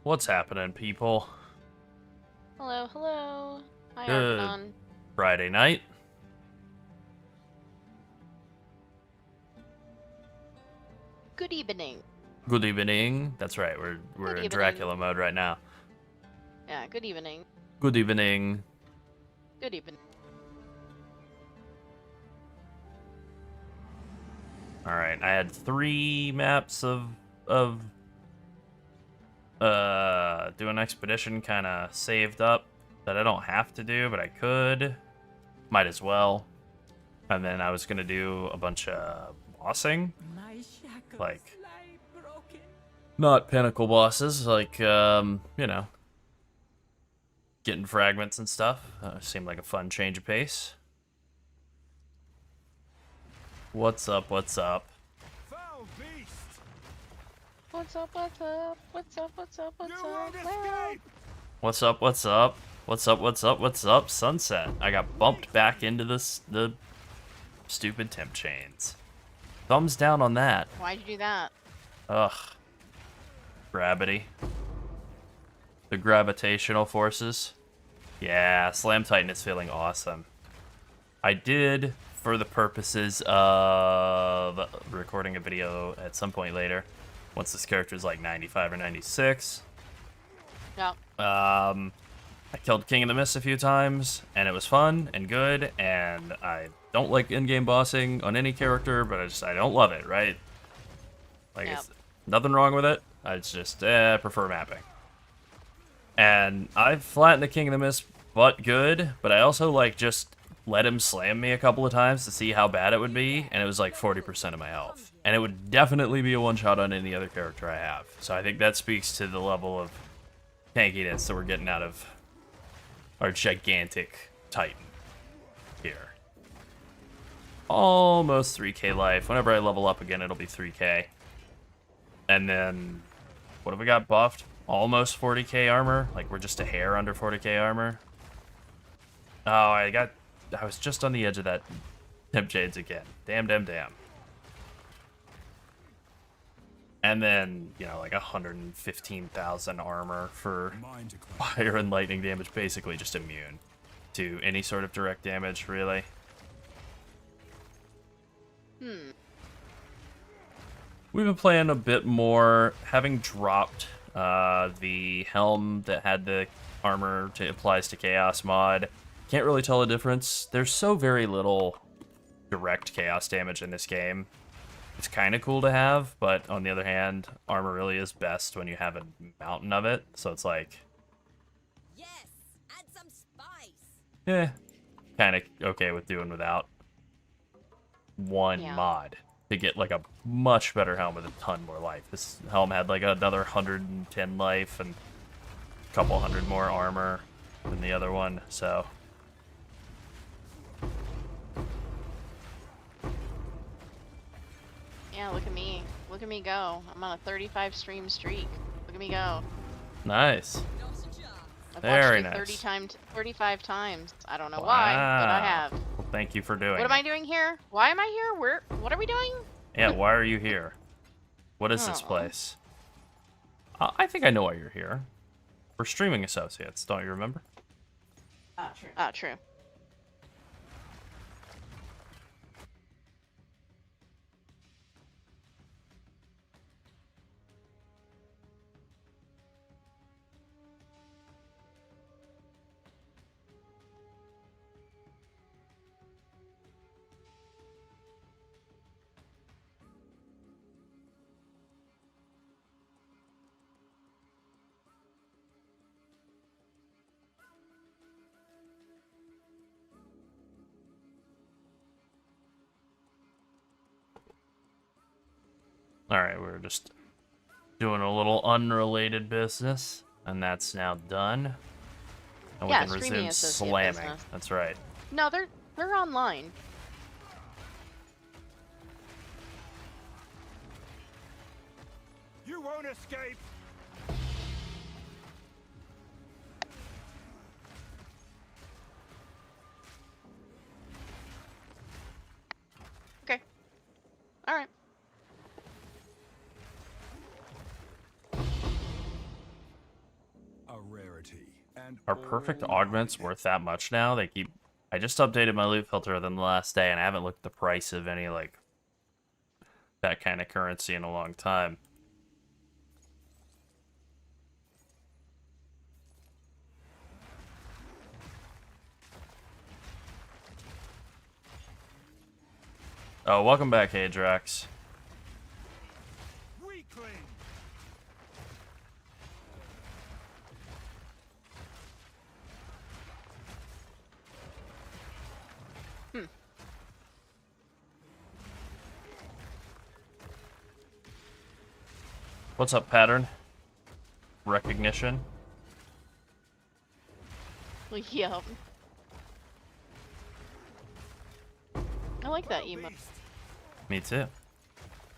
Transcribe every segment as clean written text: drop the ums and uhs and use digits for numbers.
What's happening, people? Hello, hello. Hi, Good Arcanon. Friday night. Good evening. Good evening. That's right. We're Good in evening. Dracula mode right now. Yeah, good evening. Good evening. Good evening. All right. I had 3 maps of do an expedition kind of saved up that I don't have to do, but I could. Might as well. And then I was gonna do a bunch of bossing, like not pinnacle bosses, like getting fragments and stuff. Seemed like a fun change of pace. What's up? What's up? Foul beast! What's up, what's up? What's up, what's up, what's You up? won't escape! What's up? What's up? What's up? What's up? What's up? Sunset. I got bumped back into the stupid temp chains. Thumbs down on that. Why'd you do that? Ugh. Gravity. The gravitational forces. Yeah, Slam Titan is feeling awesome. I did, for the purposes of recording a video at some point later, once this character is like 95 or 96. No. I killed King of the Mist a few times, and it was fun and good, and I don't like in-game bossing on any character, but I don't love it, right? Like, Yep. it's nothing wrong with it. I just prefer mapping. And I've flattened the King of the Mist but good, but I also, like, just let him slam me a couple of times to see how bad it would be, and it was like 40% of my health. And it would definitely be a one-shot on any other character I have. So I think that speaks to the level of tankiness that we're getting out of our gigantic Titan here. Almost 3k life. Whenever I level up again, it'll be 3k. And then, what have we got buffed? Almost 40k armor. Like, we're just a hair under 40k armor. Oh, I was just on the edge of that temp shades again. Damn, damn, damn. And then, you know, like 115,000 armor for fire and lightning damage, basically just immune to any sort of direct damage, really. We've been playing a bit more, having dropped the helm that had the armor applies to chaos mod. Can't really tell the difference. There's so very little direct chaos damage in this game. It's kind of cool to have, but on the other hand, armor really is best when you have a mountain of it. So it's like, Yes, add some spice. kind of okay with doing without one Yeah. mod to get like a much better helm with a ton more life. This helm had like another 110 life and a couple hundred more armor than the other one, so. Yeah, look at me. Look at me go. I'm on a 35 stream streak. Look at me go. Nice. I've Very watched it nice. 35 times. I don't know why, but I have. Well, thank you for doing What am it. I doing here? Why am I here? What are we doing? Yeah, why are you here? What is this Oh. place? I think I know why you're here. We're streaming associates, don't you remember? Ah, true. Alright, we're just doing a little unrelated business, and that's now done. And Yeah, we can streaming resume associate slamming. business. That's right. No, they're online. You won't escape! Okay. All right. purity and Are perfect all augments life. worth that much now? They keep... I just updated my loot filter within the last day, and I haven't looked at the price of any, like, that kind of currency in a long time. Oh, welcome back, Adrax. Weakling. What's up, pattern? Recognition? Yep. I like that emote. Beast. Me too.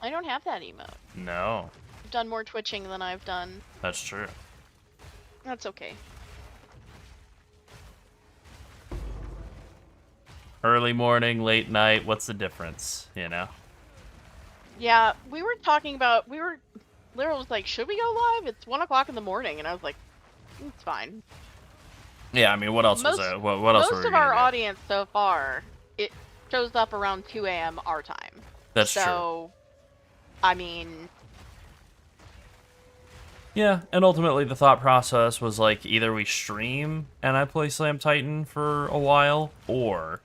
I don't have that emote. No, I've done more twitching than I've done. that's true. That's okay. Early morning, late night, what's the difference, you know? Yeah, we were talking about, Lyra was like, should we go live? It's 1 o'clock in the morning, and I was like, it's fine. Yeah, I mean, what else was Most- there? What else were Most we of our gonna do? audience so far, it shows up around 2 a.m. our time. That's true. So, I mean, Yeah, and ultimately the thought process was like either we stream and I play Slam Titan for a while, or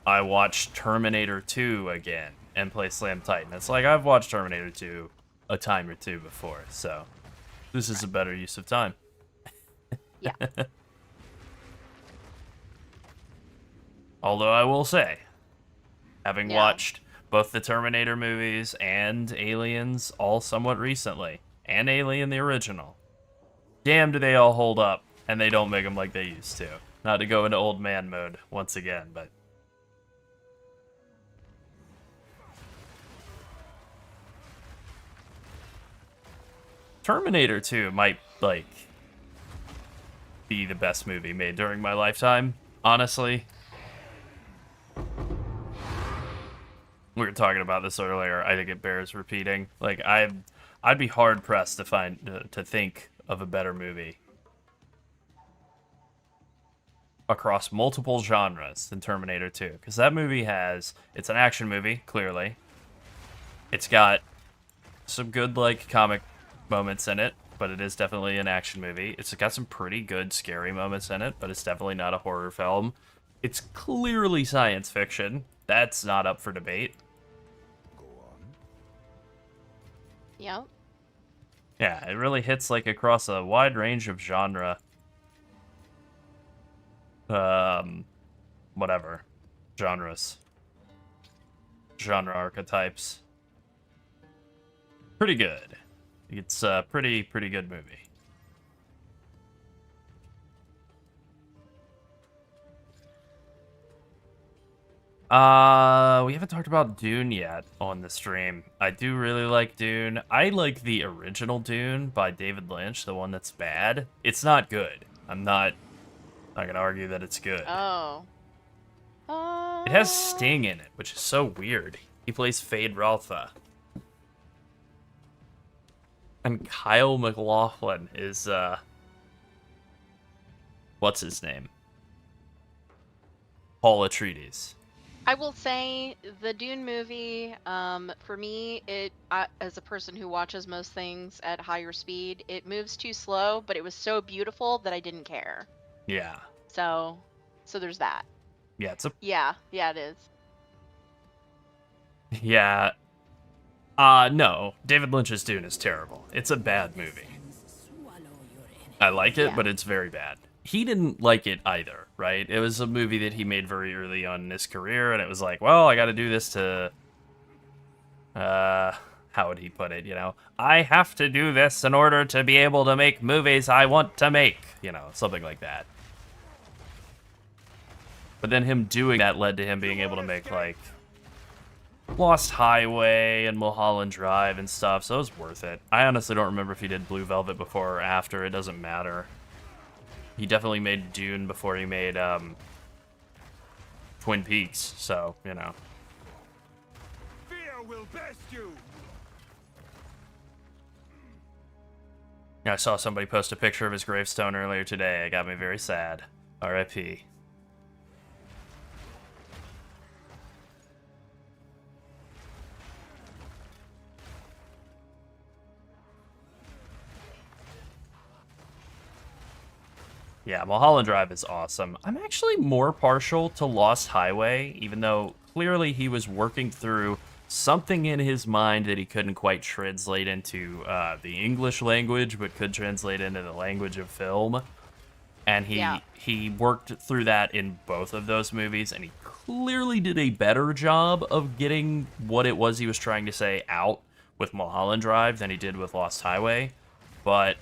I watch Terminator 2 again and play Slam Titan. It's like I've watched Terminator 2 a time or two before, so this is a better use of time. yeah. Although I will say, having Yeah. watched both the Terminator movies and Aliens all somewhat recently, and Alien the original, damn do they all hold up, and they don't make them like they used to. Not to go into old man mode once again, but... Terminator 2 might, like, be the best movie made during my lifetime, honestly. We were talking about this earlier. I think it bears repeating. Like, I'd be hard pressed to think of a better movie across multiple genres than Terminator 2, because that movie it's an action movie, clearly. It's got some good, like, comic moments in it, but it is definitely an action movie. It's got some pretty good scary moments in it, but it's definitely not a horror film. It's clearly science fiction. That's not up for debate. Go on. Yep. Yeah, it really hits like across a wide range of genre. Whatever. Genres. Genre archetypes. Pretty good. It's a pretty good movie. We haven't talked about Dune yet on the stream. I do really like Dune. I like the original Dune by David Lynch, the one that's bad. It's not good. I'm not gonna argue that it's good. Oh. It has Sting in it, which is so weird. He plays Fade Ralpha. And Kyle MacLachlan is, what's his name? Paul Atreides. I will say the Dune movie, for me, as a person who watches most things at higher speed, it moves too slow, but it was so beautiful that I didn't care. Yeah. So there's that. Yeah, it's a... Yeah, it is. Yeah. No. David Lynch's Dune is terrible. It's a bad movie. I like it, Yeah. but it's very bad. He didn't like it either, right? It was a movie that he made very early on in his career, and it was like, well, I gotta do this to... how would he put it, you know? I have to do this in order to be able to make movies I want to make. You know, something like that. But then him doing that led to him being able to make, like, Lost Highway and Mulholland Drive and stuff, so it was worth it. I honestly don't remember if he did Blue Velvet before or after. It doesn't matter. He definitely made Dune before he made Twin Peaks, so, you know. Fear will best you. I saw somebody post a picture of his gravestone earlier today. It got me very sad. R.I.P. Yeah, Mulholland Drive is awesome. I'm actually more partial to Lost Highway, even though clearly he was working through something in his mind that he couldn't quite translate into the English language, but could translate into the language of film. And he worked through that in both of those movies, and he clearly did a better job of getting what it was he was trying to say out with Mulholland Drive than he did with Lost Highway. But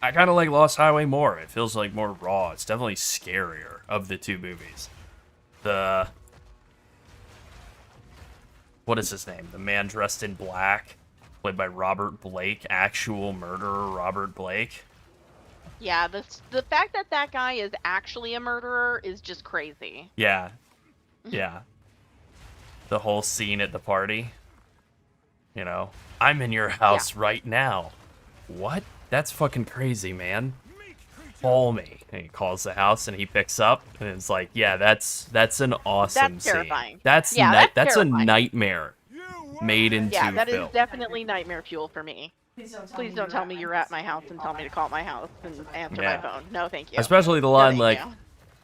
I kind of like Lost Highway more. It feels like more raw. It's definitely scarier of the two movies. What is his name? The man dressed in black, played by Robert Blake, actual murderer Robert Blake. Yeah, the fact that that guy is actually a murderer is just crazy. Yeah. Yeah. The whole scene at the party. You know, I'm in your house right now. What? That's fucking crazy, man. Call me. And he calls the house and he picks up and it's like, yeah, that's an awesome That's scene. terrifying. That's That's that's a terrifying. nightmare made into Yeah, that film. is definitely nightmare fuel for me. Please don't tell me you're at my house and tell me to call my house and answer my phone. No, thank you. Especially the No, line thank like, you.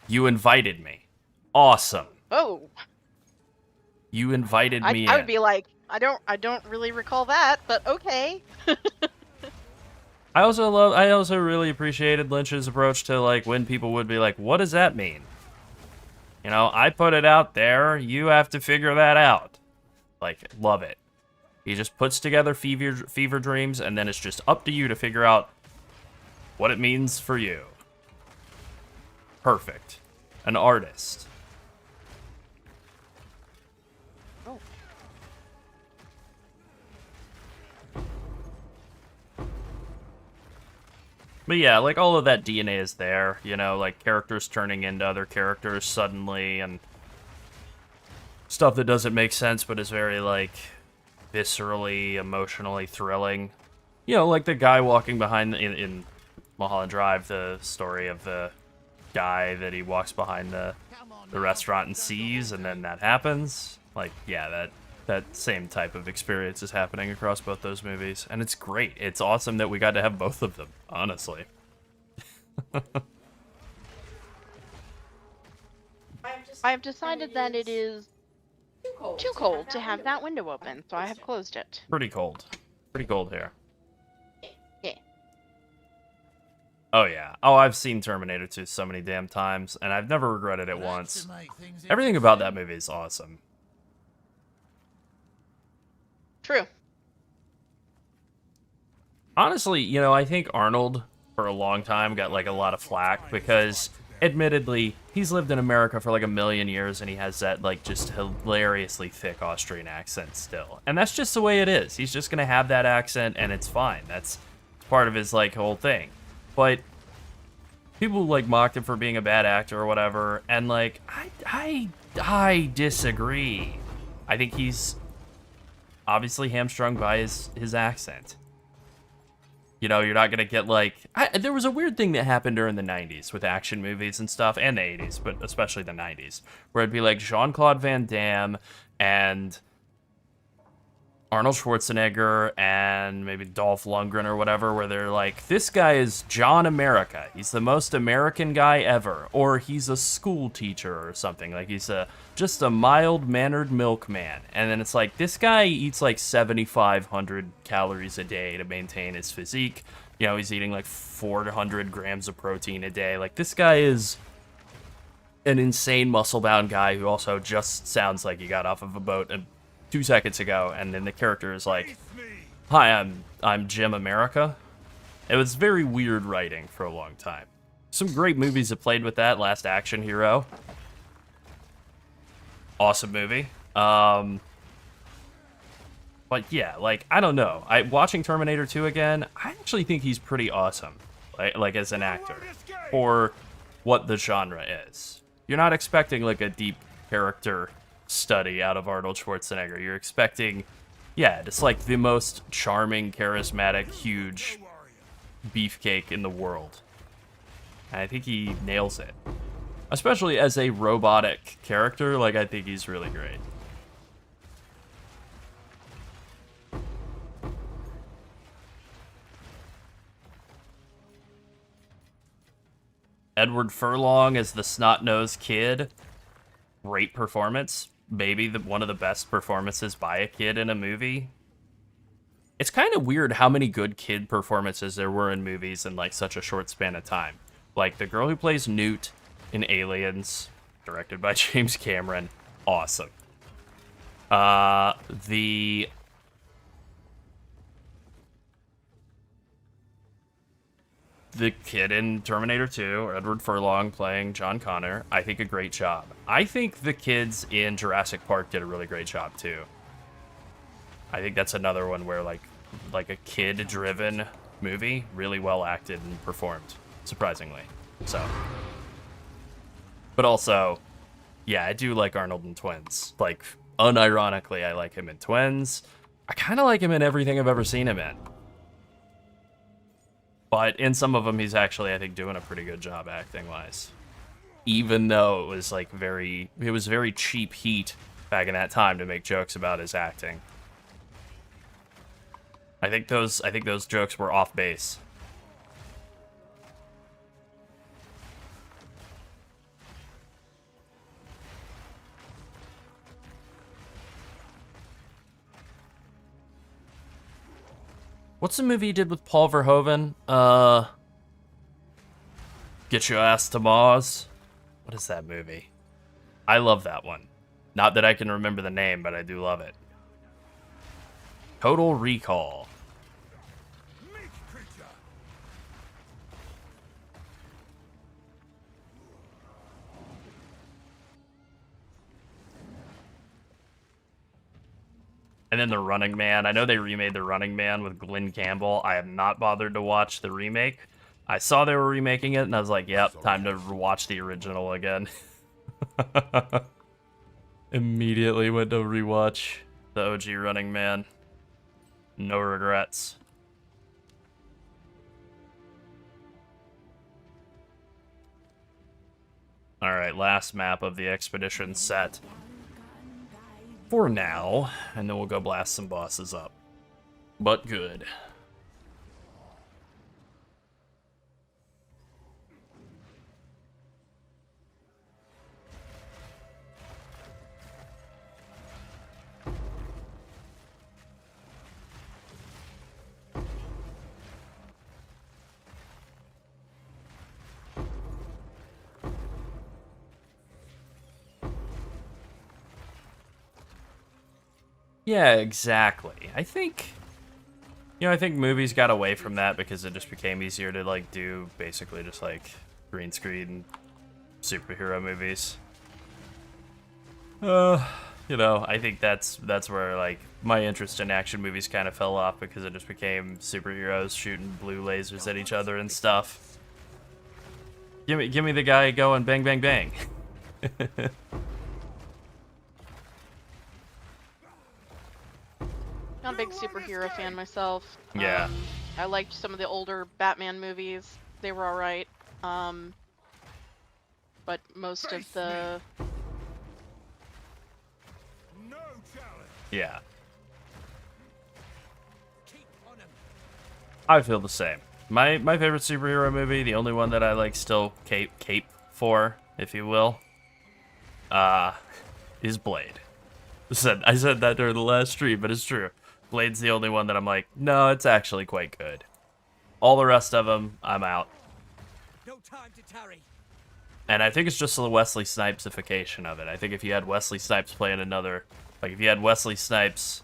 you invited me. Awesome. Oh, You invited me in. I would be like, I don't really recall that, but okay. I also really appreciated Lynch's approach to like when people would be like, what does that mean? You know, I put it out there, you have to figure that out. Like, love it. He just puts together fever dreams and then it's just up to you to figure out what it means for you. Perfect. An artist. Oh. But yeah, like all of that DNA is there, you know, like characters turning into other characters suddenly and stuff that doesn't make sense but is very like viscerally, emotionally thrilling. You know, like the guy walking behind in Mulholland Drive, the story of the guy that he walks behind the restaurant and sees and then that happens. Like, yeah, that same type of experience is happening across both those movies, and it's great. It's awesome that we got to have both of them, honestly. I've decided that it is too cold to have that window open, so I have closed it. Pretty cold. Pretty cold here. Yeah. Oh, yeah. Oh, I've seen Terminator 2 so many damn times, and I've never regretted it once. Everything about that movie is awesome. True. Honestly, you know, I think Arnold, for a long time, got, like, a lot of flack, because, admittedly, he's lived in America for, like, a million years, and he has that, like, just hilariously thick Austrian accent still. And that's just the way it is. He's just gonna have that accent, and it's fine. That's part of his, like, whole thing. But people, like, mocked him for being a bad actor or whatever, and, like, I disagree. I think he's obviously hamstrung by his accent. You know, you're not gonna get like... there was a weird thing that happened during the 90s with action movies and stuff, and the 80s, but especially the 90s, where it'd be like Jean-Claude Van Damme and Arnold Schwarzenegger and maybe Dolph Lundgren or whatever, where they're like, this guy is John America. He's the most American guy ever. Or he's a school teacher or something. Like, he's just a mild-mannered milkman. And then it's like, this guy eats like 7,500 calories a day to maintain his physique. You know, he's eating like 400 grams of protein a day. Like, this guy is an insane muscle-bound guy who also just sounds like he got off of a boat and 2 seconds ago, and then the character is like, hi, I'm Jim America. It was very weird writing for a long time. Some great movies have played with that. Last Action Hero. Awesome movie. But yeah, like, I don't know. Watching Terminator 2 again, I actually think he's pretty awesome. Like as an actor. For what the genre is. You're not expecting, like, a deep character study out of Arnold Schwarzenegger. You're expecting, yeah, just like the most charming, charismatic, huge beefcake in the world. And I think he nails it. Especially as a robotic character, like, I think he's really great. Edward Furlong as the snot-nosed kid. Great performance. Maybe one of the best performances by a kid in a movie. It's kind of weird how many good kid performances there were in movies in, like, such a short span of time. Like, the girl who plays Newt in Aliens, directed by James Cameron, awesome. The kid in Terminator 2, Edward Furlong playing John Connor, I think a great job. I think the kids in Jurassic Park did a really great job too. I think that's another one where like a kid-driven movie, really well acted and performed, surprisingly. So, but also, yeah, I do like Arnold in Twins. Like, unironically, I like him in Twins. I kind of like him in everything I've ever seen him in. But in some of them, he's actually, I think, doing a pretty good job acting-wise. Even though it was like very cheap heat back in that time to make jokes about his acting. I think those jokes were off base. What's the movie he did with Paul Verhoeven? Get Your Ass to Mars. What is that movie? I love that one. Not that I can remember the name, but I do love it. Total Recall. Meat creature. And then The Running Man. I know they remade The Running Man with Glenn Campbell. I have not bothered to watch the remake. I saw they were remaking it, and I was like, yep, time to watch the original again. Immediately went to rewatch the OG Running Man. No regrets. Alright, last map of the expedition set. For now, and then we'll go blast some bosses up. But good. Yeah, exactly. I think movies got away from that because it just became easier to, like, do basically just, like, green screen superhero movies. You know, I think that's where, like, my interest in action movies kind of fell off because it just became superheroes shooting blue lasers at each other and stuff. Give me the guy going bang, bang, bang. Not a big superhero fan myself. Yeah. I liked some of the older Batman movies. They were alright. But most of the... No challenge. Yeah. Keep on him. I feel the same. My favorite superhero movie, the only one that I like still cape for, if you will, is Blade. I said that during the last stream, but it's true. Blade's the only one that I'm like, no, it's actually quite good. All the rest of them, I'm out. No time to tarry. And I think it's just the Wesley Snipesification of it. I think if you had Wesley Snipes playing another, like if you had Wesley Snipes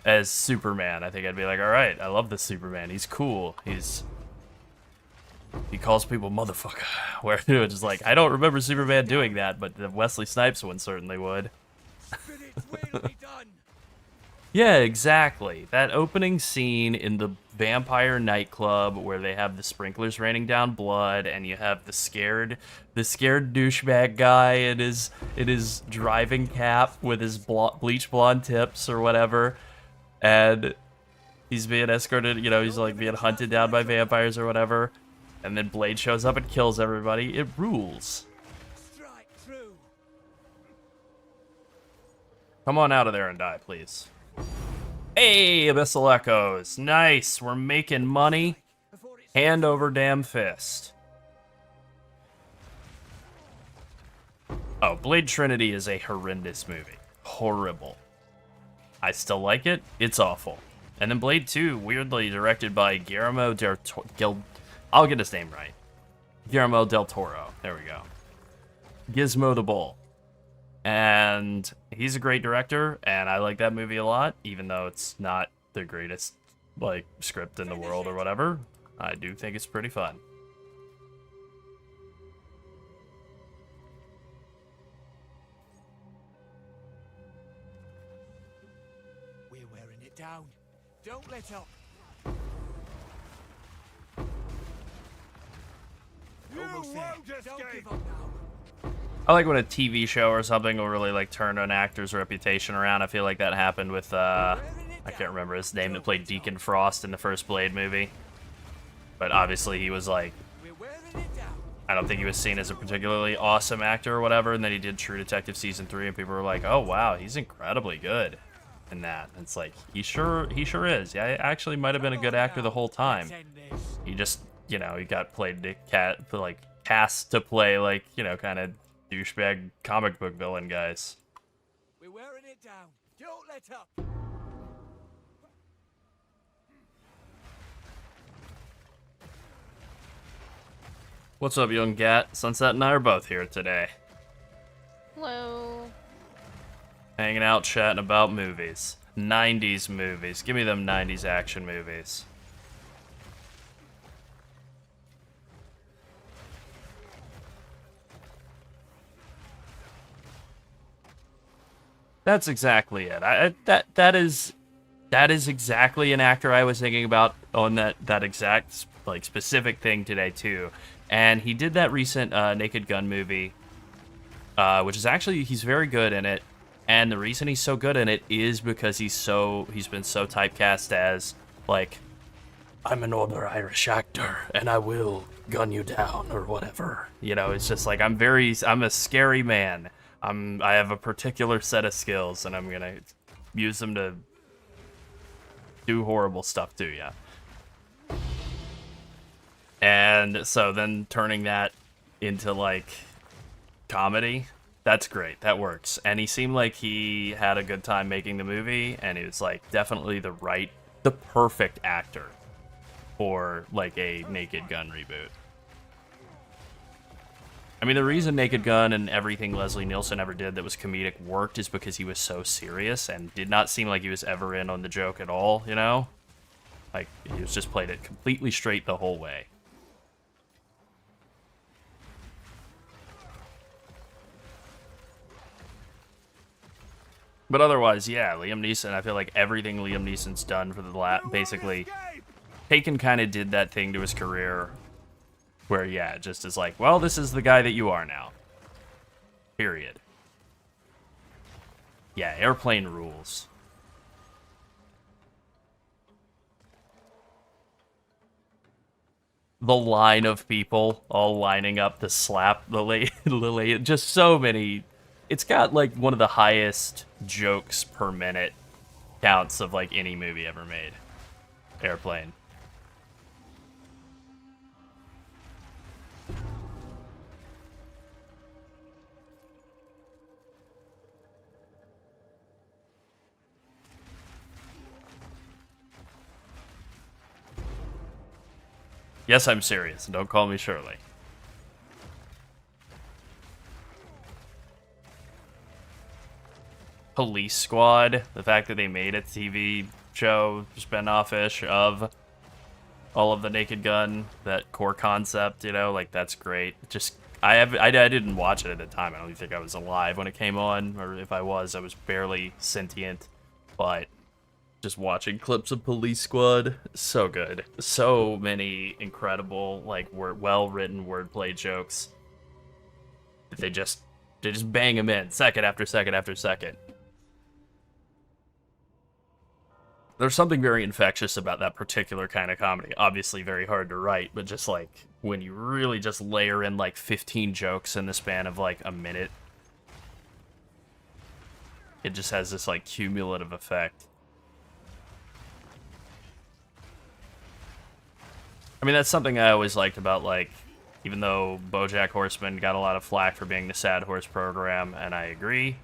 as Superman, I think I'd be like, all right, I love this Superman. He's cool. He calls people motherfucker. Where it's just like, I don't remember Superman doing that, but the Wesley Snipes one certainly would. Spirit's will be done. Yeah, exactly. That opening scene in the vampire nightclub where they have the sprinklers raining down blood, and you have the scared douchebag guy in his driving cap with his bleach blonde tips or whatever, and He's being escorted, you know, he's like being hunted down by vampires or whatever. And then Blade shows up and kills everybody. It rules. Strike true. Come on out of there and die, please. Hey, Abyssal Echoes. Nice. We're making money. Before it's Hand over damn fist. Oh, Blade Trinity is a horrendous movie. Horrible. I still like it. It's awful. And then Blade 2, weirdly directed by Guillermo del Toro. I'll get his name right. Guillermo del Toro. There we go. Gizmo the Bull. And he's a great director, and I like that movie a lot, even though it's not the greatest, like, script in the world or whatever. I do think it's pretty fun. we're wearing it down. Don't let up. Almost there. Don't give up now. I like when a TV show or something will really, like, turn an actor's reputation around. I feel like that happened with, I can't remember his name, that played Deacon Frost in the first Blade movie. But obviously he was, like, We're wearing it down. I don't think he was seen as a particularly awesome actor or whatever, and then he did True Detective Season 3, and people were like, oh, wow, he's incredibly good in that. And it's like, he sure is. Yeah, he actually might have been a good actor the whole time. Let's end this. He just, you know, he got cast to play, like, you know, kind of douchebag comic book villain guys. We're wearing it down. Don't let up. What's up, young gat? Sunset and I are both here today. Hello. Hanging out, chatting about movies. 90s movies. Give me them 90s action movies. That's exactly it. That is exactly an actor I was thinking about on that exact, like, specific thing today too. And he did that recent Naked Gun movie, which is actually, he's very good in it. And the reason he's so good in it is because he's been so typecast as, like, I'm an older Irish actor and I will gun you down or whatever. You know, it's just like, I'm a scary man. I have a particular set of skills and I'm gonna use them to do horrible stuff to you. And so then turning that into, like, comedy, that's great. That works. And he seemed like he had a good time making the movie, and he was, like, definitely the perfect actor for, like, a Naked Gun reboot. I mean, the reason Naked Gun and everything Leslie Nielsen ever did that was comedic worked is because he was so serious and did not seem like he was ever in on the joke at all, you know? Like, he was just played it completely straight the whole way. But otherwise, yeah, Liam Neeson, I feel like everything Liam Neeson's done for the basically, Taken kind of did that thing to his career where, yeah, it just is like, well, this is the guy that you are now. Period. Yeah, Airplane rules. The line of people all lining up to slap the lady, just so many. It's got, like, one of the highest jokes per minute counts of, like, any movie ever made. Airplane. Yes, I'm serious, and don't call me Shirley. Police Squad, the fact that they made a TV show spin-off-ish of all of the Naked Gun, that core concept, you know, like, that's great. Just, I didn't watch it at the time. I don't even think I was alive when it came on, or if I was barely sentient, but just watching clips of Police Squad, so good. So many incredible, like, well-written wordplay jokes. They just bang them in, second after second after second. There's something very infectious about that particular kind of comedy. Obviously very hard to write, but just like when you really just layer in like 15 jokes in the span of like a minute, it just has this like cumulative effect. I mean, that's something I always liked about, like, even though BoJack Horseman got a lot of flack for being the Sad Horse program, and I agree,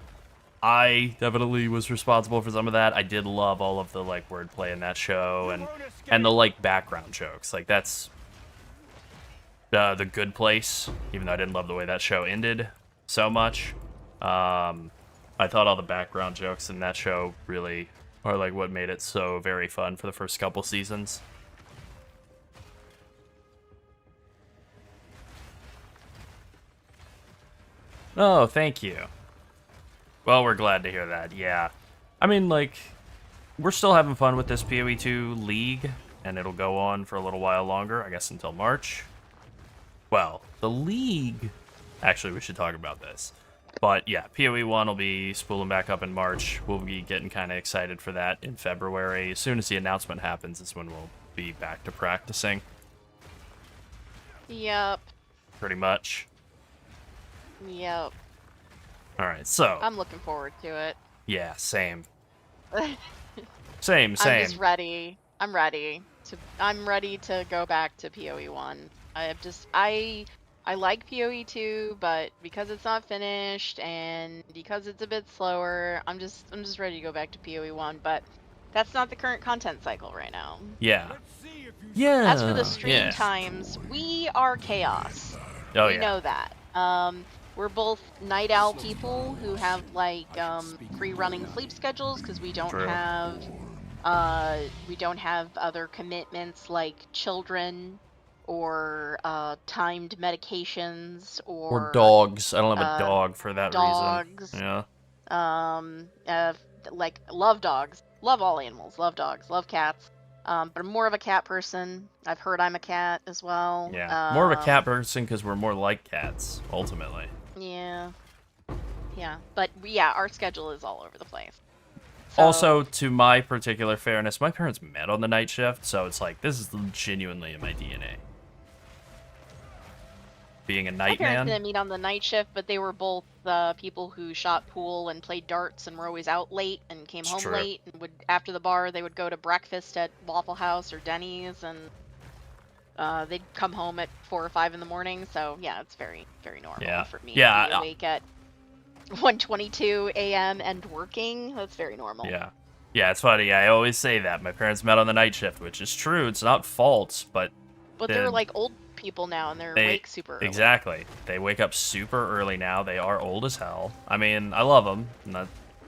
I definitely was responsible for some of that. I did love all of the, like, wordplay in that show, and the, like, background jokes. Like, that's the Good Place, even though I didn't love the way that show ended so much. I thought all the background jokes in that show really are, like, what made it so very fun for the first couple seasons. Oh, thank you. Well, we're glad to hear that, yeah. I mean, like, we're still having fun with this PoE2 League, and it'll go on for a little while longer, I guess until March. Well, the League... Actually, we should talk about this. But, yeah, PoE1 will be spooling back up in March. We'll be getting kind of excited for that in February. As soon as the announcement happens is when we'll be back to practicing. Yep. Pretty much. Yep. Alright, so... I'm looking forward to it. Yeah, same. Same. I'm just ready. I'm ready to go back to PoE1. I like PoE2, but because it's not finished and because it's a bit slower, I'm just ready to go back to PoE1, but that's not the current content cycle right now. Yeah. Yeah. As for the stream times, we are chaos. Oh, we yeah. know that. We're both night owl people who have like free running sleep schedules because we don't True. have other commitments like children or timed medications Or dogs. I don't have a dog for that dogs. reason. Yeah. Like love dogs, love all animals, love dogs, love cats. But I'm more of a cat person. I've heard I'm a cat as well. Yeah. More of a cat person because we're more like cats, ultimately. Yeah. Yeah. But yeah, our schedule is all over the place. So, Also, to my particular fairness, my parents met on the night shift, so it's like, this is genuinely in my DNA. Being a my night parents man. didn't meet on the night shift, but they were both people who shot pool and played darts and were always out late and came home true. late. And would after the bar, they would go to breakfast at Waffle House or Denny's, and they'd come home at 4 or 5 in the morning. So yeah, it's very, very normal for me Yeah, to be awake at 1:22 a.m. and working. That's very normal. Yeah. Yeah, it's funny. I always say that. My parents met on the night shift, which is true. It's not false, but... they're like old people now, and they're awake super early. Exactly. They wake up super early now. They are old as hell. I mean, I love them,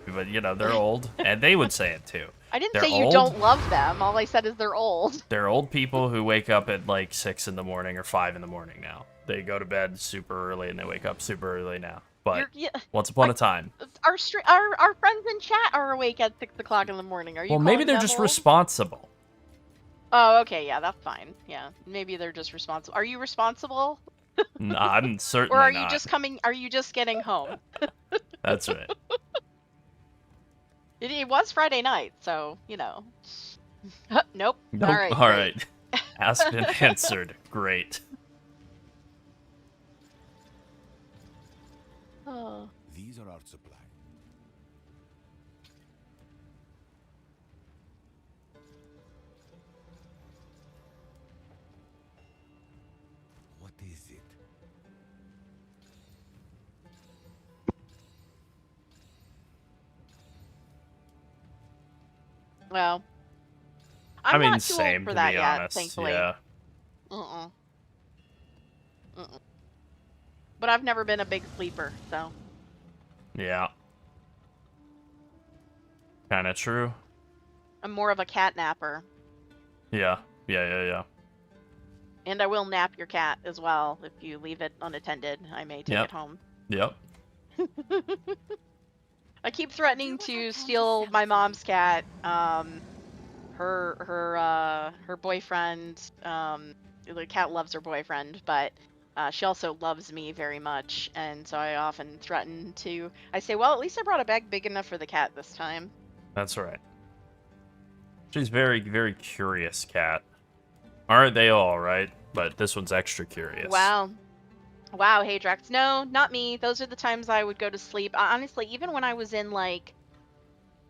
but, you know, they're old, and they would say it, too. I didn't They're say you old. don't love them. All I said is they're old. They're old people who wake up at, like, 6 in the morning or 5 in the morning now. They go to bed super early, and they wake up super early now. But once upon a time. Our friends in chat are awake at 6 o'clock in the morning. Are you? Well, maybe calling they're them just old? responsible. Oh, okay, yeah, that's fine. Yeah, maybe they're just responsible. Are you responsible? Nah, I'm certainly Or are not. you just coming? Are you just getting home? That's right. It was Friday night, so you know. Nope. Nope. All right. All right. Asked and answered. Great. Oh. These are our supply. What is it? Well, I mean, not too same, old for to that be yet, honest. thankfully. Yeah. But I've never been a big sleeper, so. Yeah. Kind of true. I'm more of a cat napper. Yeah. Yeah. And I will nap your cat as well. If you leave it unattended, I may take it home. Yep. I keep threatening to steal my mom's cat. Her boyfriend. The cat loves her boyfriend, but she also loves me very much, and so I often threaten to. I say, well, at least I brought a bag big enough for the cat this time. That's right. She's very, very curious cat. Aren't they all, right? But this one's extra curious. Wow. Wow, hey Drax. No, not me. Those are the times I would go to sleep. Honestly, even when I was in like,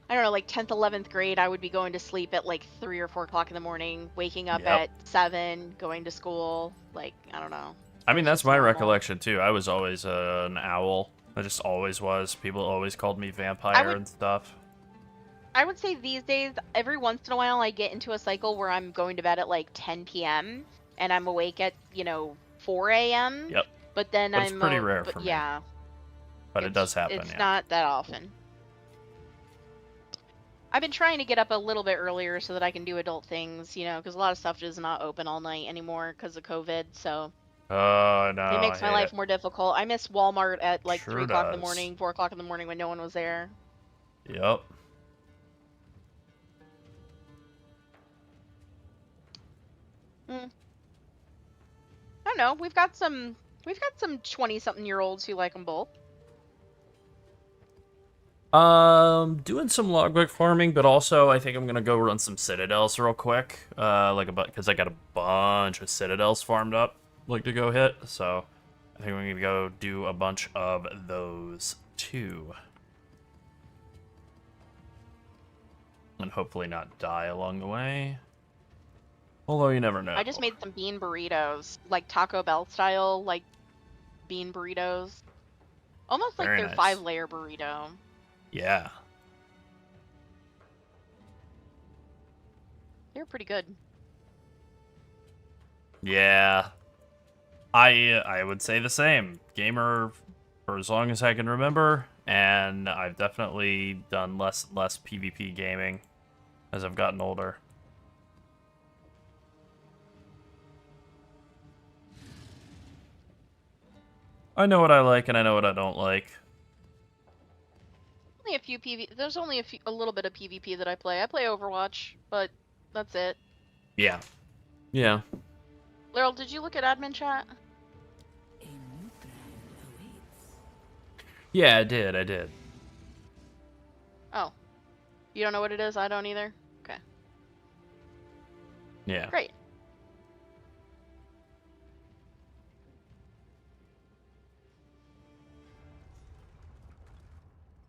I don't know, like 10th, 11th grade, I would be going to sleep at like 3 or 4 o'clock in the morning, waking up Yep. at 7, going to school. Like, I don't know. I mean, It's that's just my normal. recollection too. I was always an owl. I just always was. People always called me vampire and stuff. I would say these days, every once in a while, I get into a cycle where I'm going to bed at like 10 p.m. and I'm awake at, 4 a.m. Yep. But then But it's I'm pretty rare for me. Yeah. But it does happen, It's yeah. not that often. I've been trying to get up a little bit earlier so that I can do adult things, because a lot of stuff is not open all night anymore because of COVID. So Oh, no. it makes I my hate life more difficult. I miss Walmart at like Sure 3 o'clock in the does. morning, 4 o'clock in the morning when no one was there. Yep. I don't know. We've got some 20-something-year-olds who like them both. Doing some logbook farming, but also I think I'm gonna go run some citadels real quick. Because I got a bunch of citadels farmed up, like to go hit. So I think we're gonna go do a bunch of those too, and hopefully not die along the way. Although you never know. I just made some bean burritos, like Taco Bell style, like bean burritos. Almost like Very their nice. 5-layer burrito. Yeah. They're pretty good. Yeah. I would say the same. Gamer for as long as I can remember, and I've definitely done less and less PvP gaming as I've gotten older. I know what I like and I know what I don't like. Only a few There's only a little bit of PvP that I play. I play Overwatch, but that's it. Yeah. Yeah. Laryl, did you look at admin chat? A new plan awaits. Yeah, I did. Oh. You don't know what it is? I don't either? Okay. Yeah. Great.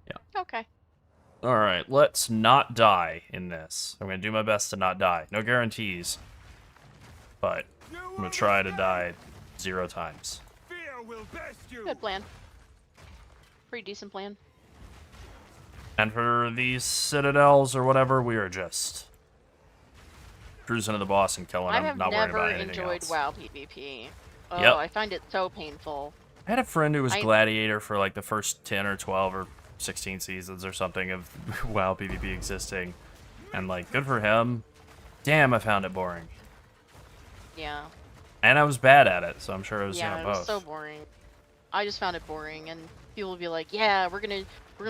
Yeah. Okay. Alright, let's not die in this. I'm gonna do my best to not die. No guarantees. But I'm gonna try to die 0 times. Fear will best you. Good plan. Pretty decent plan. And for these citadels or whatever, we are just cruising to the boss and killing I him, have not worrying never about anything enjoyed else. WoW PvP. Oh, Yep. I find it so painful. I had a friend who was I- Gladiator for like the first 10 or 12 or 16 seasons or something of WoW PvP existing. And like, good for him. Damn, I found it boring. Yeah. And I was bad at it, so I'm sure it was, Yeah, it both. was so boring. I just found it boring, and people would be like, "Yeah, we're gonna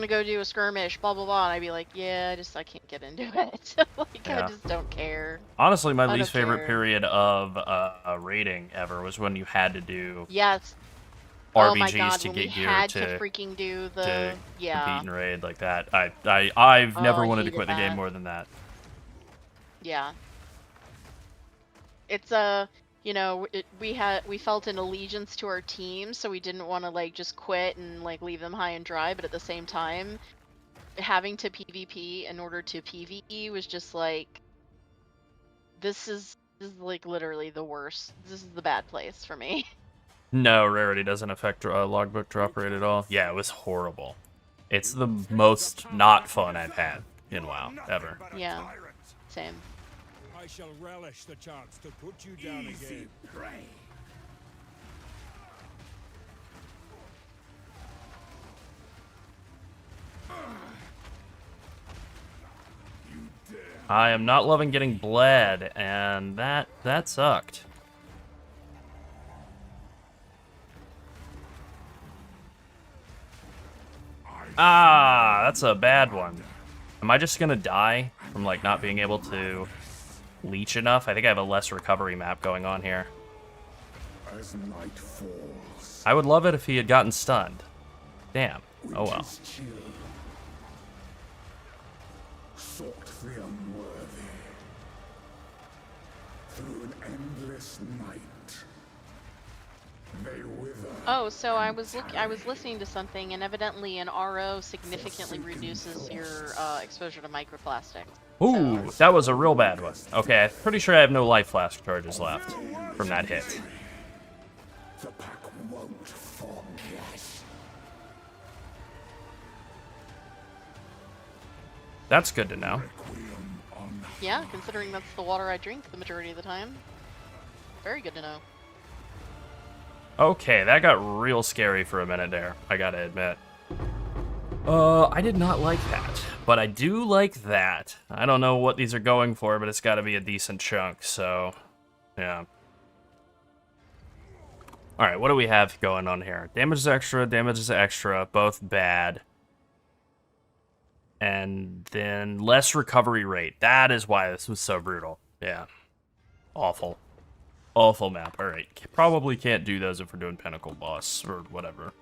go do a skirmish, blah blah blah," and I'd be like, "Yeah, I can't get into it. Like, Yeah. I just don't care." Honestly, my I don't least favorite care. period of raiding ever was when you had to do Yes. RBGs Oh my god, to when get we gear had to freaking do the compete yeah and raid like that. I've never I wanted to hated quit the game that. more than that. yeah. It's we felt an allegiance to our team, so we didn't want to like just quit and like leave them high and dry, but at the same time, having to PvP in order to PvE was just like, this is like literally the worst. This is the bad place for me. No, rarity doesn't affect logbook drop rate at all. Yeah, it was horrible. It's the most not fun I've had in WoW ever. Yeah. Same. I shall relish the chance to put you down again. I am not loving getting bled, and that sucked. Ah, that's a bad one. Am I just gonna die from like not being able to leech enough? I think I have a less recovery map going on here. As night falls, I would love it if he had gotten stunned. Damn. Oh well. witches chill, sought the unworthy. through an endless night. They wither. Oh, so I was listening to something, and evidently an RO significantly reduces your exposure to microplastics. Ooh, that was a real bad one. Okay, I'm pretty sure I have no life flask charges left from that hit. The pack won't forget. That's good to know. Requiem on Yeah, considering that's the water I drink the majority of the time. Very good to know. Okay, that got real scary for a minute there, I gotta admit. I did not like that, but I do like that. I don't know what these are going for, but it's gotta be a decent chunk, so, yeah. Alright, what do we have going on here? Damage is extra, both bad. And then less recovery rate. That is why this was so brutal. Yeah. Awful. Awful map. Alright, probably can't do those if we're doing Pinnacle Boss or whatever.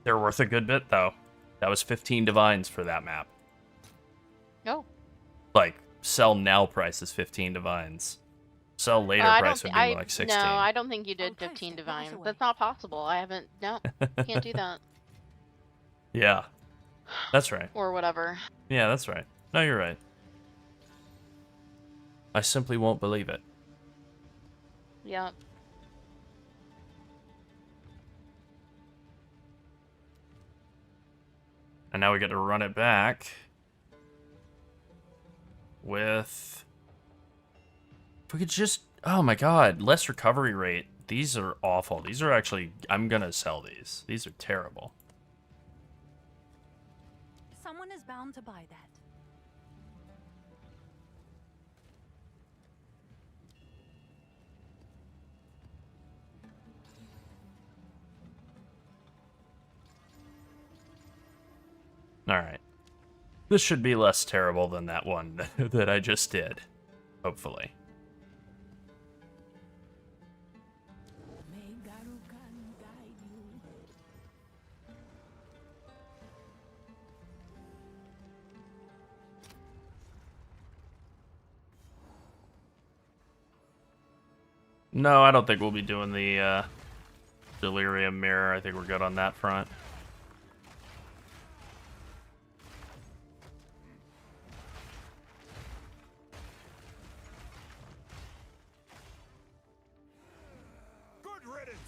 They're worth a good bit, though. That was 15 divines for that map. Oh. Like, sell now price is 15 divines. Sell later price would be more like 16. No, I don't think you did Okay, 15 step us divines. away. That's not possible. I haven't. No, can't do that. Yeah. That's right. Or whatever. Yeah, that's right. No, you're right. I simply won't believe it. Yeah. And now we get to run it back with... If we could just... Oh my god, less recovery rate. These are awful. These are actually... I'm gonna sell these. These are terrible. Someone is bound to buy that. Alright. This should be less terrible than that one that I just did. Hopefully. May Garukan guide you. No, I don't think we'll be doing the Delirium Mirror. I think we're good on that front. Good riddance.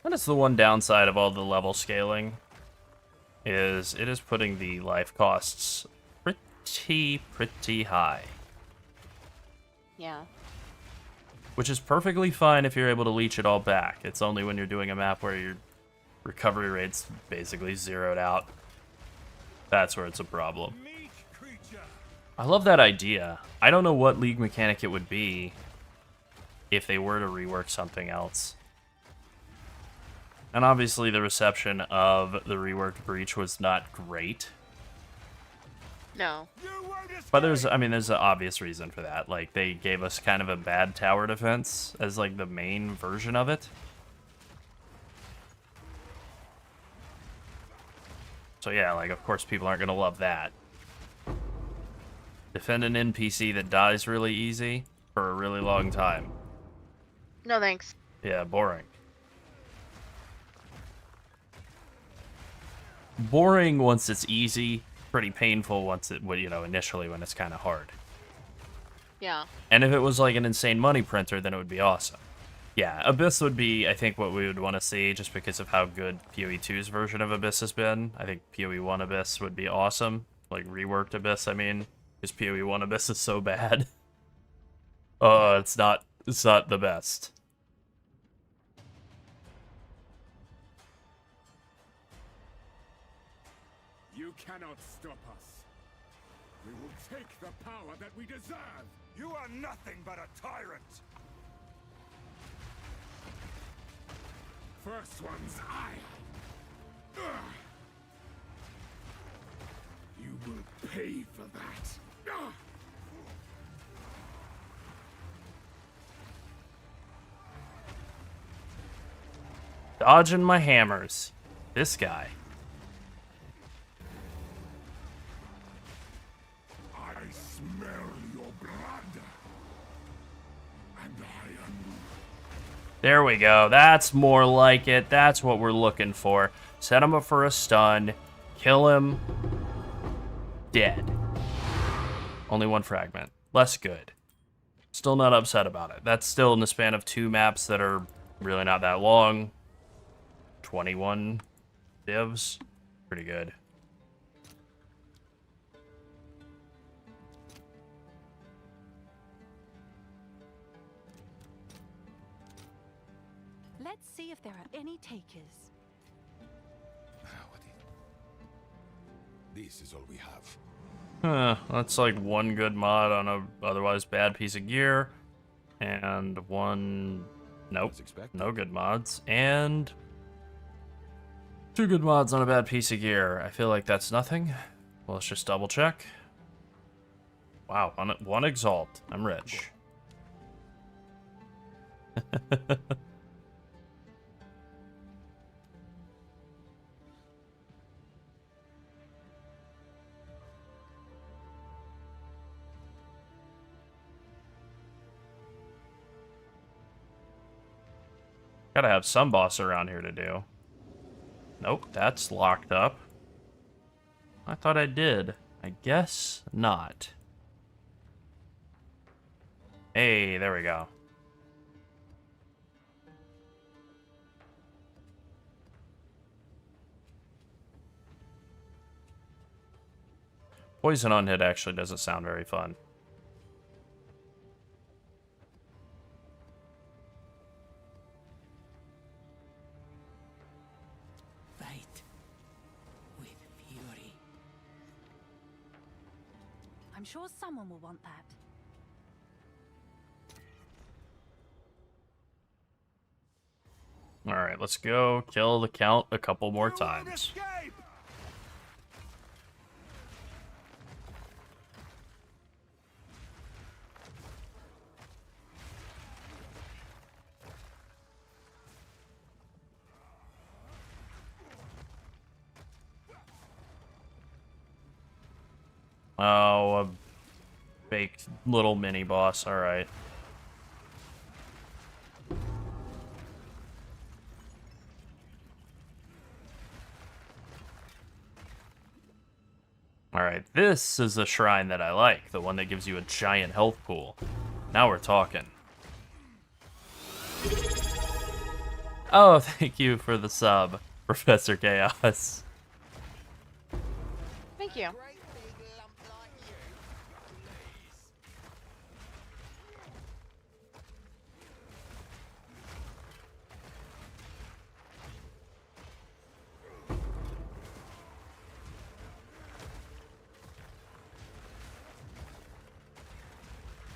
That is the one downside of all the level scaling, is it is putting the life costs pretty high. Yeah. Which is perfectly fine if you're able to leech it all back. It's only when you're doing a map where your recovery rate's basically zeroed out. That's where it's a problem. Meat creature. I love that idea. I don't know what League mechanic it would be if they were to rework something else. And obviously the reception of the reworked Breach was not great. No. You won't escape. But there's an obvious reason for that. Like, they gave us kind of a bad tower defense as, like, the main version of it. So yeah, like, of course people aren't gonna love that. Defend an NPC that dies really easy for a really long time. No thanks. Yeah, boring. Boring once it's easy, pretty painful once it, you know, initially when it's kind of hard. Yeah. And if it was like an insane money printer, then it would be awesome. Yeah, Abyss would be, I think, what we would want to see just because of how good PoE 2's version of Abyss has been. I think PoE 1 Abyss would be awesome. Like, reworked Abyss, I mean. Because PoE 1 Abyss is so bad. It's not the best. You cannot stop us. We will take the power that we deserve. You are nothing but a tyrant. First one's I. You will pay for that. Dodging my hammers. This guy. I smell your blood. And I am... There we go. That's more like it. That's what we're looking for. Set him up for a stun. Kill him. Dead. Only one fragment. Less good. Still not upset about it. That's still in the span of 2 maps that are really not that long. 21 divs. Pretty good. Let's see if there are any takers. This is all we have. That's like 1 good mod on a otherwise bad piece of gear. And 1... Nope. No good mods. And 2 good mods on a bad piece of gear. I feel like that's nothing. Well, let's just double check. Wow, 1 exalt. I'm rich. Gotta have some boss around here to do. Nope, that's locked up. I thought I did. I guess not. Hey, there we go. Poison on hit actually doesn't sound very fun. Fight with fury. I'm sure someone will want that. Alright, let's go kill the Count a couple more times. Oh, a baked little mini boss. Alright. Alright, this is the shrine that I like. The one that gives you a giant health pool. Now we're talking. Oh, thank you for the sub, Professor Chaos. Thank you.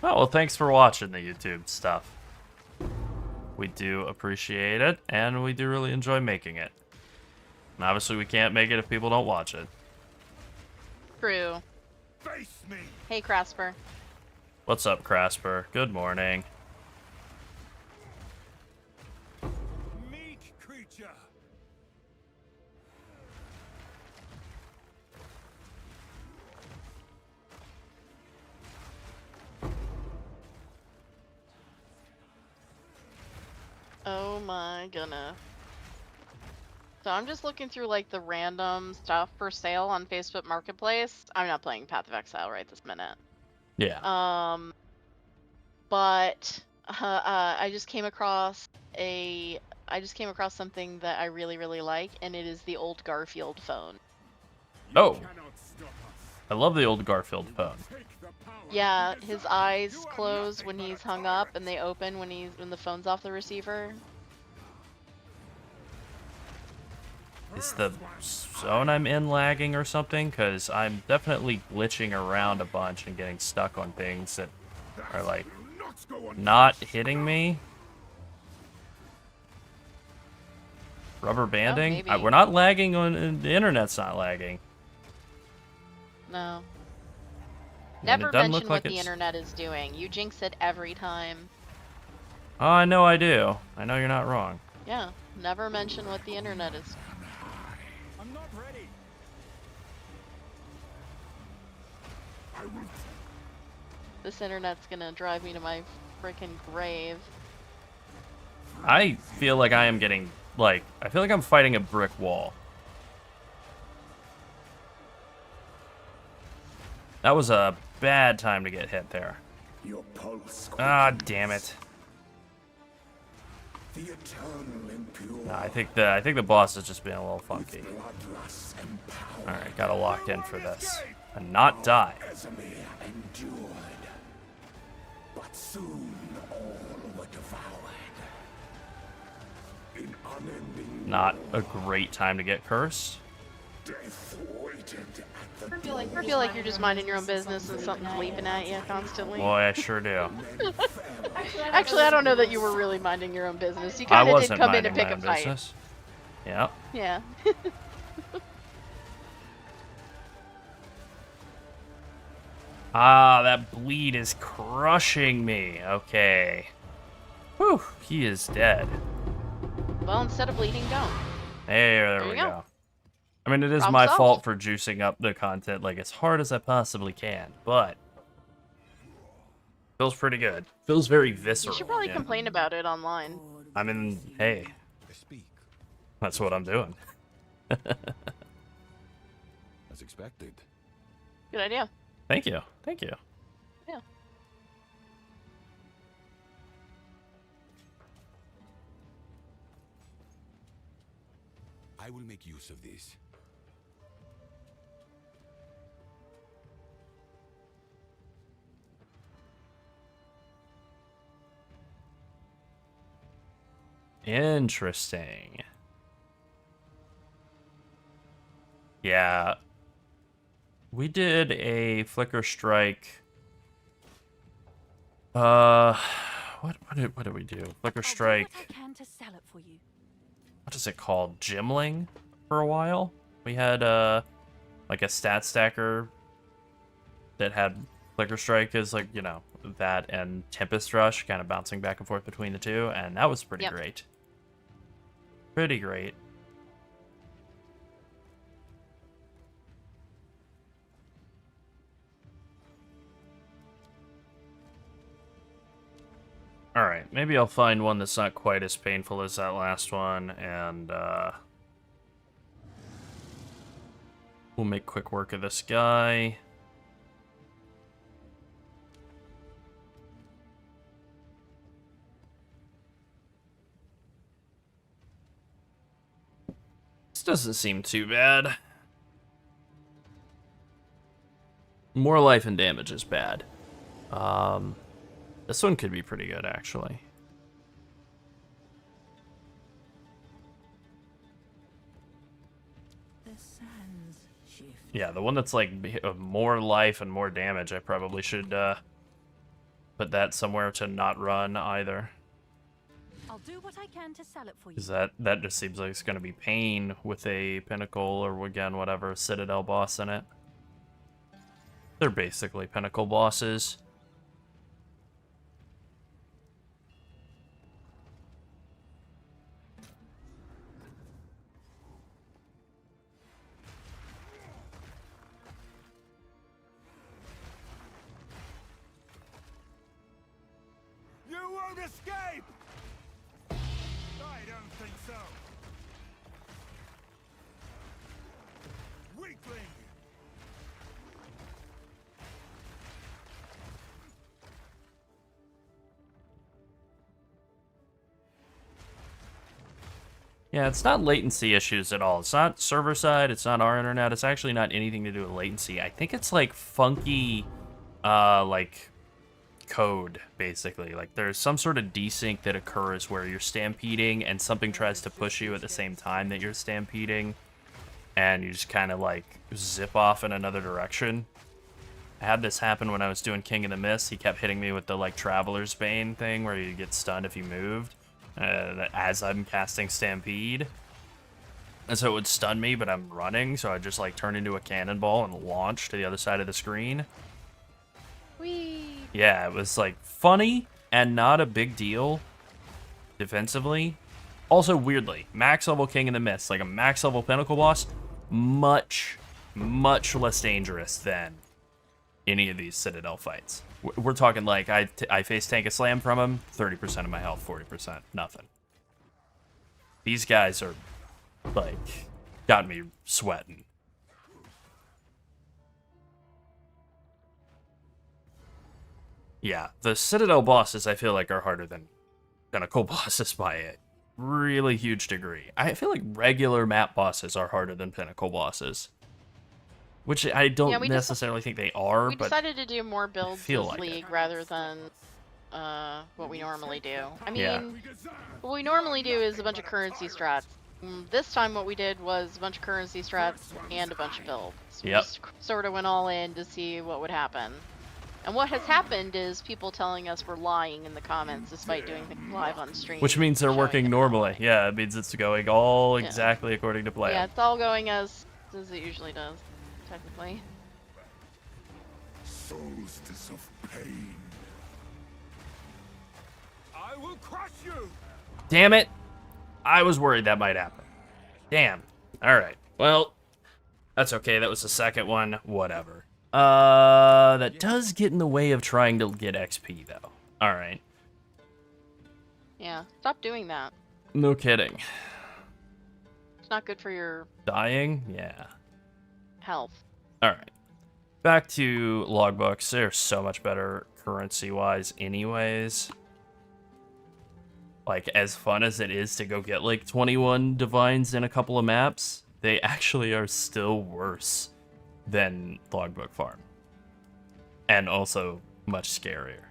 Oh, well, thanks for watching the YouTube stuff. We do appreciate it, and we do really enjoy making it. And obviously, we can't make it if people don't watch it. True. Face me. Hey, Crasper. What's up, Crasper? Good morning. Meek creature. Oh my goodness. So I'm just looking through like the random stuff for sale on Facebook Marketplace. I'm not playing Path of Exile right this minute. Yeah. But I just came across something that I really, really like, and it is the old Garfield phone. Oh, Cannot stop us. I love the old Garfield phone. Take the power Yeah, that we his deserve. eyes You are close nothing when but a he's hung tyrant. up, and they open when the phone's off the receiver. Is the zone I'm in lagging or something? Because I'm definitely glitching around a bunch and getting stuck on things that are like Not go on. not hitting me. Rubber banding? maybe. We're not lagging on the internet's not lagging. No. And Never it doesn't mention look like what the it's- internet is doing. You jinx it every time. Oh, I know I do. I know you're not wrong. Yeah, never mention what the internet is. This internet's gonna drive me to my freaking grave. I feel like I am getting, like, I feel like I'm fighting a brick wall. That was a bad time to get hit there. Your pulse. Ah, damn it. The eternal impure. Nah, I think the boss is just being a little funky. Bloodlust and power. Alright, gotta lock in for this. And not die. Casimir endured. But soon all were devoured. In unending Not a great time to get cursed. death waited at the I feel like you're just minding your own business and something's leaping at you constantly. Boy, I sure do. Actually, I don't know that you were really minding your own business. You I kind of did wasn't come in minding to pick my a own fight. business. Yeah. Yeah. Ah, that bleed is crushing me. Okay. Whew, he is dead. Well, instead of bleeding, don't. There you we go. go. I mean, it is Problem my solved. fault for juicing up the content like as hard as I possibly can, but feels pretty good. Feels very visceral. You should probably yeah. complain about it online. I mean, hey, that's what I'm doing. As expected. Good idea. Thank you. Thank you. Yeah. I will make use of this. Interesting. Yeah. We did a Flicker Strike. What did we do? Flicker I'll do Strike. what I can to sell it for you. What is it called? Gimling for a while. We had like a stat stacker that had Flicker Strike as like, you know, that and Tempest Rush kind of bouncing back and forth between the two, and that was pretty Yep. great. Pretty great. Alright, maybe I'll find one that's not quite as painful as that last one, and we'll make quick work of this guy. This doesn't seem too bad. More life and damage is bad. This one could be pretty good, actually. The sands shift. Yeah, the one that's like more life and more damage, I probably should put that somewhere to not run either. I'll do what I can to sell it for you. Because that just seems like it's going to be pain with a Pinnacle or, again, whatever, Citadel boss in it. They're basically Pinnacle bosses. You won't escape! I don't think so. Weakling! Yeah, it's not latency issues at all. It's not server side, it's not our internet, it's actually not anything to do with latency. I think it's like funky, like code, basically. Like there's some sort of desync that occurs where you're stampeding and something tries to push you at the same time that you're stampeding, and you just kind of like zip off in another direction. I had this happen when I was doing King of the Mist. He kept hitting me with the like Traveler's Bane thing where you get stunned if you moved. As I'm casting Stampede. And so it would stun me, but I'm running, so I'd just like turn into a cannonball and launch to the other side of the screen. Whee! Yeah, it was like funny and not a big deal defensively. Also, weirdly, max level King in the Mist, like a max level Pinnacle boss, much less dangerous than any of these Citadel fights. We're talking like I face tank a slam from him, 30% of my health, 40%, nothing. These guys are, like, got me sweating. Yeah, the Citadel bosses I feel like are harder than Pinnacle bosses by a really huge degree. I feel like regular map bosses are harder than Pinnacle bosses. Which I don't necessarily think they are, We but decided to do more builds feel this like it. league rather than what we normally do. I mean, Yeah. what we normally do is a bunch of currency strats. This time what we did was a bunch of currency strats and a bunch of builds. We Yep. just sort of went all in to see what would happen. And what has happened is people telling us we're lying in the comments despite doing things live on stream. Which means they're showing working it. normally. Yeah, it means it's going all Yeah. exactly according to plan. Yeah, it's all going as it usually does, technically. Solstice of pain. I will crush you. Damn it! I was worried that might happen. Damn. Alright. Well, that's okay. That was the second one. Whatever. That does get in the way of trying to get XP, though. Alright. Yeah, stop doing that. No kidding. It's not good for your Dying? Yeah. health. Alright. Back to logbooks. They're so much better currency-wise anyways. Like, as fun as it is to go get, like, 21 divines in a couple of maps, they actually are still worse than logbook farm. And also much scarier.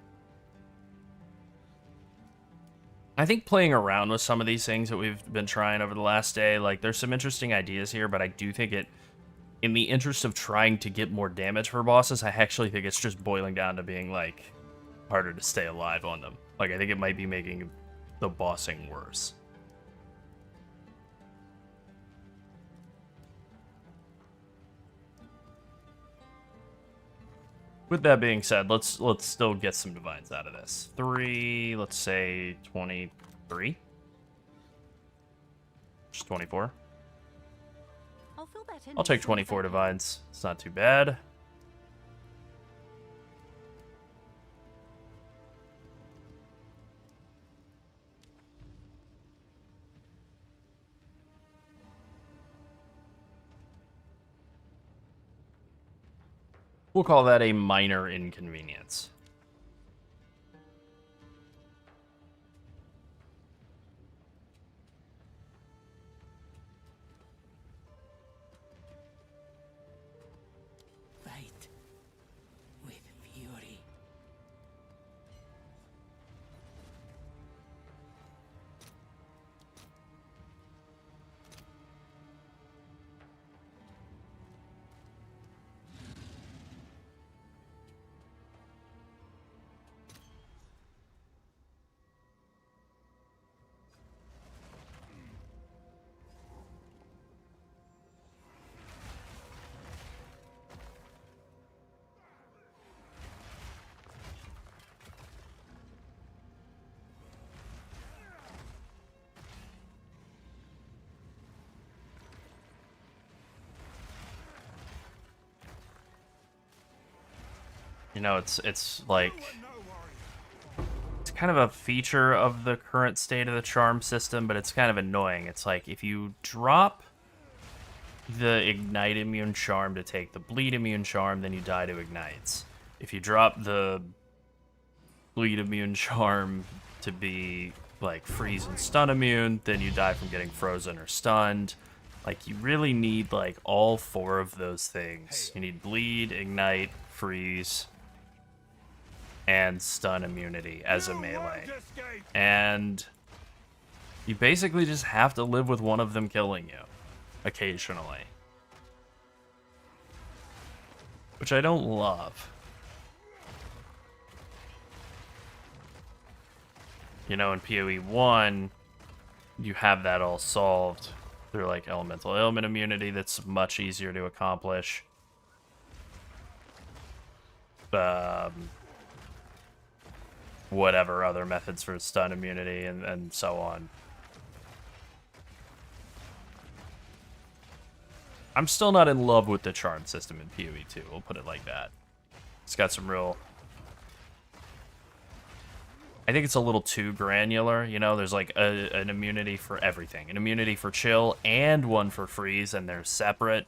I think playing around with some of these things that we've been trying over the last day, like, there's some interesting ideas here, but I do think it, in the interest of trying to get more damage for bosses, I actually think it's just boiling down to being, like, harder to stay alive on them. Like, I think it might be making the bossing worse. With that being said, let's still get some divines out of this. 3, let's say 23. Just 24. I'll fill that in I'll take as soon as I 24 can. divines. It's not too bad. We'll call that a minor inconvenience. Fight with fury. You know, it's like, it's kind of a feature of the current state of the charm system, but it's kind of annoying. It's like, if you drop the ignite immune charm to take the bleed immune charm, then you die to ignites. If you drop the bleed immune charm to be like freeze and stun immune, then you die from getting frozen or stunned. Like, you really need like all 4 of those things. You need bleed, ignite, freeze, and stun immunity as a melee. And you basically just have to live with one of them killing you occasionally. Which I don't love. You know, in PoE 1, you have that all solved through like elemental ailment immunity that's much easier to accomplish. Whatever other methods for stun immunity and so on. I'm still not in love with the charm system in PoE 2, we'll put it like that. It's got some real... I think it's a little too granular, you know? There's like an immunity for everything. An immunity for chill and one for freeze, and they're separate.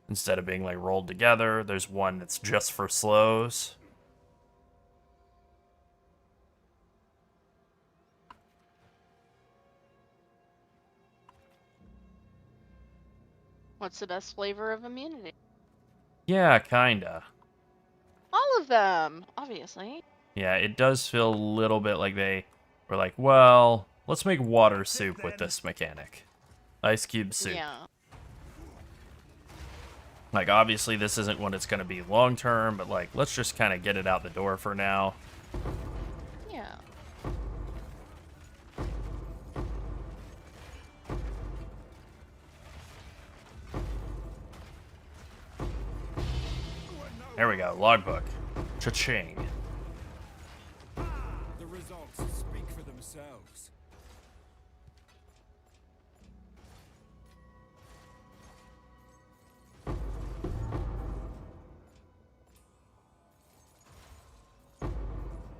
Instead of being like rolled together, there's one that's just for slows. What's the best flavor of immunity? Yeah, kinda. All of them, obviously. Yeah, it does feel a little bit like they were like, well, let's make water soup with this mechanic. Ice cube soup. Yeah. Like, obviously, this isn't what it's going to be long term, but like, let's just kind of get it out the door for now. Yeah. There we go, logbook. Cha-ching. The results speak for themselves.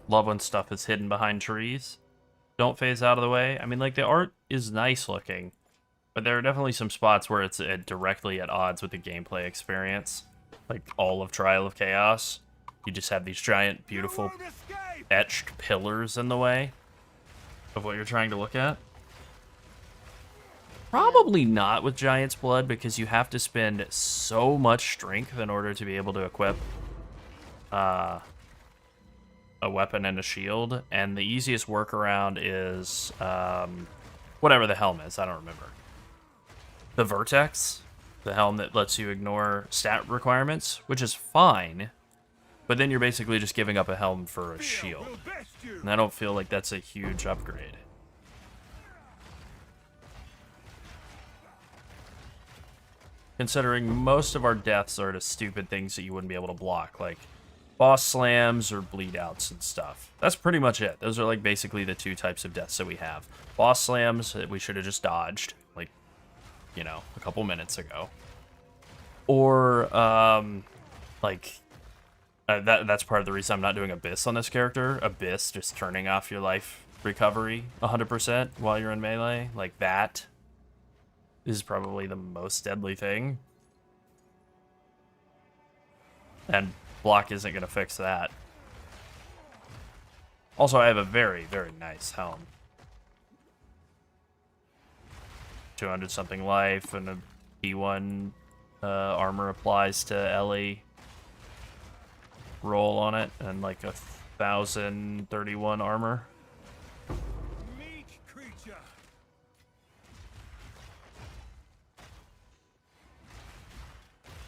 Love when stuff is hidden behind trees. Don't phase out of the way. I mean, like, the art is nice looking, but there are definitely some spots where it's directly at odds with the gameplay experience. Like, all of Trial of Chaos. You just have these giant, beautiful, You won't escape! etched pillars in the way of what you're trying to look at. Probably not with Giant's Blood, because you have to spend so much strength in order to be able to equip a weapon and a shield, and the easiest workaround is whatever the helm is, I don't remember. The Vertex, the helm that lets you ignore stat requirements, which is fine, but then you're basically just giving up a helm for a shield, We'll best you. and I don't feel like that's a huge upgrade. Considering most of our deaths are to stupid things that you wouldn't be able to block, like boss slams or bleed outs and stuff. That's pretty much it. Those are like basically the two types of deaths that we have. Boss slams that we should have just dodged, like, you know, a couple minutes ago. Or, that's part of the reason I'm not doing Abyss on this character. Abyss, just turning off your life recovery 100% while you're in melee. Like, that is probably the most deadly thing. And block isn't going to fix that. Also, I have a very, very nice helm. 200 something life, and a P1 armor applies to Ellie. Roll on it, and like 1,031 armor. Meat creature.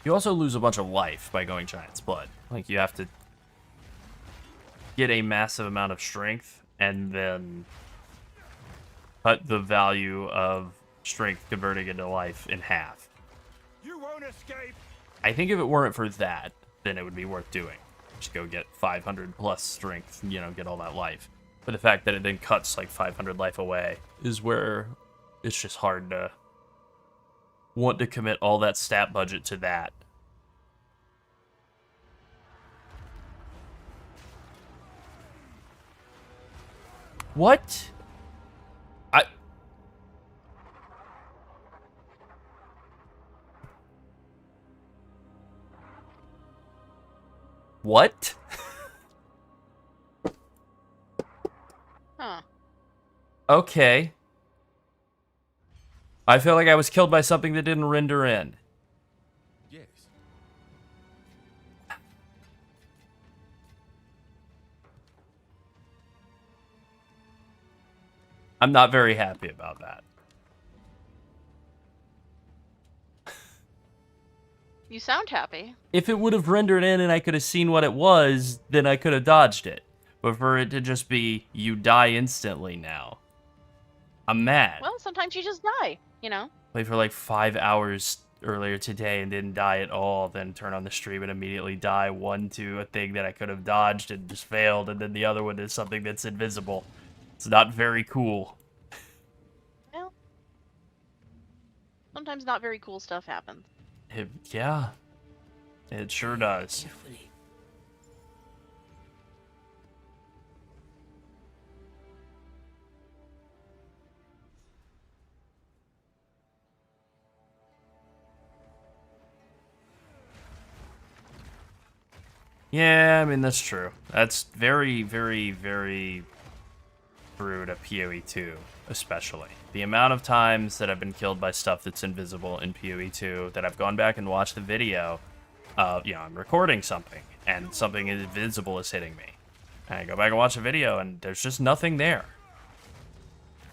You also lose a bunch of life by going Giant's Blood. Like, you have to get a massive amount of strength and then cut the value of strength converting into life in half. You won't escape. I think if it weren't for that, then it would be worth doing. Just go get 500 plus strength, you know, get all that life. But the fact that it then cuts like 500 life away is where it's just hard to want to commit all that stat budget to that. What? What? Huh. Okay. I feel like I was killed by something that didn't render in. Yes. I'm not very happy about that. You sound happy. If it would have rendered in and I could have seen what it was, then I could have dodged it. But for it to just be, you die instantly now, I'm mad. Well, sometimes you just die, you know? Played for like 5 hours earlier today and didn't die at all, then turn on the stream and immediately die one to a thing that I could have dodged and just failed, and then the other one is something that's invisible. It's not very cool. Well, sometimes not very cool stuff happens. Yeah, it sure does. Yeah, I mean, that's true. That's very, very, very true to PoE 2, especially. The amount of times that I've been killed by stuff that's invisible in PoE 2 that I've gone back and watched the video, I'm recording something, and something invisible is hitting me. And I go back and watch the video, and there's just nothing there.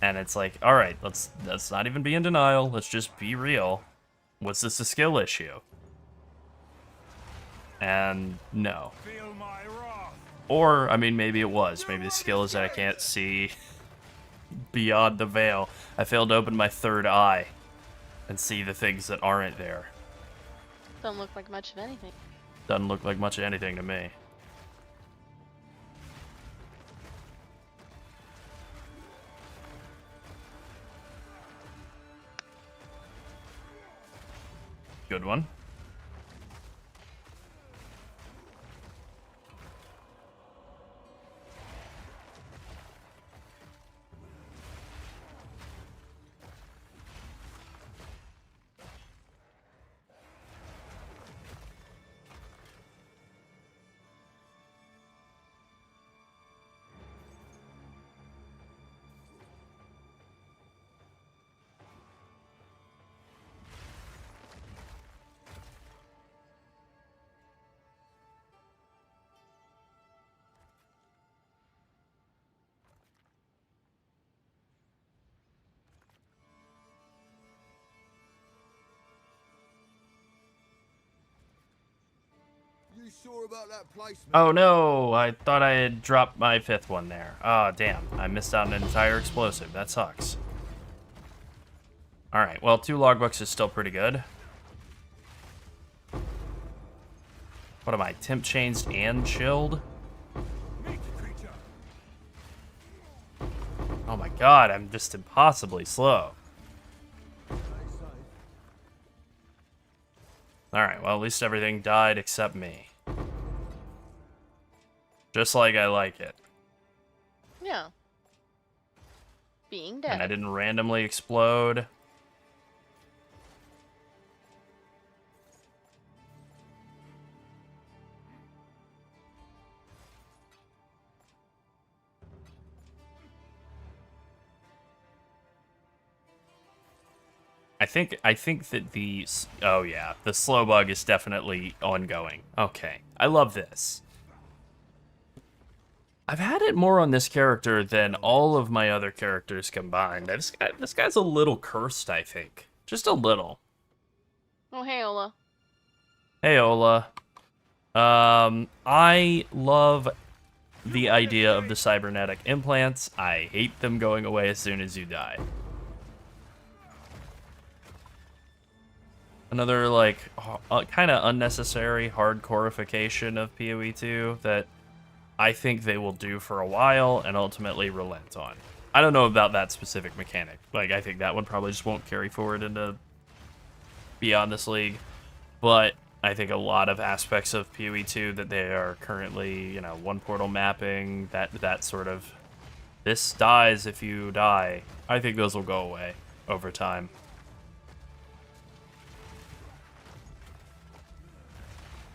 And it's like, alright, let's not even be in denial, let's just be real. Was this a skill issue? And no. Feel my wrath. Or, I mean, maybe it was. Maybe the skill is that I can't see beyond the veil. I failed to open my third eye and see the things that aren't there. Don't look like much of anything. Doesn't look like much of anything to me. Good one. You sure about that placement? Oh no, I thought I had dropped my fifth one there. Oh, damn. I missed out on an entire explosive. That sucks. Alright, well, 2 logbooks is still pretty good. What am I, temp changed and chilled? Nature creature. Oh my god, I'm just impossibly slow. Alright, well, at least everything died except me. Just like I like it. Yeah. Being And I dead. didn't randomly explode. I think that oh yeah, the slow bug is definitely ongoing. Okay, I love this. I've had it more on this character than all of my other characters combined. This guy's a little cursed, I think. Just a little. Oh, hey, Ola. Hey, Ola. I love the idea of the cybernetic implants. I hate them going away as soon as you die. Another, like, kind of unnecessary hardcoreification of PoE 2 that I think they will do for a while and ultimately relent on. I don't know about that specific mechanic. Like, I think that one probably just won't carry forward into beyond this league. But I think a lot of aspects of PoE 2 that they are currently, one portal mapping, that sort of, this dies if you die, I think those will go away over time.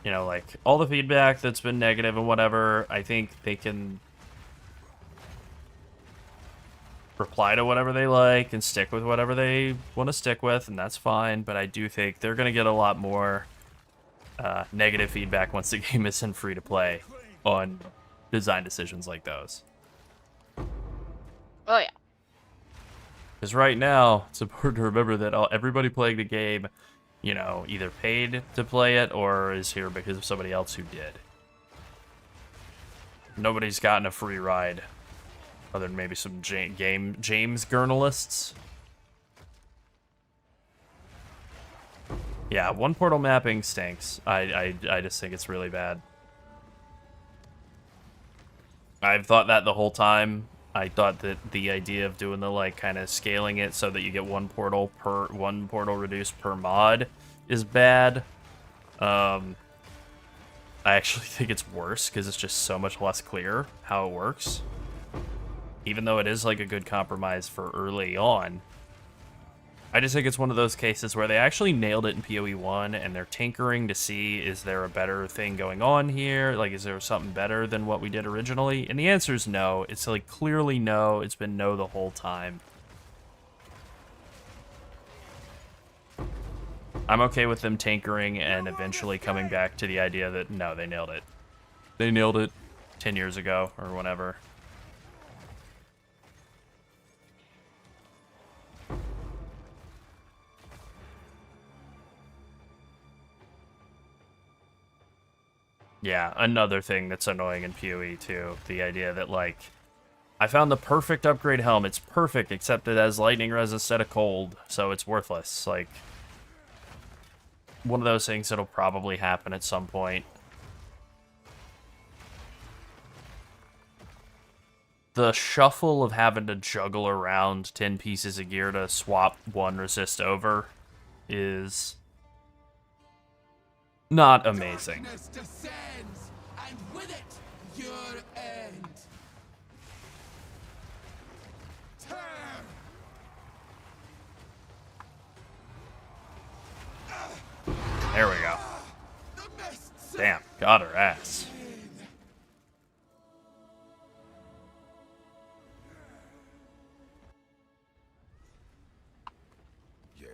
Like, all the feedback that's been negative and whatever, I think they can reply to whatever they like and stick with whatever they want to stick with, and that's fine, but I do think they're going to get a lot more negative feedback once the game is in free-to-play on design decisions like those. Oh, yeah. Because right now, it's important to remember that everybody playing the game, either paid to play it or is here because of somebody else who did. Nobody's gotten a free ride, other than maybe some James journalists. Yeah, one portal mapping stinks. I just think it's really bad. I've thought that the whole time. I thought that the idea of doing the, kind of scaling it so that you get one portal reduced per mod is bad. I actually think it's worse because it's just so much less clear how it works. Even though it is, a good compromise for early on. I just think it's one of those cases where they actually nailed it in PoE 1 and they're tinkering to see, is there a better thing going on here? Like, is there something better than what we did originally? And the answer is no. It's like clearly no. It's been no the whole time. I'm okay with them tinkering and eventually coming back to the idea that, no, they nailed it. They nailed it 10 years ago or whatever. Yeah, another thing that's annoying in PoE too. The idea that, like, I found the perfect upgrade helm. It's perfect, except it has lightning res instead of cold, so it's worthless. Like, one of those things that'll probably happen at some point. The shuffle of having to juggle around 10 pieces of gear to swap one resist over is not amazing. Darkness descends, and with it, your end. Tear! There we go. The mists Damn, got her ass. Yes.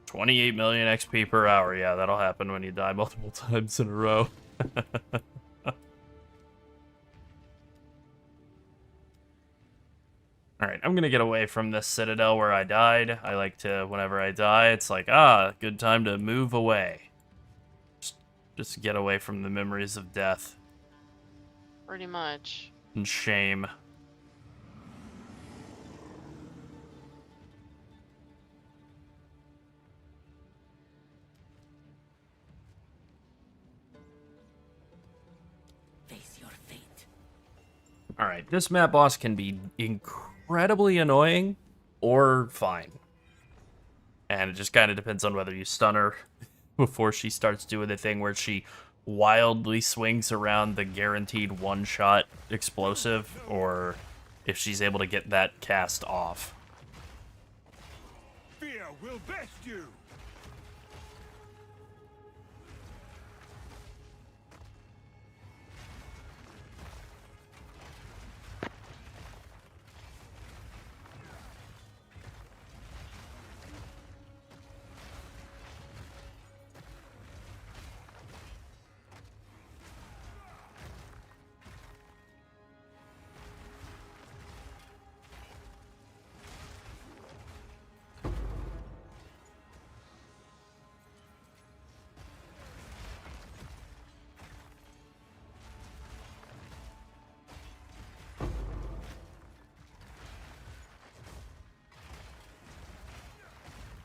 $28 million XP per hour. Yeah, that'll happen when you die multiple times in a row. Alright, I'm gonna get away from this citadel where I died. I like to, whenever I die, it's like, good time to move away. Just get away from the memories of death Pretty much. and shame. Face your fate. Alright, this map boss can be incredibly annoying or fine. And it just kind of depends on whether you stun her before she starts doing the thing where she wildly swings around the guaranteed one-shot explosive, or if she's able to get that cast off. Fear will best you.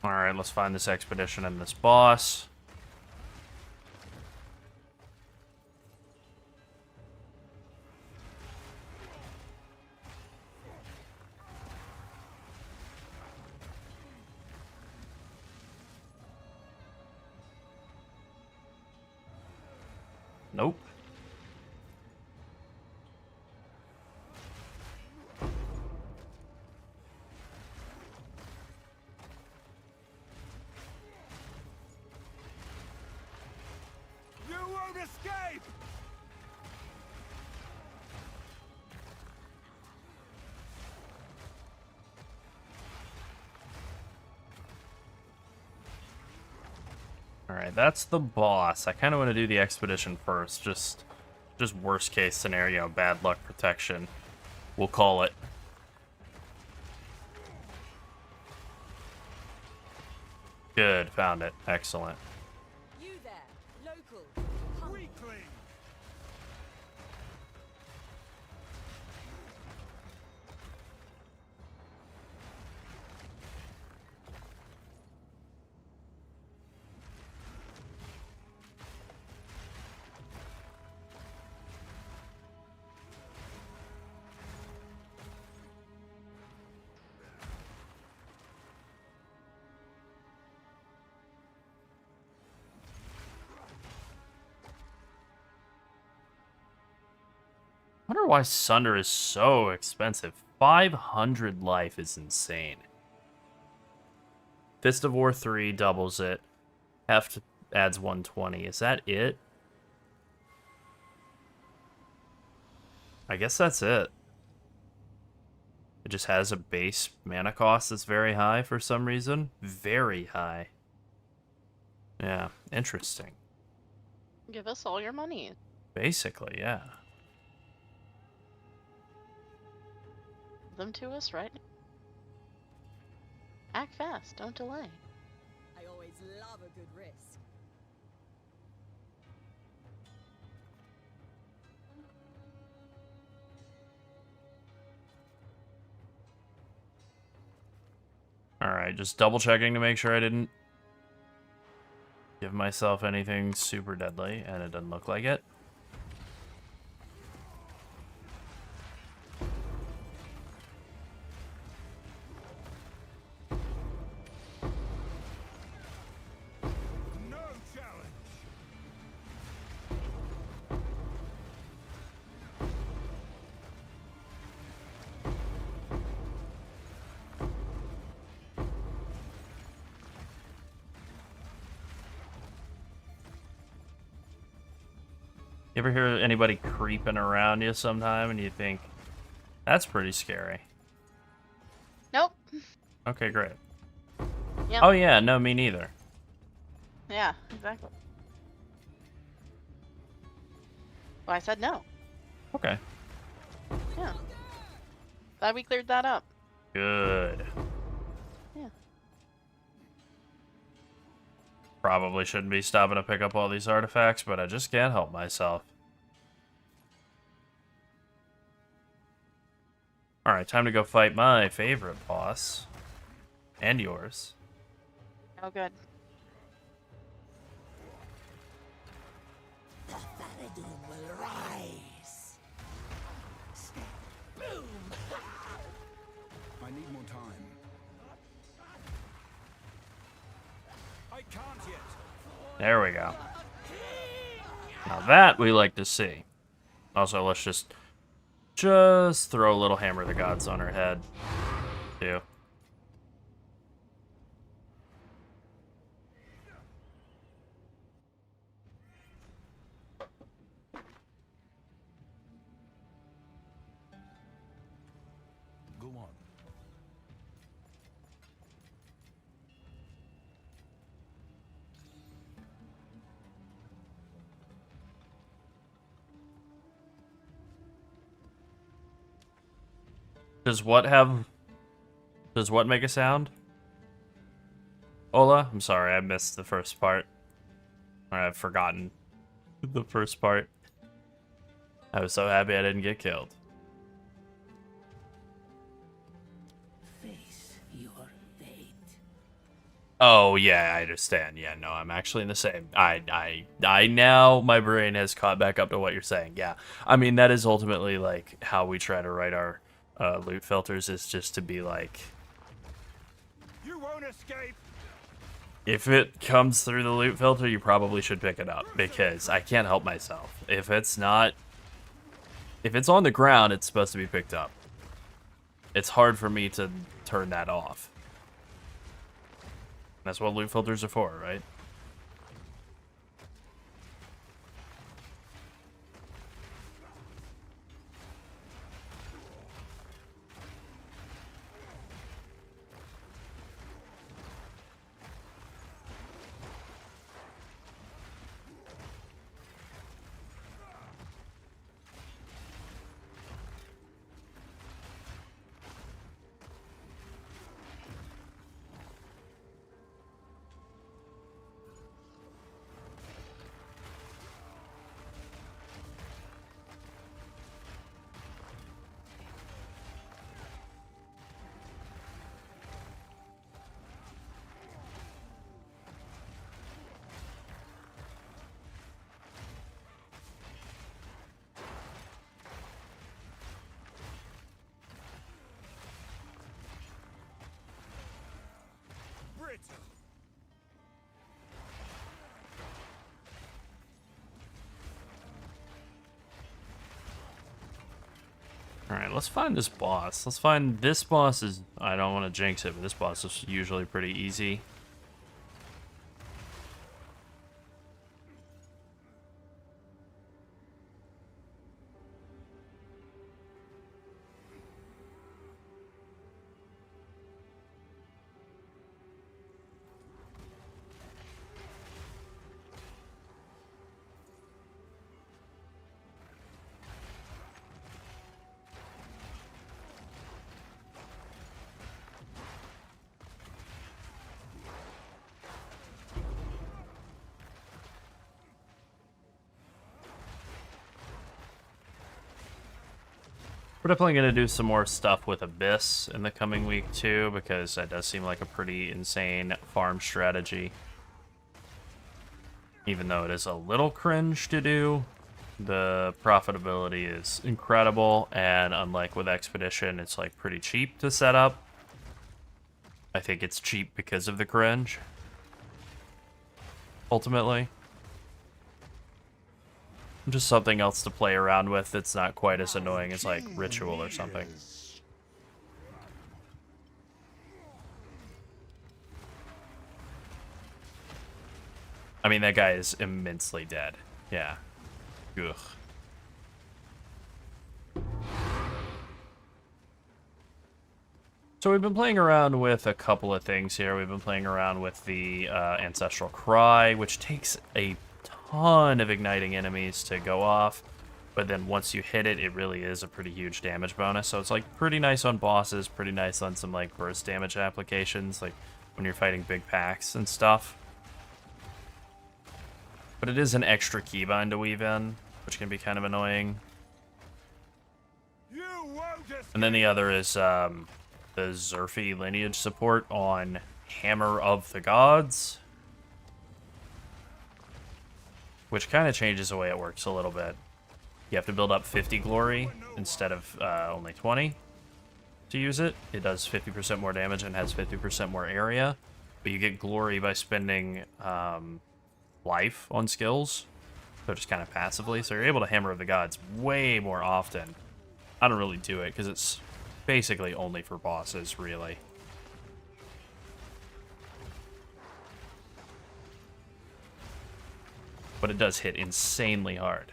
Alright, let's find this expedition and this boss. Nope. You won't escape. Alright, that's the boss. I kind of want to do the expedition first. Just worst case scenario, bad luck protection. We'll call it. Good, found it. Excellent. You there, local. Weakling. wonder why Sunder is so expensive. 500 life is insane. Fist of War 3 doubles it. Heft adds 120. Is that it? I guess that's it. It just has a base mana cost that's very high for some reason. Very high. Yeah, interesting. Give us all your money. Basically, yeah. Give them to us right now. Act fast, don't delay. I always love a good risk. Alright, just double checking to make sure I didn't give myself anything super deadly, and it doesn't look like it. No challenge. You ever hear anybody creeping around you sometime and you think, that's pretty scary? Nope. Okay, great. Yep. Oh yeah, no, me neither. Yeah, exactly. Well, I said no. Okay, Yeah. Glad we cleared that up. good. Yeah. Probably shouldn't be stopping to pick up all these artifacts, but I just can't help myself. Alright, time to go fight my favorite boss. And yours. Oh, good. The Thanadoon will rise. Boom! I need more time. I can't yet. There we go. Now that we like to see. Also, let's just throw a little Hammer of the Gods on her head, too. Go on. Does what make a sound? Ola? I'm sorry, I missed the first part. Or I've forgotten the first part. I was so happy I didn't get killed. Face your fate. Oh yeah, I understand. Yeah, no, I'm actually in the same. I now my brain has caught back up to what you're saying. Yeah, I mean that is ultimately like how we try to write our loot filters, is just to be like, You won't escape. if it comes through the loot filter, you probably should pick it up, because I can't help myself. If it's on the ground, it's supposed to be picked up. It's hard for me to turn that off. That's what loot filters are for, right? Alright, let's find this boss. Let's find this boss is... I don't want to jinx it, but this boss is usually pretty easy. We're definitely going to do some more stuff with Abyss in the coming week too, because that does seem like a pretty insane farm strategy. Even though it is a little cringe to do, the profitability is incredible, and unlike with Expedition, it's like pretty cheap to set up. I think it's cheap because of the cringe, ultimately. Just something else to play around with that's not quite as annoying as like Ritual or something. I mean, that guy is immensely dead. Yeah. Ugh. So we've been playing around with a couple of things here. We've been playing around with the Ancestral Cry, which takes a ton of igniting enemies to go off, but then once you hit it, it really is a pretty huge damage bonus. So it's like pretty nice on bosses, pretty nice on some like burst damage applications, like when you're fighting big packs and stuff. But it is an extra keybind to weave in, which can be kind of annoying. And then the other is the Zerfi lineage support on Hammer of the Gods, which kind of changes the way it works a little bit. You have to build up 50 glory instead of only 20 to use it. It does 50% more damage and has 50% more area, but you get glory by spending life on skills, so just kind of passively. So you're able to Hammer of the Gods way more often. I don't really do it because it's basically only for bosses, really. But it does hit insanely hard.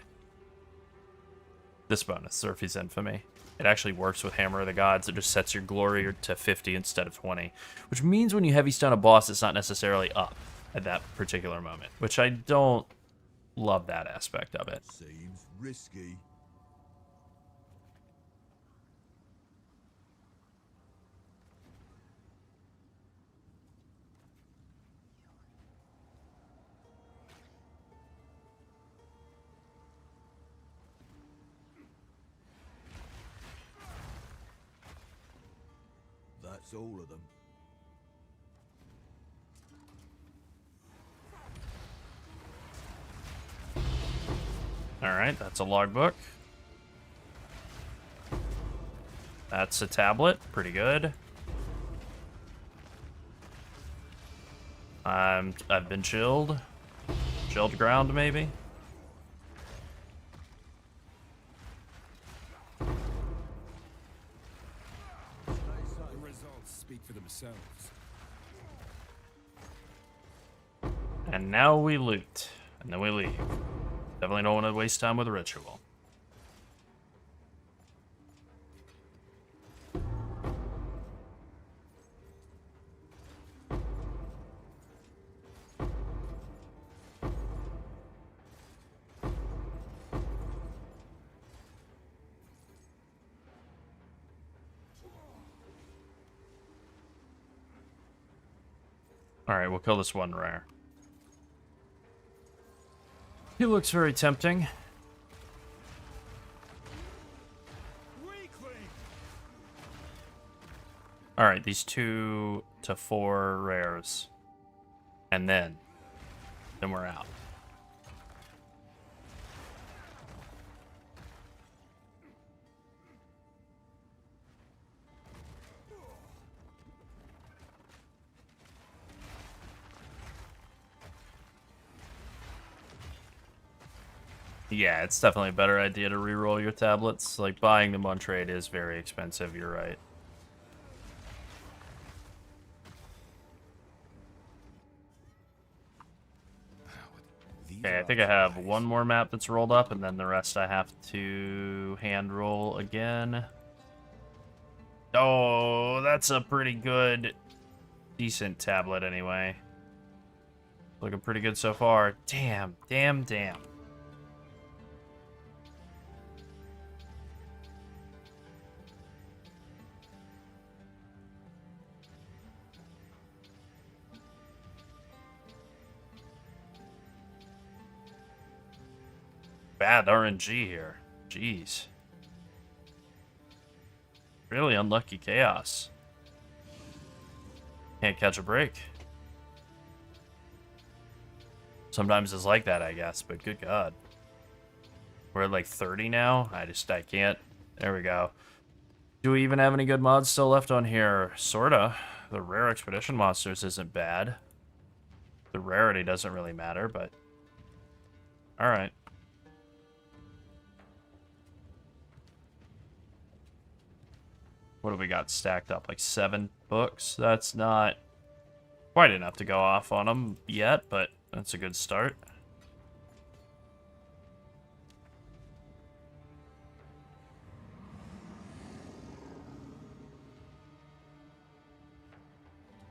This bonus, Zerfi's Infamy. It actually works with Hammer of the Gods. It just sets your glory to 50 instead of 20. Which means when you heavy stun a boss, it's not necessarily up at that particular moment. Which I don't love that aspect of it. Seems risky. That's all of them. Alright, that's a logbook. That's a tablet. Pretty good. I've been chilled. Chilled ground, maybe? The results speak for themselves. And now we loot. And then we leave. Definitely don't want to waste time with a Ritual. Alright, we'll kill this one rare. He looks very tempting. Alright, these 2 to 4 rares. And then we're out. Yeah, it's definitely a better idea to re-roll your tablets. Like, buying them on trade is very expensive, you're right. Okay, I think I have one more map that's rolled up, and then the rest I have to hand roll again. Oh, that's a pretty good, decent tablet anyway. Looking pretty good so far. Damn, damn, damn. Bad RNG here. Jeez. Really unlucky chaos. Can't catch a break. Sometimes it's like that, I guess, but good God. We're at like 30 now. I can't. There we go. Do we even have any good mods still left on here? Sorta. The rare expedition monsters isn't bad. The rarity doesn't really matter, but... Alright. What do we got stacked up? Like 7 books? That's not quite enough to go off on them yet, but that's a good start.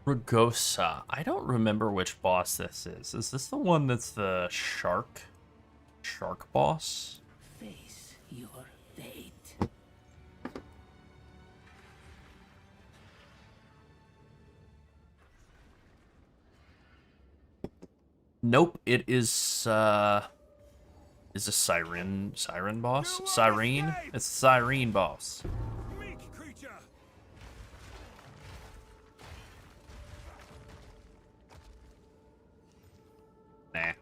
Rugosa. I don't remember which boss this is. Is this the one that's the shark boss? Face your fate. Nope, it is a siren boss? Siren? It's a siren boss. Meek creature! Nah.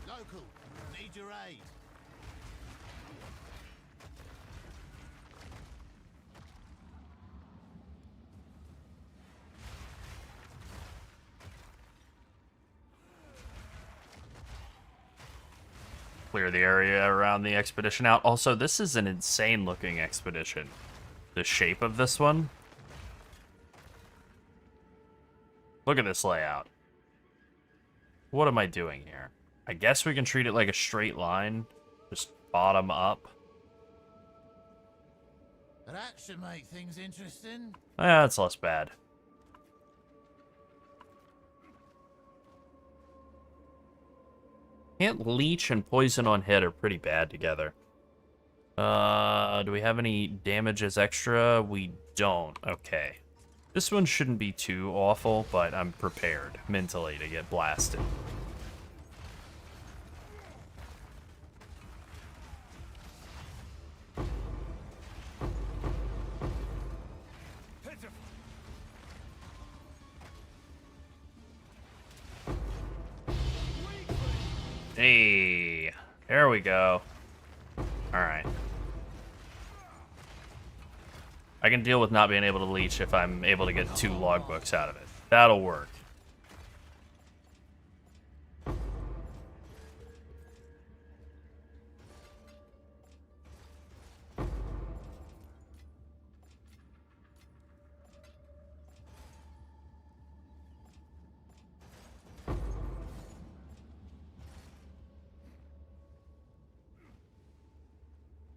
Local, need your aid. Clear the area around the expedition out. Also, this is an insane looking expedition. The shape of this one. Look at this layout. What am I doing here? I guess we can treat it like a straight line. Just bottom up. That should make things interesting. That's less bad. Can't leech and poison on hit are pretty bad together. Do we have any damage as extra? We don't. Okay. This one shouldn't be too awful, but I'm prepared mentally to get blasted. Hey, there we go. Alright. I can deal with not being able to leech if I'm able to get 2 logbooks out of it. That'll work.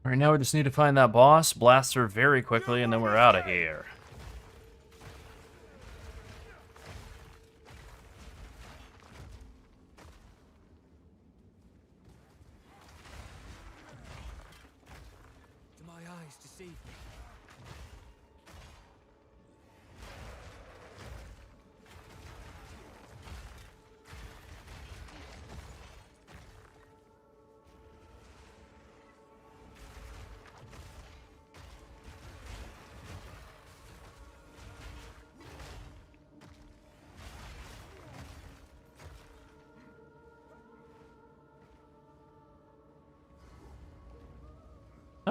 Alright, now we just need to find that boss, blast her very quickly, and then we're out of here. Do my eyes deceive me?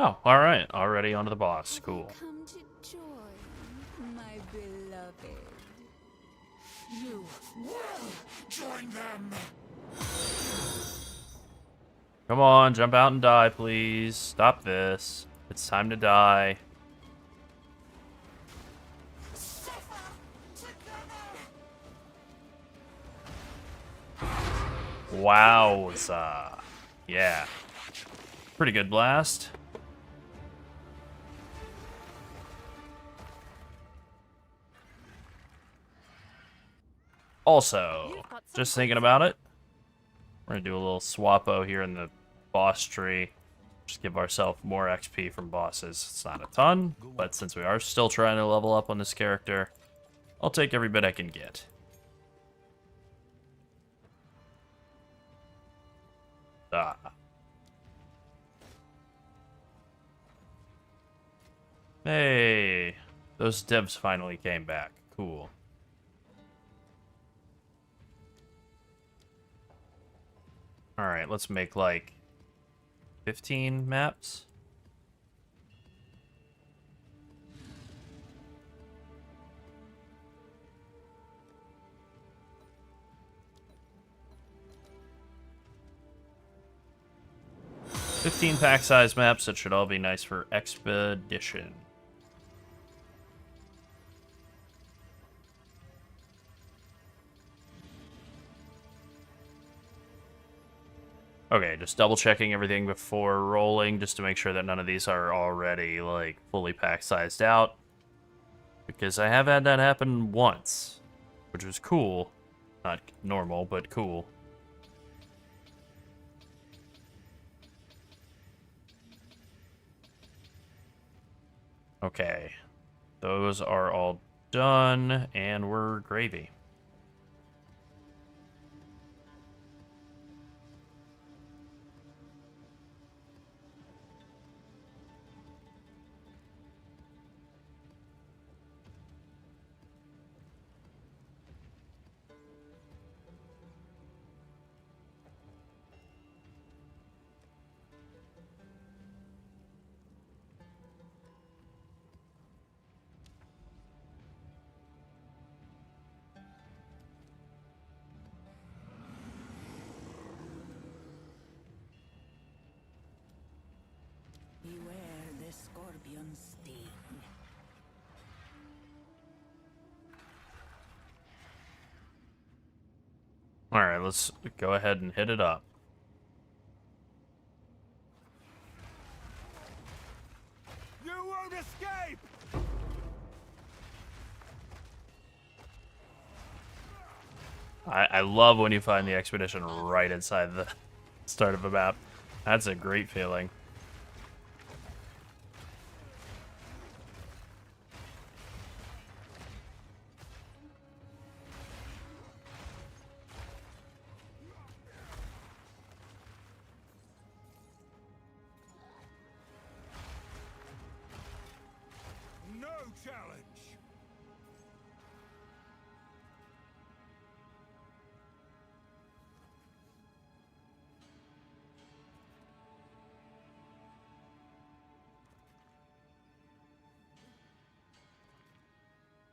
Oh, alright. Already onto the boss. Cool. Come to join, my beloved. You will join them. Come on, jump out and die, please. Stop this. It's time to die. Wowza. Yeah. Pretty good blast. Also, just thinking about it, we're gonna do a little swappo here in the boss tree. Just give ourselves more XP from bosses. It's not a ton, but since we are still trying to level up on this character, I'll take every bit I can get. Ah. Hey, those devs finally came back. Cool. Alright, let's make like 15 maps. $15 pack size maps that should all be nice for expedition. Okay, just double checking everything before rolling just to make sure that none of these are already like fully pack sized out. Because I have had that happen once, which was cool. Not normal, but cool. Okay, those are all done, and we're gravy. Beware the scorpion sting. Alright, let's go ahead and hit it up. You won't escape! I love when you find the expedition right inside the start of a map. That's a great feeling. No challenge!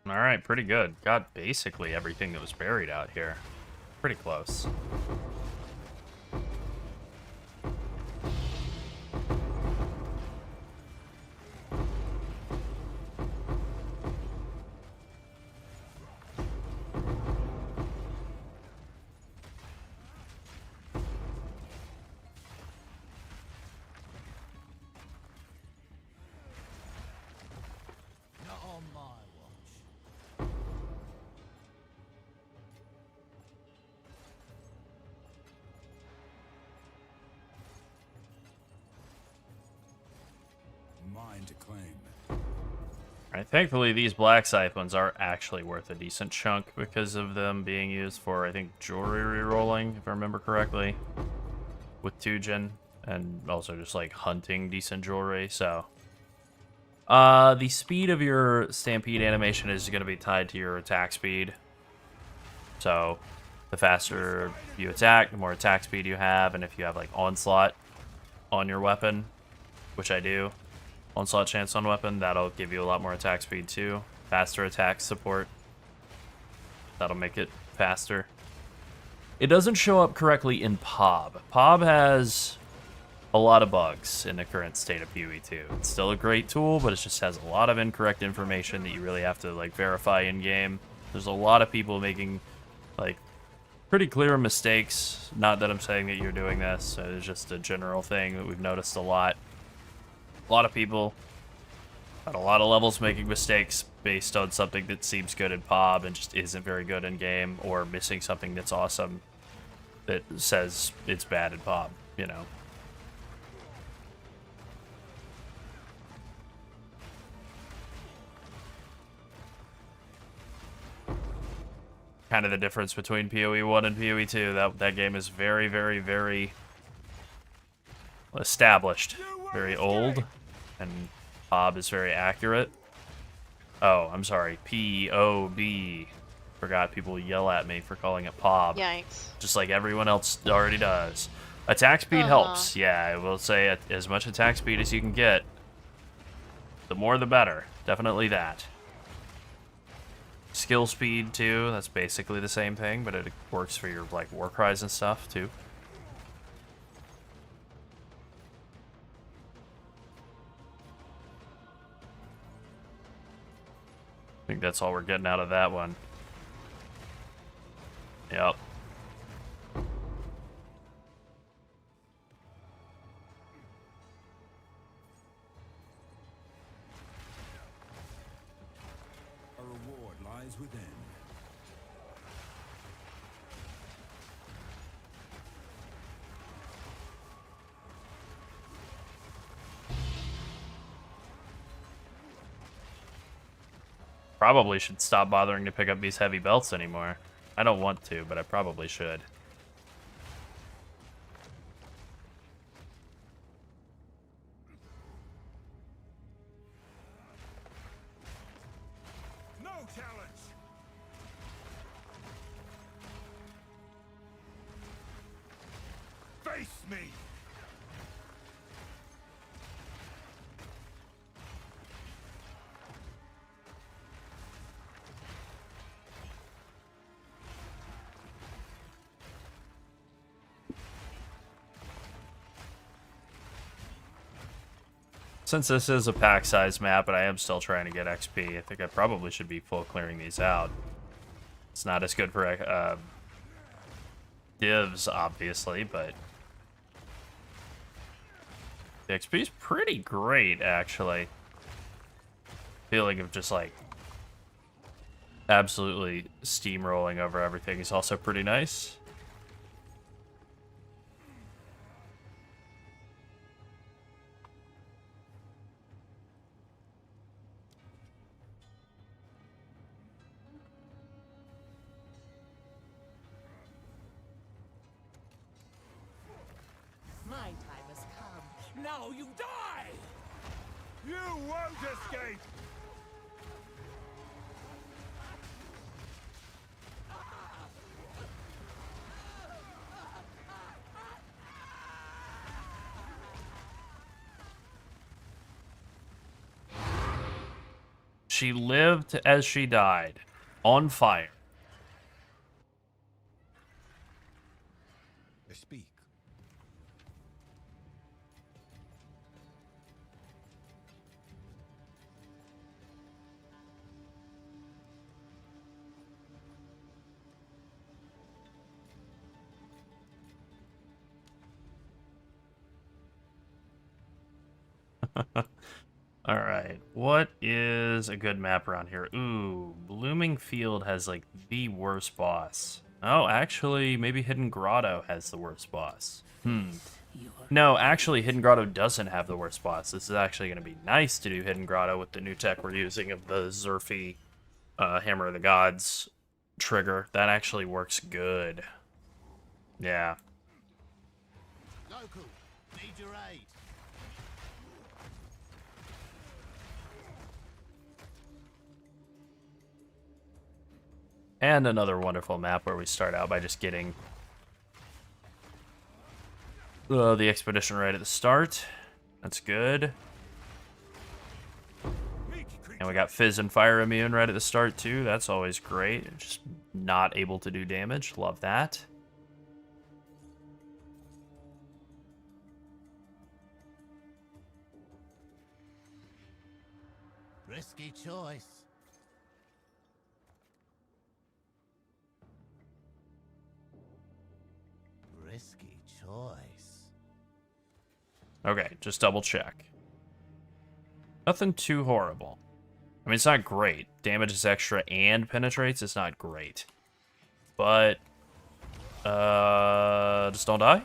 Alright, pretty good. Got basically everything that was buried out here. Pretty close. Not on my watch. Mine to claim. Alright, thankfully these black scythe ones are actually worth a decent chunk because of them being used for, I think, jewelry rerolling, if I remember correctly, with Tujin, and also just like hunting decent jewelry, so. The speed of your Stampede animation is going to be tied to your attack speed. So, the faster you attack, the more attack speed you have, and if you have like onslaught on your weapon, which I do. Onslaught chance on weapon, that'll give you a lot more attack speed too. Faster attack support. That'll make it faster. It doesn't show up correctly in POB. POB has a lot of bugs in the current state of PoE 2. It's still a great tool, but it just has a lot of incorrect information that you really have to like verify in game. There's a lot of people making like pretty clear mistakes. Not that I'm saying that you're doing this. It's just a general thing that we've noticed a lot. A lot of people at a lot of levels making mistakes based on something that seems good in PoB and just isn't very good in game, or missing something that's awesome that says it's bad in PoB, you know. Kind of the difference between PoE 1 and PoE 2. That game is very, very, very established, very old, and PoB is very accurate. Oh, I'm sorry, POB. Forgot people yell at me for calling it PoB. Yikes. Just like everyone else already does. Attack speed helps. Yeah, I will say as much attack speed as you can get. The more the better. Definitely that. Skill speed too, that's basically the same thing, but it works for your like war cries and stuff too. I think that's all we're getting out of that one. Yep. A reward lies within. Probably should stop bothering to pick up these heavy belts anymore. I don't want to, but I probably should. No challenge. Face me. Since this is a pack-size map, and I am still trying to get XP, I think I probably should be full clearing these out. It's not as good for divs, obviously, but the XP is pretty great, actually. Feeling of just like absolutely steamrolling over everything is also pretty nice. My time has come. Now you die! You won't escape. She lived as she died, on fire. Speak. All right, what is a good map around here? Ooh, Blooming Field has like the worst boss. Oh, actually, maybe Hidden Grotto has the worst boss. No, actually, Hidden Grotto doesn't have the worst boss. This is actually going to be nice to do Hidden Grotto with the new tech we're using of the Zerfi Hammer of the Gods trigger. That actually works good. Yeah. Local, need your aid. And another wonderful map where we start out by just getting the expedition right at the start. That's good. Meek And we got Fizz and Fire immune right at the start too. That's always great. Just not able to do damage. Love that. Risky choice. Risky choice. Okay, just double check. Nothing too horrible. I mean, it's not great. Damage is extra and penetrates. It's not great. But, just don't die.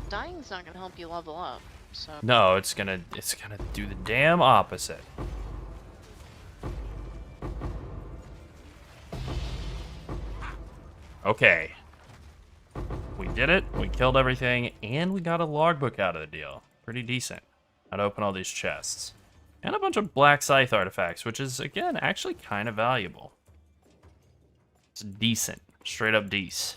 Dying's not gonna help you level up, so. No, it's gonna do the damn opposite. Okay. We did it. We killed everything, and we got a logbook out of the deal. Pretty decent. I'd open all these chests. And a bunch of Black Scythe artifacts, which is, again, actually kind of valuable. It's decent. Straight up dece.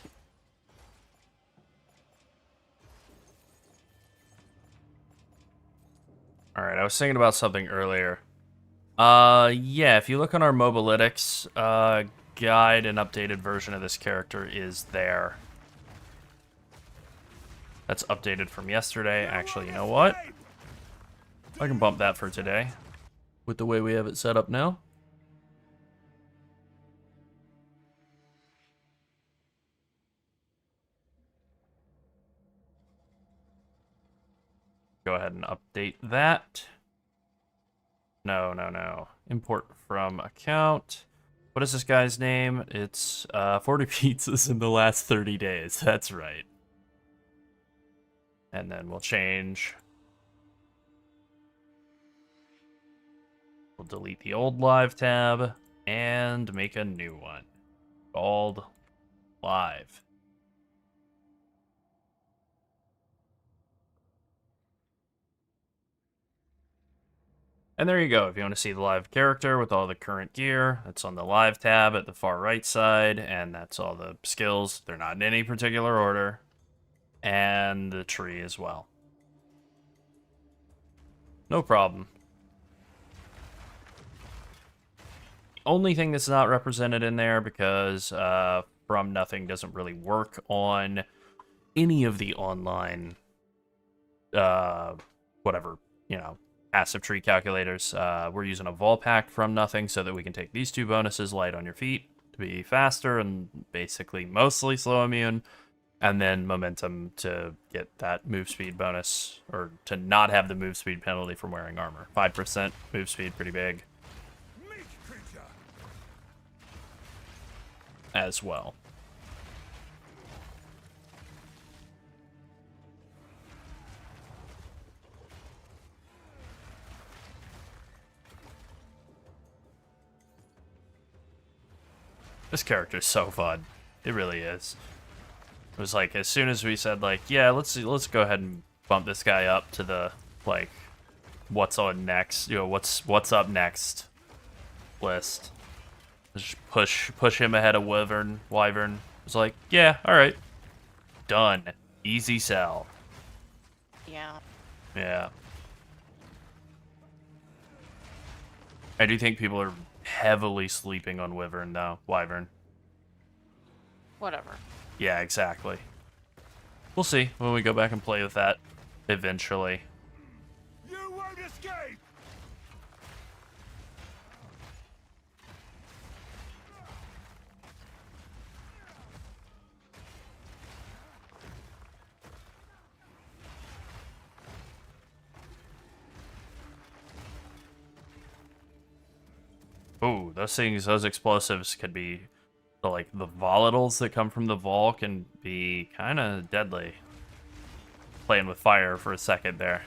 Alright, I was thinking about something earlier. Yeah, if you look on our Mobalytics guide, an updated version of this character is there. That's updated from yesterday. Actually, you know what? I can bump that for today. With the way we have it set up now. Go ahead and update that. No, no, no. Import from account. What is this guy's name? It's 40 pizzas in the last 30 days. That's right. And then we'll change. We'll delete the old live tab and make a new one called live. And there you go. If you want to see the live character with all the current gear, that's on the live tab at the far right side, and that's all the skills. They're not in any particular order. And the tree as well. No problem. Only thing that's not represented in there, because From Nothing doesn't really work on any of the online, whatever, you know, passive tree calculators. We're using a vol pack From Nothing so that we can take these two bonuses, light on your feet, to be faster and basically mostly slow immune, and then momentum to get that move speed bonus, or to not have the move speed penalty from wearing armor. 5% move speed, pretty big. Meek creature. As well. This character is so fun. It really is. It was like, as soon as we said, like, yeah, let's go ahead and bump this guy up to the, like, what's on next, you know, what's up next list. Just push him ahead of Wyvern. It was like, yeah, all right, done, easy sell. Yeah. Yeah. I do think people are heavily sleeping on Wyvern, though. Wyvern. Whatever. Yeah, exactly. We'll see when we go back and play with that eventually. You won't escape. Ooh, those things, those explosives could be, like, the volatiles that come from the Vol can be kind of deadly. Playing with fire for a second there.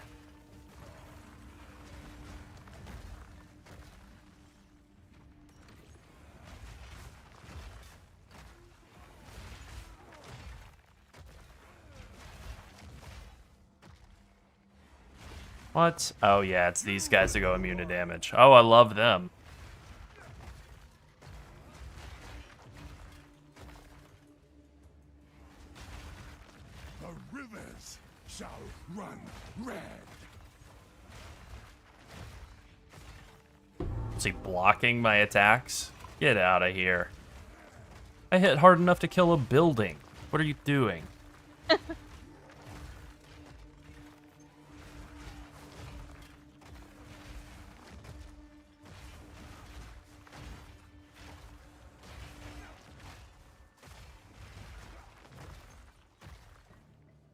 What? Oh yeah, it's these guys that go immune to damage. Oh, I love them. The rivers shall run red. Is he blocking my attacks? Get out of here. I hit hard enough to kill a building. What are you doing?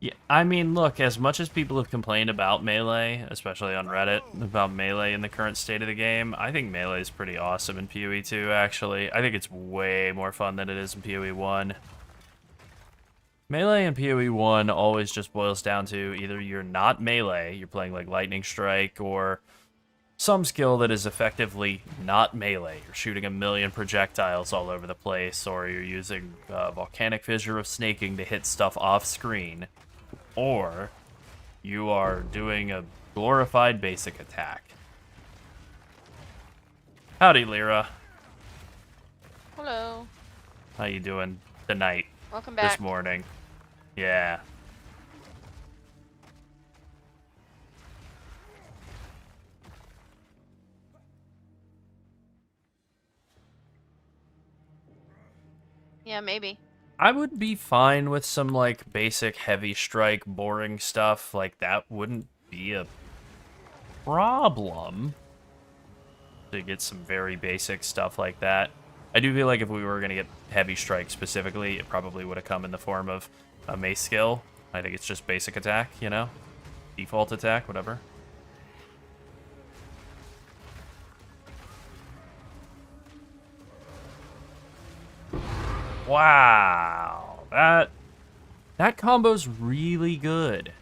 Yeah, I mean, look, as much as people have complained about Melee, especially on Reddit, about Melee in the current state of the game, I think Melee is pretty awesome in PoE 2, actually. I think it's way more fun than it is in PoE 1. Melee in PoE 1 always just boils down to either you're not Melee, you're playing like Lightning Strike, or some skill that is effectively not Melee. You're shooting a million projectiles all over the place, or you're using Volcanic Fissure of Snaking to hit stuff off screen. Or you are doing a glorified basic attack. Howdy, Lyra. Hello. How you doing tonight? Welcome back. This morning. Yeah. Yeah, maybe. I would be fine with some, like, basic heavy strike, boring stuff. Like, that wouldn't be a problem. To get some very basic stuff like that. I do feel like if we were going to get heavy strike specifically, it probably would have come in the form of a mace skill. I think it's just basic attack, you know? Default attack, whatever. Wow, that combo's really good.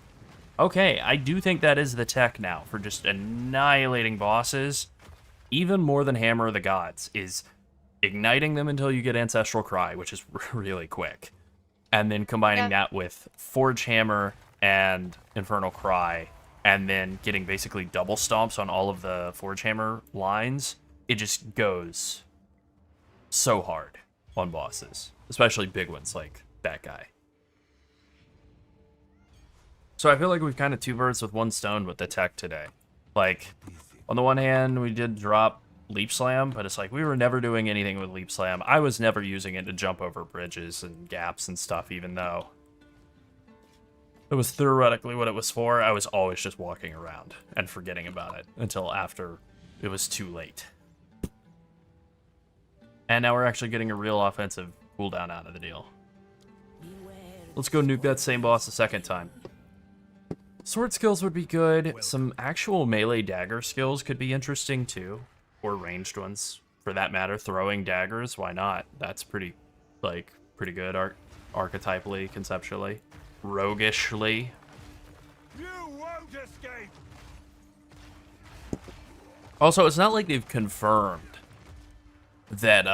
Okay, I do think that is the tech now for just annihilating bosses. Even more than Hammer of the Gods is igniting them until you get Ancestral Cry, which is really quick. And then combining that with Forge Hammer and Infernal Cry, and then getting basically double stomps on all of the Forge Hammer lines. It just goes so hard on bosses, especially big ones like that guy. So I feel like we've kind of two birds with one stone with the tech today. Like, on the one hand, we did drop Leap Slam, but it's like we were never doing anything with Leap Slam. I was never using it to jump over bridges and gaps and stuff, even though it was theoretically what it was for. I was always just walking around and forgetting about it until after it was too late. And now we're actually getting a real offensive cooldown out of the deal. Let's go nuke that same boss a second time. Sword skills would be good. Some actual melee dagger skills could be interesting too. Or ranged ones, for that matter. Throwing daggers, why not? That's pretty good archetypally, conceptually. Roguishly. You won't escape. Also, it's not like they've confirmed that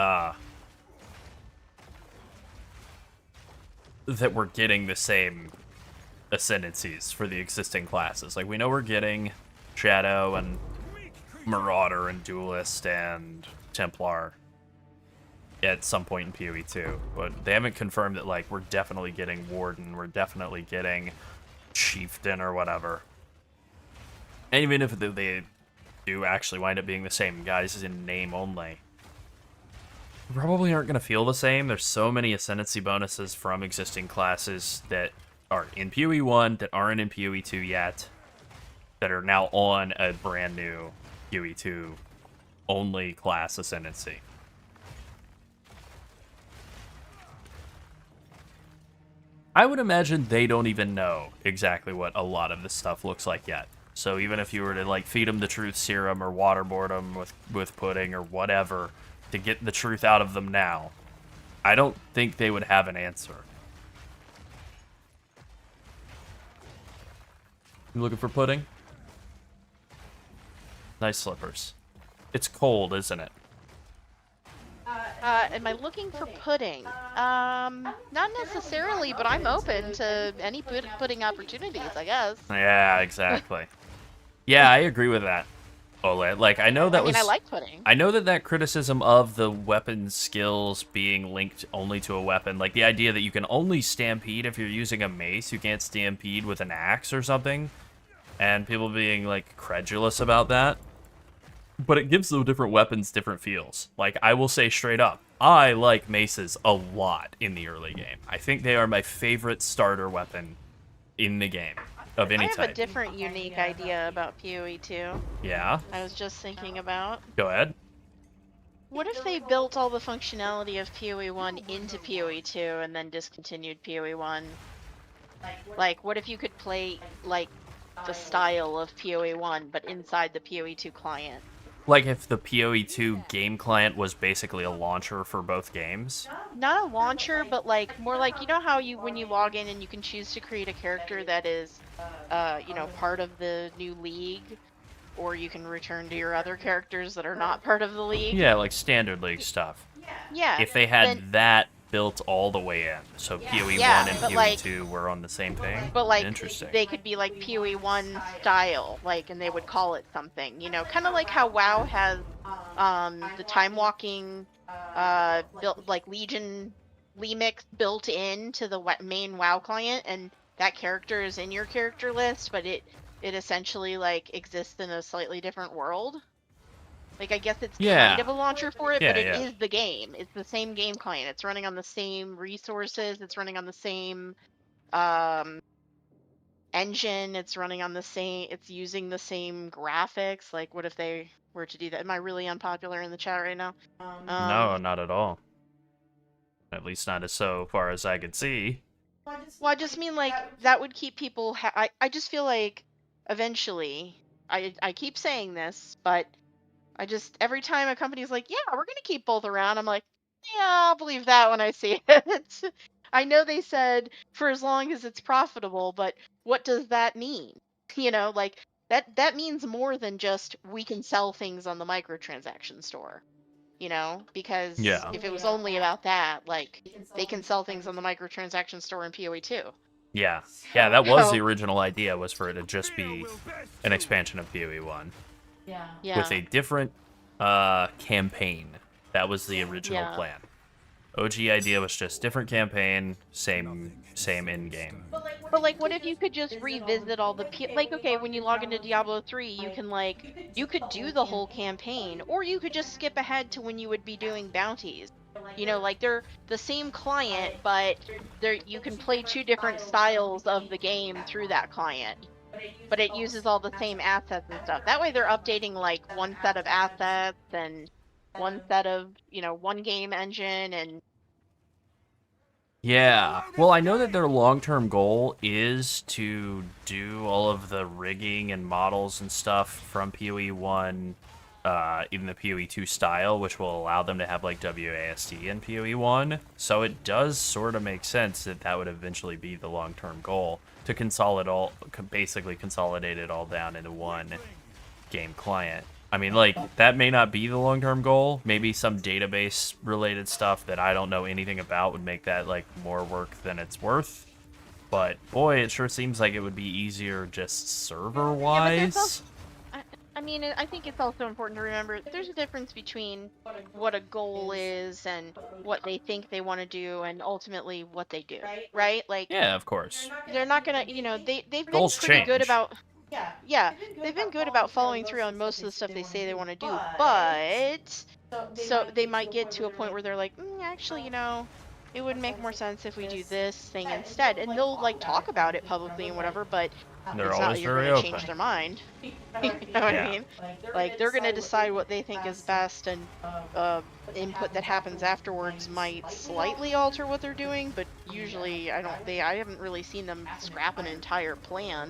that we're getting the same ascendancies for the existing classes. Like, we know we're getting Shadow and Marauder and Duelist and Templar at some point in PoE 2, but they haven't confirmed that, like, we're definitely getting Warden, we're definitely getting Chieftain or whatever. And even if they do actually wind up being the same guys in name only, probably aren't going to feel the same. There's so many ascendancy bonuses from existing classes that are in PoE 1 that aren't in PoE 2 yet, that are now on a brand new PoE 2 only class ascendancy. I would imagine they don't even know exactly what a lot of this stuff looks like yet. So even if you were to, like, feed them the truth serum or waterboard them with pudding or whatever to get the truth out of them now, I don't think they would have an answer. You looking for pudding? Nice slippers. It's cold, isn't it? Am I looking for pudding? Not necessarily, but I'm open to any pudding opportunities, I guess. Yeah, exactly. Yeah, I agree with that. Ole. Like, I know that I mean, was. I like pudding. I know that criticism of the weapon skills being linked only to a weapon, like the idea that you can only stampede if you're using a mace, you can't stampede with an axe or something, and people being like credulous about that. But it gives the different weapons different feels. Like, I will say straight up, I like maces a lot in the early game. I think they are my favorite starter weapon in the game of any I have type. a different unique idea about PoE 2. Yeah, I was just thinking about. go ahead. What if they built all the functionality of PoE 1 into PoE 2 and then discontinued PoE 1? Like, what if you could play, like, the style of PoE 1, but inside the PoE 2 client? Like if the PoE2 game client was basically a launcher for both games. Not a launcher, but like more like, you know how you when you log in and you can choose to create a character that is part of the new league, or you can return to your other characters that are not part of the league. Yeah, like standard league stuff. Yeah. If they had then, that built all the way in, so PoE1 Yeah, and but, PoE2 were on the same thing. but like Interesting. they could be like PoE 1 style, like, and they would call it something, kind of like how WoW has the time walking built like Legion Lemix built into the main WoW client, and that character is in your character list, but it essentially like exists in a slightly different world. Like, I guess it's kind of a launcher for it, but it is the game. It's the same game client. It's running on the same resources. It's running on the same engine. It's running on the same. It's using the same graphics. Like, what if they were to do that? Am I really unpopular in the chat right now? No, not at all. At least not as so far as I could see. Well, I just mean like that would keep people. I just feel like eventually. I keep saying this, but I just, every time a company's like, yeah, we're going to keep both around, I'm like, yeah, I'll believe that when I see it. I know they said for as long as it's profitable, but what does that mean? Like that means more than just we can sell things on the microtransaction store, because Yeah. if it was only about that, like they can sell things on the microtransaction store in PoE 2. Yeah, that was the original idea, was for it to just be an expansion of PoE1. Yeah. With a different campaign. That was the original plan. OG idea was just different campaign, same end game. But like, what if you could just revisit all the like, okay, when you log into Diablo 3, you can you could do the whole campaign, or you could just skip ahead to when you would be doing bounties. Like they're the same client, but you can play two different styles of the game through that client. But it uses all the same assets and stuff. That way they're updating like one set of assets and one set of, one game engine and... Yeah. Well, I know that their long-term goal is to do all of the rigging and models and stuff from PoE1 in the PoE2 style, which will allow them to have like WASD in PoE1. So it does sort of make sense that that would eventually be the long-term goal, to basically consolidate it all down into one game client. I mean, like, that may not be the long-term goal. Maybe some database-related stuff that I don't know anything about would make that, like, more work than it's worth. But, boy, it sure seems like it would be easier just server-wise. I mean, I think it's also important to remember there's a difference between what a goal is and what they think they want to do and ultimately what they do, right? Like, yeah, of course. They're not gonna, they've been Goals pretty good change. about... Yeah, they've been good about following through on most of the stuff they say they want to do, but so they might get to a point where they're like, actually, it would make more sense if we do this thing instead, and they'll like talk about it publicly and whatever, but They're it's not always like you're very gonna open. change their mind. You know what I mean? Like, they're gonna decide what they think is best, and input that happens afterwards might slightly alter what they're doing, but usually I haven't really seen them scrap an entire plan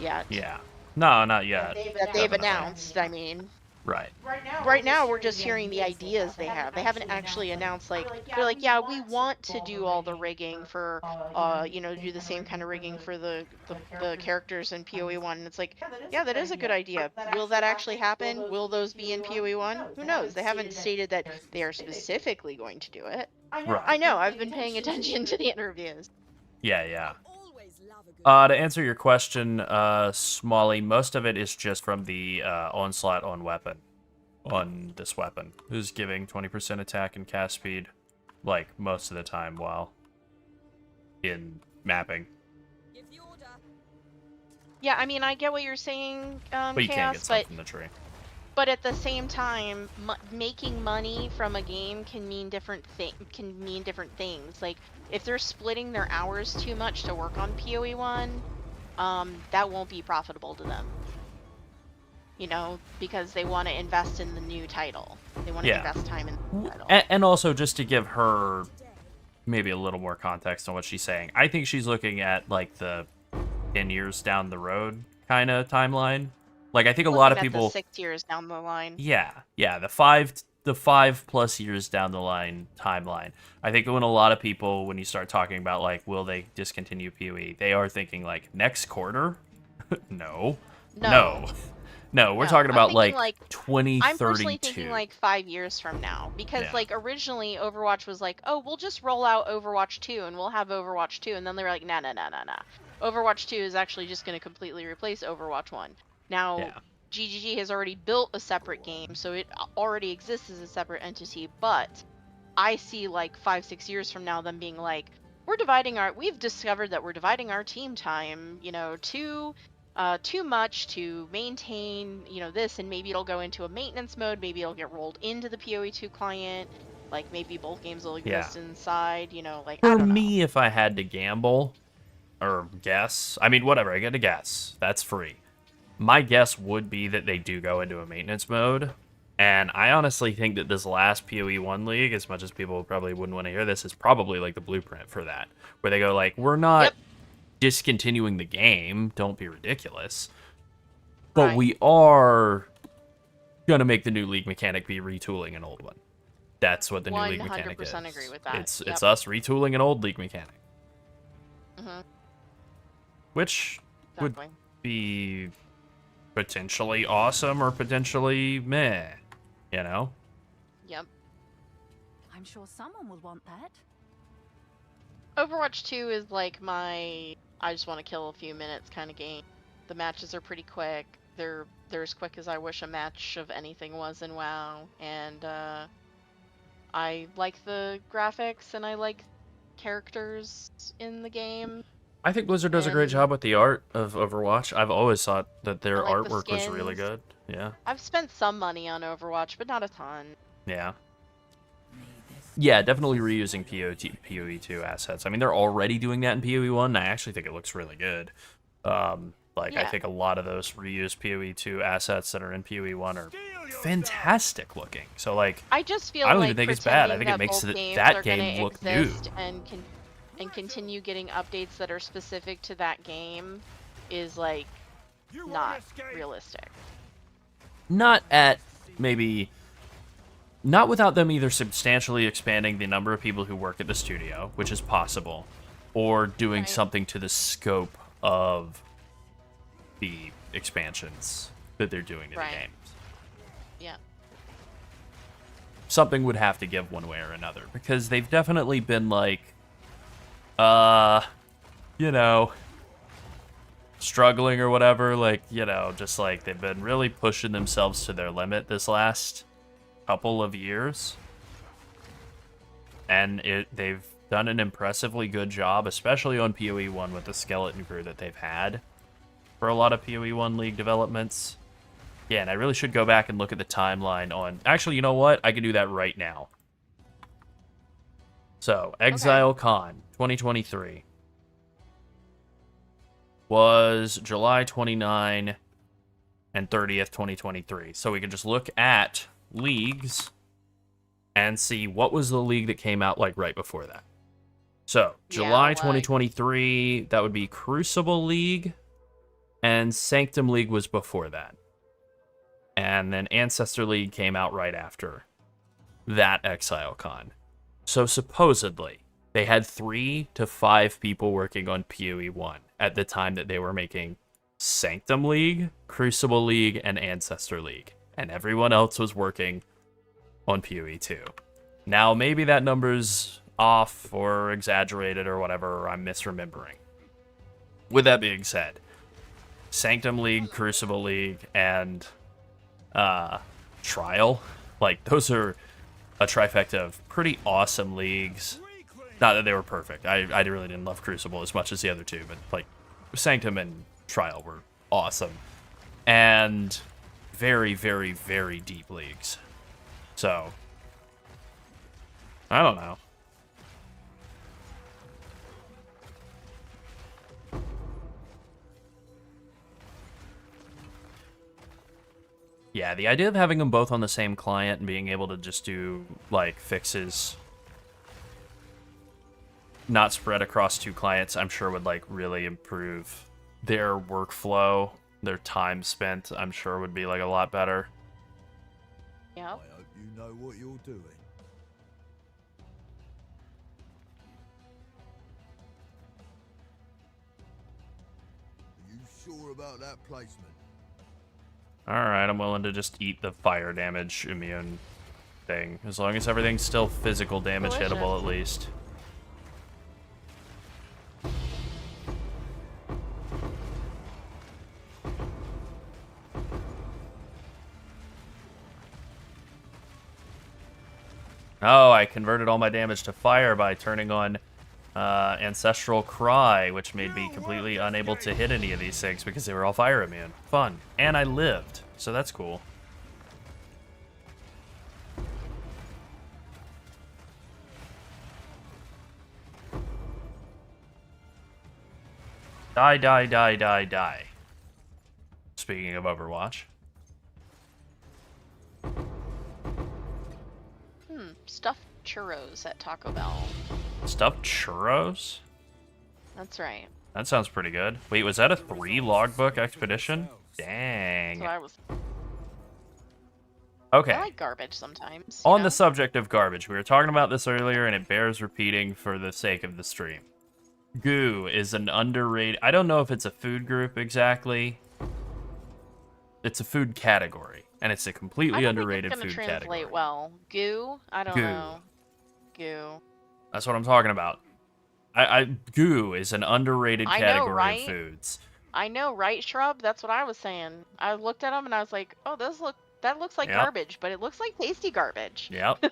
yet. Yeah. No, not yet. That they've announced, I mean. Right. Right now, we're just hearing the ideas they have. They haven't actually announced, like, they're like, yeah, we want to do all the rigging for, do the same kind of rigging for the characters in PoE1. And it's like, yeah, that is a good idea. Will that actually happen? Will those be in PoE1? Who knows? They haven't stated that they are specifically going to do it. Right. I know, I've been paying attention to the interviews. Yeah. To answer your question, Smalley, most of it is just from the onslaught on weapon. On this weapon. Who's giving 20% attack and cast speed, like, most of the time while in mapping. Yeah, I mean, I get what you're saying, But you can't get Chaos, something from the tree. but at the same time, making money from a game can mean different things. Like, if they're splitting their hours too much to work on PoE 1, that won't be profitable to them. You know, because they want to invest in the new title. They want to invest time in the title. And also, just to give her maybe a little more context on what she's saying, I think she's looking at, like, the 10 years down the road kind of timeline. Like, I think a lot of people... 6 years down the line. Yeah, the 5+ years down the line timeline. I think when a lot of people, when you start talking about, like, will they discontinue PoE, they are thinking, like, next quarter? No, we're talking about, like 2032. I'm personally thinking, like, 5 years from now. Because, like, originally Overwatch was like, oh, we'll just roll out Overwatch 2 and we'll have Overwatch 2. And then they were like, nah. Overwatch 2 is actually just going to completely replace Overwatch 1. Now, GGG has already built a separate game, so it already exists as a separate entity, but I see, like, 5-6 years from now them being like, we've discovered that we're dividing our team time, you know, too much to maintain, you know, this, and maybe it'll go into a maintenance mode, maybe it'll get rolled into the PoE2 client, like, maybe both games will exist inside, you know, like, I don't know. For me, if I had to gamble, or guess, I mean, whatever, I get to guess, that's free. My guess would be that they do go into a maintenance mode, and I honestly think that this last PoE 1 league, as much as people probably wouldn't want to hear this, is probably, like, the blueprint for that, where they go, like, we're not discontinuing the game, don't be ridiculous, but we are gonna make the new league mechanic be retooling an old one. That's what the new league mechanic is. 100% agree with that. It's us retooling an old league mechanic. Which would be potentially awesome or potentially meh, you know? Yep. I'm sure someone would want that. Overwatch 2 is like my I just want to kill a few minutes kind of game. The matches are pretty quick. They're as quick as I wish a match of anything was in WoW, and I like the graphics and I like characters in the game. I think Blizzard does a great job with the art of Overwatch. I've always thought that their artwork was really good. Yeah. I've spent some money on Overwatch, but not a ton. Yeah. Yeah, definitely reusing PoE2 assets. I mean, they're already doing that in PoE 1, and I actually think it looks really good. I think a lot of those reused PoE2 assets that are in PoE 1 are fantastic looking. So, like, I just feel I don't even think it's bad. I think it makes that game look new. And continue getting updates that are specific to that game is, like, not realistic. Not without them either substantially expanding the number of people who work at the studio, which is possible, or doing something to the scope of the expansions that they're doing to the games. Yeah. Something would have to give one way or another, because they've definitely been, like, struggling or whatever, like, just like they've been really pushing themselves to their limit this last couple of years. And they've done an impressively good job, especially on PoE 1 with the skeleton crew that they've had for a lot of PoE 1 league developments. Yeah, and I really should go back and look at the timeline on... Actually, you know what? I can do that right now. So, ExileCon 2023 was July 29 and 30th, 2023. So we can just look at leagues and see what was the league that came out, like, right before that. So, July 2023, that would be Crucible League, and Sanctum League was before that. And then Ancestor League came out right after that ExileCon. So supposedly, they had 3 to 5 people working on PoE 1 at the time that they were making Sanctum League, Crucible League, and Ancestor League. And everyone else was working on PoE 2. Now, maybe that number's off or exaggerated or whatever, or I'm misremembering. with that being said, Sanctum League, Crucible League, and Trial, like, those are a trifecta of pretty awesome leagues. Not that they were perfect. I really didn't love Crucible as much as the other two, but, like, Sanctum and Trial were awesome. And very, very, very deep leagues. So, I don't know. Yeah, the idea of having them both on the same client and being able to just do, like, fixes not spread across two clients, I'm sure would, like, really improve their workflow, their time spent, I'm sure would be, like, a lot better. Yep. I hope you know what you're doing. Are you sure about that placement? Alright, I'm willing to just eat the fire damage immune thing, as long as everything's still physical damage Delicious. hittable at least. Oh, I converted all my damage to fire by turning on Ancestral Cry, which made me completely unable to hit any of these things because they were all fire immune. Fun. And I lived, so that's cool. Die, die, die, die, die. Speaking of Overwatch. Stuffed churros at Taco Bell. Stuffed churros? That's right. That sounds pretty good. Wait, was that a 3 logbook expedition? Dang. So I was. Okay. I like garbage sometimes. On you know? the subject of garbage, we were talking about this earlier, and it bears repeating for the sake of the stream. Goo is an underrated... I don't know if it's a food group exactly. It's a food category, and it's a completely underrated I don't think it's food gonna translate category. well. Goo? I don't Goo. know. Goo. That's what I'm talking about. Goo is an underrated I know, category right? of foods. I know, right, Shrub? That's what I was saying. I looked at them and I was like, oh, that looks like Yep. garbage, but it looks like tasty garbage. Yep.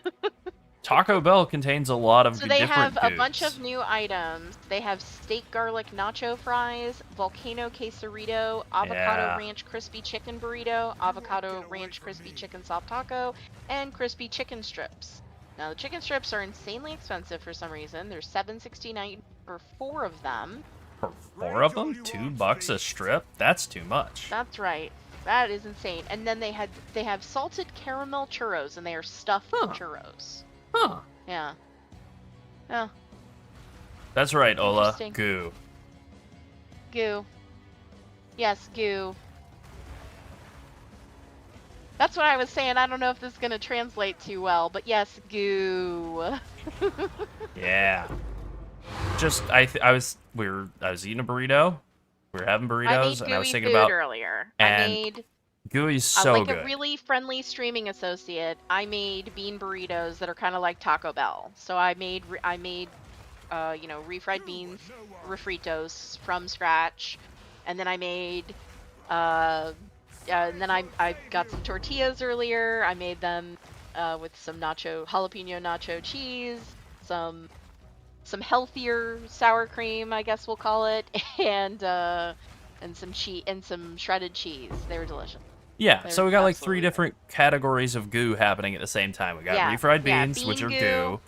Taco Bell contains a lot of So they different have a bunch goods. of new items. They have steak garlic nacho fries, volcano quesarito, avocado Yeah. ranch crispy chicken burrito, avocado ranch crispy chicken soft taco, and crispy chicken strips. Now the chicken strips are insanely expensive for some reason. They're $7.69 for 4 of them. For 4 of them? $2 a strip? That's too much. That's right. That is insane. And then they have salted caramel churros, and they are stuffed churros. Huh. Yeah. Yeah. That's right, Ola. Interesting. Goo. Goo. Yes, goo. That's what I was saying. I don't know if this is going to translate too well, but yes, goo. Yeah. Just I was eating a burrito. We were having burritos, and I was gooey thinking food about earlier. and gooey's so like good. a really friendly streaming associate, I made bean burritos that are kind of like Taco Bell. So I made refried beans, refritos from scratch, and then I made and then I got some tortillas earlier. I made them with some jalapeno nacho cheese, some healthier sour cream, I guess we'll call it, and some cheese and some shredded cheese. They were delicious. Yeah, They're so we got like 3 absolutely different categories of goo happening at the same time. We got Yeah, refried yeah, beans, which are bean goo,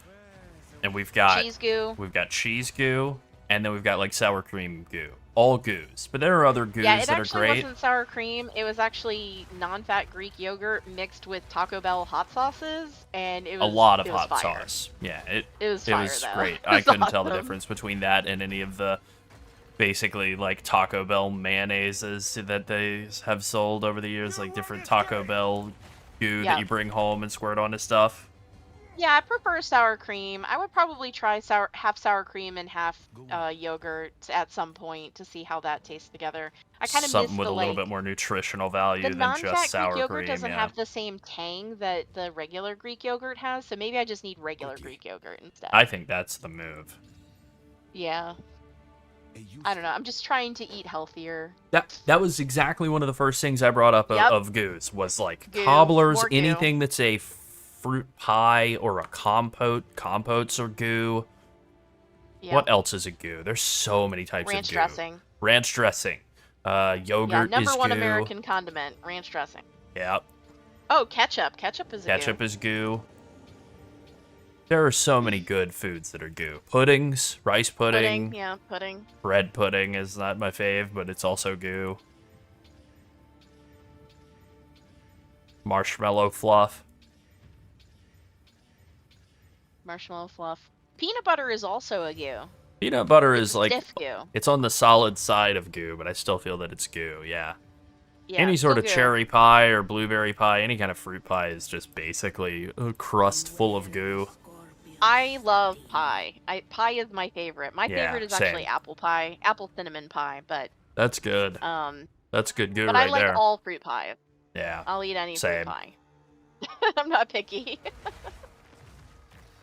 and we've got Cheese goo. cheese goo, and then we've got like sour cream goo. All goos, but there are other goos Yeah, it that are actually great. wasn't sour cream. It was actually non-fat Greek yogurt mixed with Taco Bell hot sauces, and it was A lot of it was hot fire. sauce. Yeah, it was it fire, was though. great. It I was couldn't tell the awesome. difference between that and any of the basically like Taco Bell mayonnaises that they have sold over the years, like different Taco Bell goo that Yeah. you bring home and squirt onto stuff. Yeah, I prefer sour cream. I would probably try half sour cream and half yogurt at some point to see how that tastes together. I kind of miss Something with the a little bit more nutritional value the than non-fat just sour Greek yogurt cream. doesn't Yeah. have the same tang that the regular Greek yogurt has, so maybe I just need regular Greek yogurt instead. I think that's the move. Yeah. I don't know. I'm just trying to eat healthier. That was exactly one of the first things I brought up Yep. of goos, was like Goo, cobblers, more goo. anything that's a fruit pie or a compote. Compotes are goo. Yep. What else is a goo? There's so many types Ranch of goo. dressing. Ranch dressing. Yogurt Yeah, is number one goo. American condiment, ranch dressing. Yeah. Oh, ketchup. Ketchup is a Ketchup goo. is goo. There are so many good foods that are goo. Puddings, rice pudding, Yeah, pudding. bread pudding is not my fave, but it's also goo. Marshmallow fluff. Marshmallow fluff. Peanut butter is also a goo. Peanut butter It's is like, stiff goo. it's on the solid side of goo, but I still feel that it's goo, yeah. Yeah, Any it's sort still of goo. cherry pie or blueberry pie, any kind of fruit pie is just basically a crust full of goo. I love pie. Pie is my favorite. My Yeah, favorite is same. actually apple pie, apple cinnamon pie, but That's good. That's good goo but right I like there. all fruit pies. Yeah. I'll eat any Same. fruit pie. I'm not picky.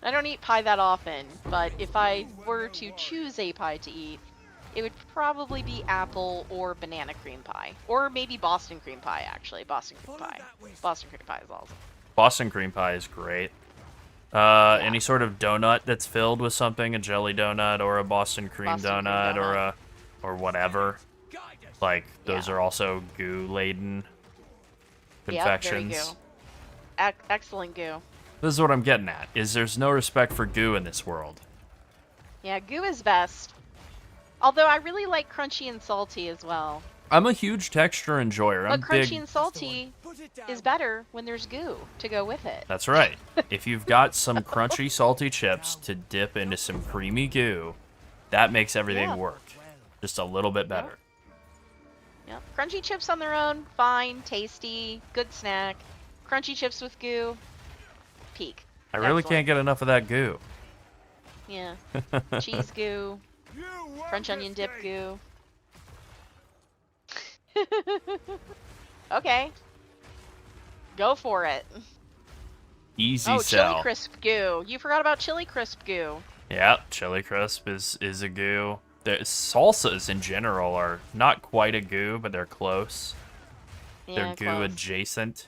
I don't eat pie that often, but if I were to choose a pie to eat, it would probably be apple or banana cream pie, or maybe Boston cream pie. Actually, Boston cream pie. Boston cream pie is awesome. Boston cream pie is great. Any sort of donut that's filled with something, a jelly donut or a Boston cream Boston cream donut, donut. or whatever. Like those Yeah. are also goo laden confections. Yep, very goo. Excellent goo. This is what I'm getting at. Is there's no respect for goo in this world. Yeah, goo is best. Although I really like crunchy and salty as well. I'm a huge texture enjoyer. But I'm crunchy big. and salty is better when there's goo to go with it. That's right. If you've got some crunchy, salty chips to dip into some creamy goo, that makes everything Yeah. work. Just a little bit better. Yep. Crunchy chips on their own, fine, tasty, good snack. Crunchy chips with goo, peak. I really can't get enough of that goo. Yeah. Cheese goo, French onion dip goo. Okay. Go for it. Easy Oh, sell. chili crisp goo. You forgot about chili crisp goo. Yeah, chili crisp is a goo. The salsas in general are not quite a goo, but they're close. Yeah, They're goo close. adjacent,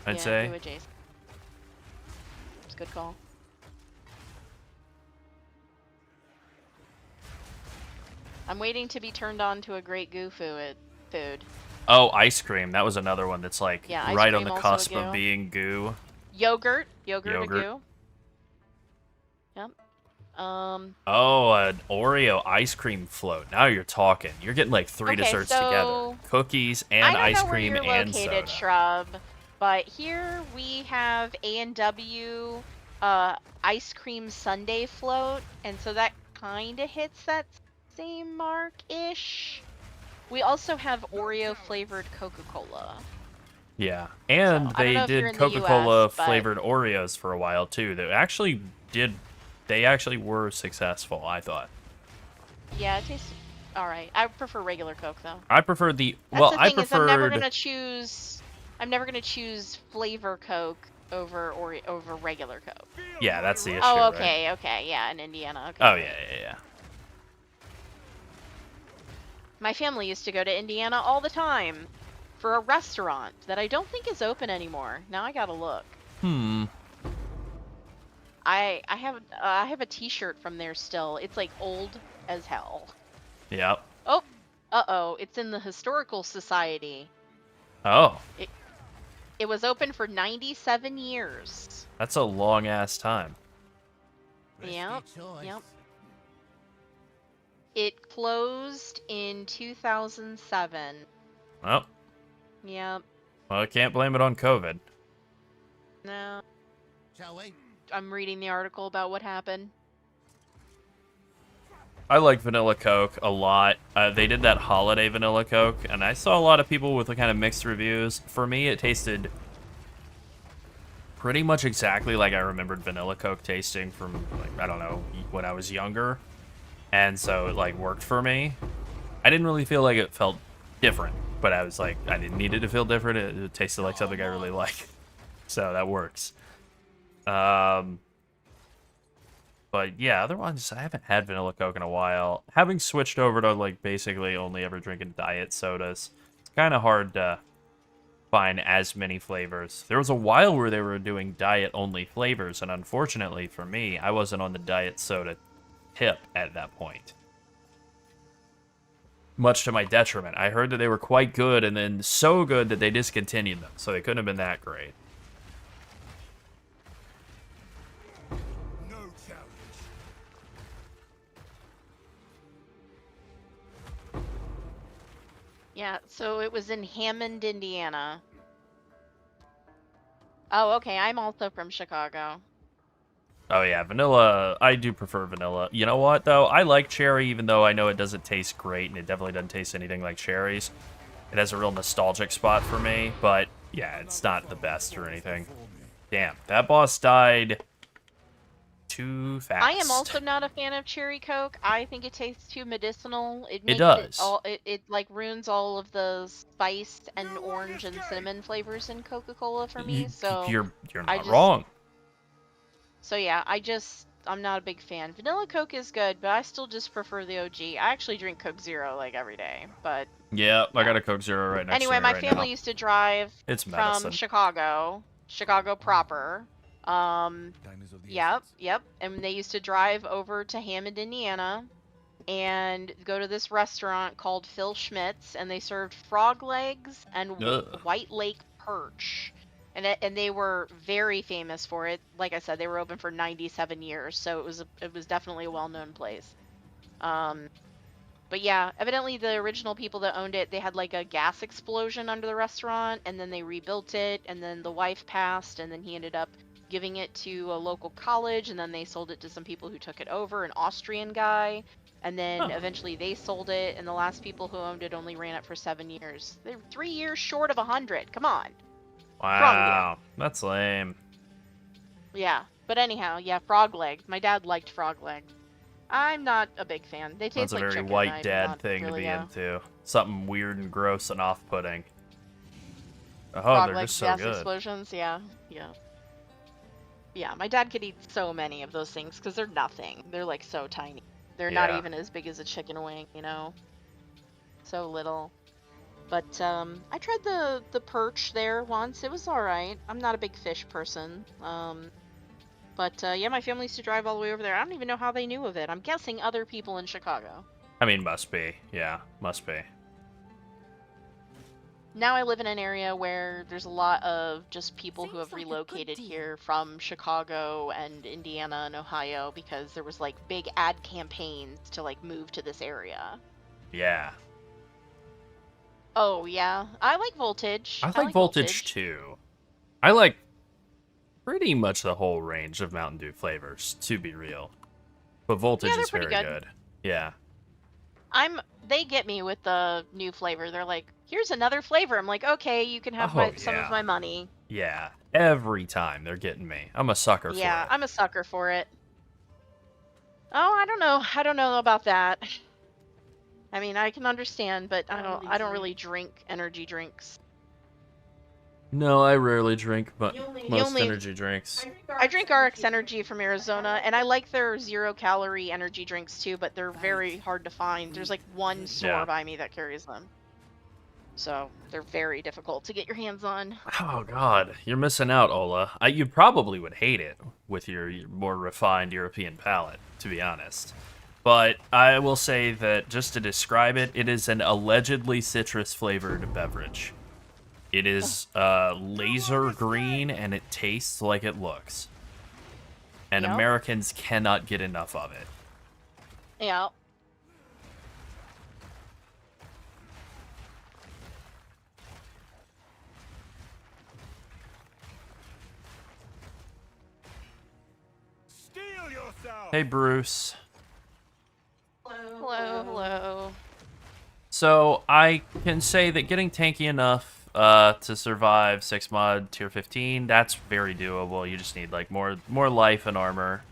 I'd Yeah, say. goo adjacent. It's a good call. I'm waiting to be turned on to a great goo food. Oh, ice cream. That was another one that's like Yeah, ice right on cream the also a cusp goo. of being goo. Yogurt a Yogurt. goo. Yep. Oh, an Oreo ice cream float. Now you're talking. You're getting like three Okay, desserts so together. Cookies and I don't ice know cream where you're and located, soda. Shrub, but here we have A&W ice cream sundae float, and so that kind of hits that same mark-ish. We also have Oreo flavored Coca-Cola. Yeah, and So, I don't know they if you're did in the Coca-Cola US, but- flavored Oreos for a while too. They actually were successful, I thought. Yeah, it tastes all right. I prefer regular Coke though. I preferred the That's well, the I thing is, I'm never preferred gonna choose flavor Coke over regular Coke. yeah, that's the issue. Oh, right? okay, yeah, in Indiana. Okay. Oh yeah. My family used to go to Indiana all the time for a restaurant that I don't think is open anymore. Now I gotta look. I have a T-shirt from there still. It's like old as hell. Yep. Oh, uh-oh, it's in the Historical Society. Oh, It was open for 97 years. that's a long ass time. Risky Yep, choice. yep. It closed in 2007. Well, Yep. I can't blame it on COVID. No, Shall we? I'm reading the article about what happened. I like vanilla Coke a lot. They did that holiday vanilla Coke, and I saw a lot of people with kind of mixed reviews. For me, it tasted pretty much exactly like I remembered vanilla Coke tasting from, like, I don't know, when I was younger. And so it, like, worked for me. I didn't really feel like it felt different, but I was like, I didn't need it to feel different. It tasted like something I really like. So that works. But yeah, otherwise, I haven't had vanilla Coke in a while. Having switched over to, like, basically only ever drinking diet sodas, it's kind of hard to find as many flavors. There was a while where they were doing diet-only flavors, and unfortunately for me, I wasn't on the diet soda tip at that point. Much to my detriment. I heard that they were quite good, and then so good that they discontinued them, so they couldn't have been that great. No challenge. Yeah, so it was in Hammond, Indiana. Oh, okay. I'm also from Chicago. Oh yeah, vanilla, I do prefer vanilla. You know what, though? I like cherry, even though I know it doesn't taste great, and it definitely doesn't taste anything like cherries. It has a real nostalgic spot for me, but yeah, it's not the best or anything. Damn, that boss died too fast. I am also not a fan of cherry Coke. I think it tastes too medicinal. It makes does. it like ruins all of the spice and orange and cinnamon flavors in Coca-Cola for me. So You're I not just- wrong. So yeah, I'm not a big fan. Vanilla Coke is good, but I still just prefer the OG. I actually drink Coke Zero like every day, but Yeah, I got a Coke Zero right next anyway, to me my right family now. used to drive It's from medicine. Chicago proper. Time is of the Yep, essence. yep. And they used to drive over to Hammond, Indiana, and go to this restaurant called Phil Schmidt's, and they served frog legs and Ugh. White Lake perch. And they were very famous for it. Like I said, they were open for 97 years, so it was definitely a well-known place. But yeah, evidently the original people that owned it, they had like a gas explosion under the restaurant, and then they rebuilt it, and then the wife passed, and then he ended up giving it to a local college, and then they sold it to some people who took it over, an Austrian guy, and then Huh. eventually they sold it, and the last people who owned it only ran it for 7 years. They're 3 years short of 100. Come on. Wow, that's lame. Yeah, but anyhow, yeah, frog legs. My dad liked frog legs. I'm not a big fan. They taste That's a like very chicken. white I'm dad not thing to really be a into. Something weird and gross and off-putting. Oh, frog they're legs, just so gas good. explosions. Yeah, yeah. Yeah, my dad could eat so many of those things because they're nothing. They're like so tiny. They're not Yeah. even as big as a chicken wing, you know? So little. But I tried the perch there once. It was all right. I'm not a big fish person. But yeah, my family used to drive all the way over there. I don't even know how they knew of it. I'm guessing other people in Chicago. I mean, must be. Yeah, must be. Now I live in an area where there's a lot of just people who Seems have like a good relocated deal. here from Chicago and Indiana and Ohio because there was like big ad campaigns to like move to this area. Yeah. Oh yeah, I like Voltage. I like Voltage too. I like pretty much the whole range of Mountain Dew flavors, to be real. But Voltage Yeah, they're is very pretty good. good. Yeah. They get me with the new flavor. They're like, here's another flavor. I'm like, okay, you can have some yeah. of my money. Yeah. Every time they're getting me. I'm a sucker Yeah, for it. I'm a sucker for it. Oh, I don't know. I don't know about that. I mean, I can understand, but I don't really drink energy drinks. No, I rarely drink, but most only- energy drinks. I drink RX Energy from Arizona, and I like their 0-calorie energy drinks too, but they're very hard to find. There's like one store Yeah. by me that carries them. So they're very difficult to get your hands on. Oh god, you're missing out, Ola. You probably would hate it with your more refined European palate, to be honest. But I will say that just to describe it, it is an allegedly citrus-flavored beverage. It is laser green, and it tastes like it looks. And Yep. Americans cannot get enough of it. Yeah. Steel yourself! Hey, Bruce. Hello, hello. So I can say that getting tanky enough to survive 6 mod tier 15, that's very doable. You just need like more life and armor,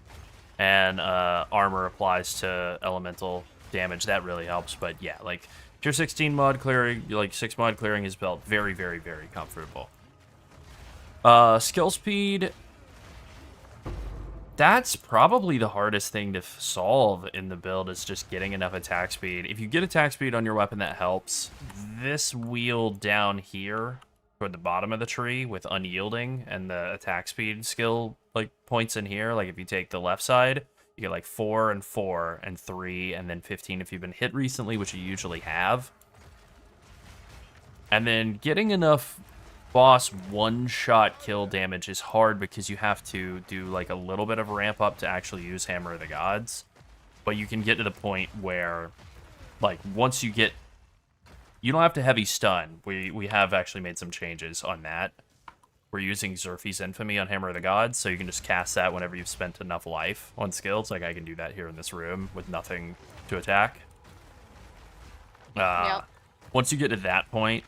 and armor applies to elemental damage. That really helps. But yeah, like tier 16 mod clearing, like 6 mod clearing his belt, very, very, very comfortable. Skill speed, That's probably the hardest thing to solve in the build, is just getting enough attack speed. If you get attack speed on your weapon, that helps. This wheel down here toward the bottom of the tree with unyielding and the attack speed skill like points in here, like if you take the left side, you get like 4 and 4 and 3 and then 15 if you've been hit recently, which you usually have. And then getting enough boss one-shot kill damage is hard because you have to do like a little bit of a ramp up to actually use Hammer of the Gods. But you can get to the point where, like, once you get... You don't have to heavy stun. We have actually made some changes on that. We're using Zerfi's Infamy on Hammer of the Gods, so you can just cast that whenever you've spent enough life on skills. Like, I can do that here in this room with nothing to attack. Yep. Once you get to that point...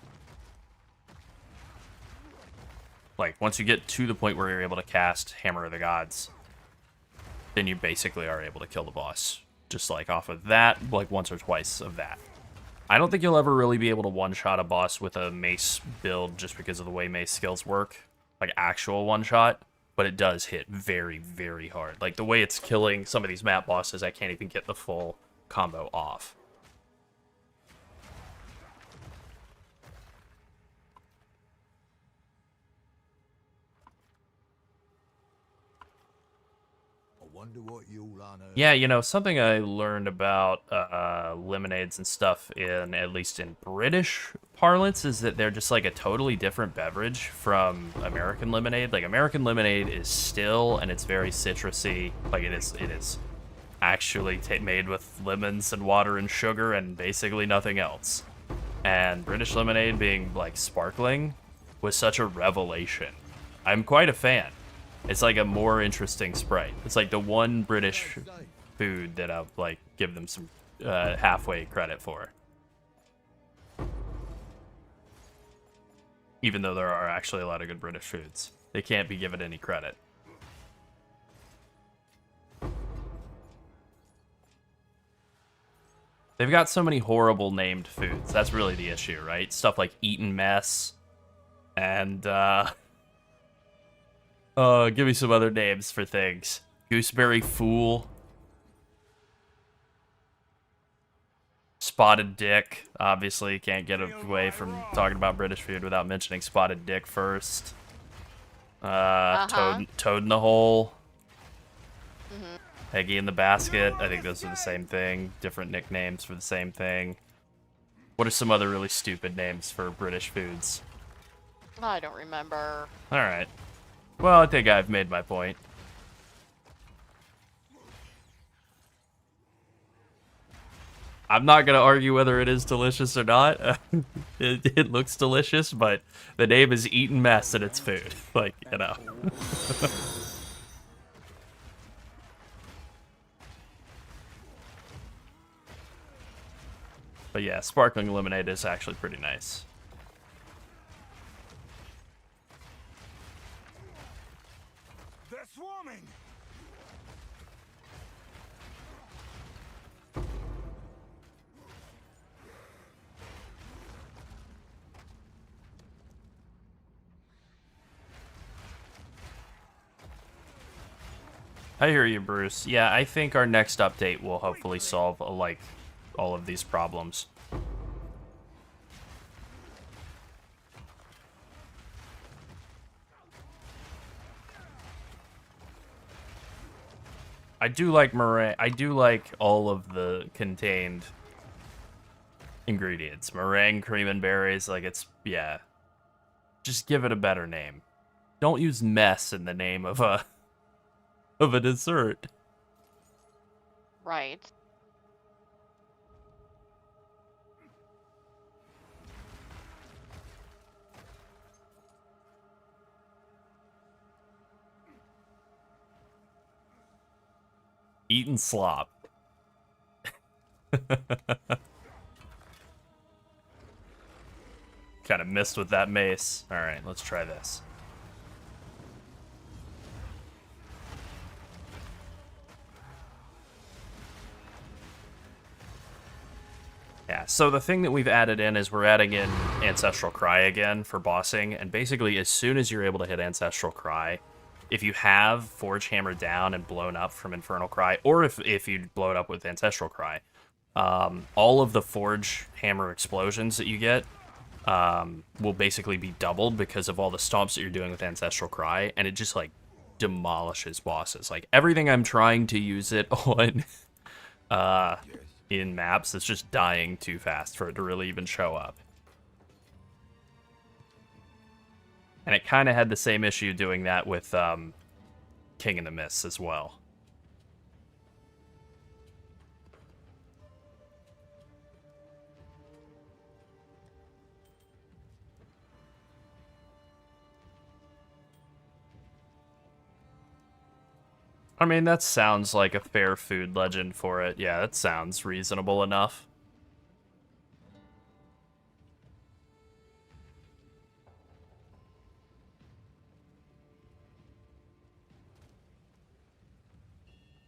Like, once you get to the point where you're able to cast Hammer of the Gods, then you basically are able to kill the boss. Just, like, off of that, like, once or twice of that. I don't think you'll ever really be able to one-shot a boss with a mace build just because of the way mace skills work. Like, actual one-shot. But it does hit very, very hard. Like, the way it's killing some of these map bosses, I can't even get the full combo off. Wonder what you'll unearth. Yeah, you know, something I learned about lemonades and stuff, in at least in British parlance, is that they're just like a totally different beverage from American lemonade. Like, American lemonade is still, and it's very citrusy. Like, it is actually made with lemons and water and sugar and basically nothing else. And British lemonade being like sparkling was such a revelation. I'm quite a fan. It's like a more interesting Sprite. It's like the one British food that I'll like give them some halfway credit for. Even though there are actually a lot of good British foods. They can't be given any credit. They've got so many horrible named foods. That's really the issue, right? Stuff like Eaten Mess and give me some other names for things. Gooseberry Fool. Spotted Dick. Obviously, can't get away from talking about British food without mentioning Spotted Dick first. Toad in the Hole. Eggy in the Basket. I think those are the same thing. Different nicknames for the same thing. What are some other really stupid names for British foods? I don't remember. Alright. Well, I think I've made my point. I'm not going to argue whether it is delicious or not. It looks delicious, but the name is Eaten Mess and it's food. Like, you know. But yeah, sparkling lemonade is actually pretty nice. They're swarming! I hear you, Bruce. Yeah, I think our next update will hopefully solve, like, all of these problems. I do like meringue. I do like all of the contained ingredients. Meringue, cream, and berries. Like, it's, yeah. Just give it a better name. Don't use mess in the name of a dessert. Right. Eaten slop. Kind of missed with that mace. Alright, let's try this. Yeah, so the thing that we've added in is we're adding in Ancestral Cry again for bossing, and basically as soon as you're able to hit Ancestral Cry, if you have Forge Hammer down and blown up from Infernal Cry, or if you blow it up with Ancestral Cry, all of the Forge Hammer explosions that you get will basically be doubled because of all the stomps that you're doing with Ancestral Cry, and it just, like, demolishes bosses. Like, everything I'm trying to use it on in maps is just dying too fast for it to really even show up. And it kind of had the same issue doing that with King in the Mists as well. I mean, that sounds like a fair food legend for it. Yeah, that sounds reasonable enough.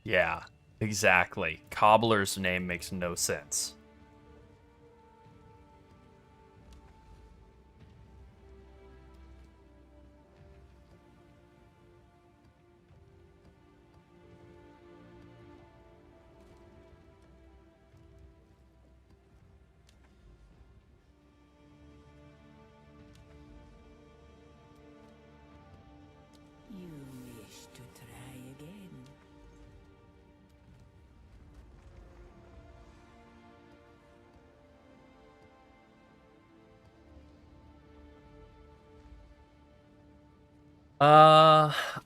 Yeah, exactly. Cobbler's name makes no sense. You wish to try again.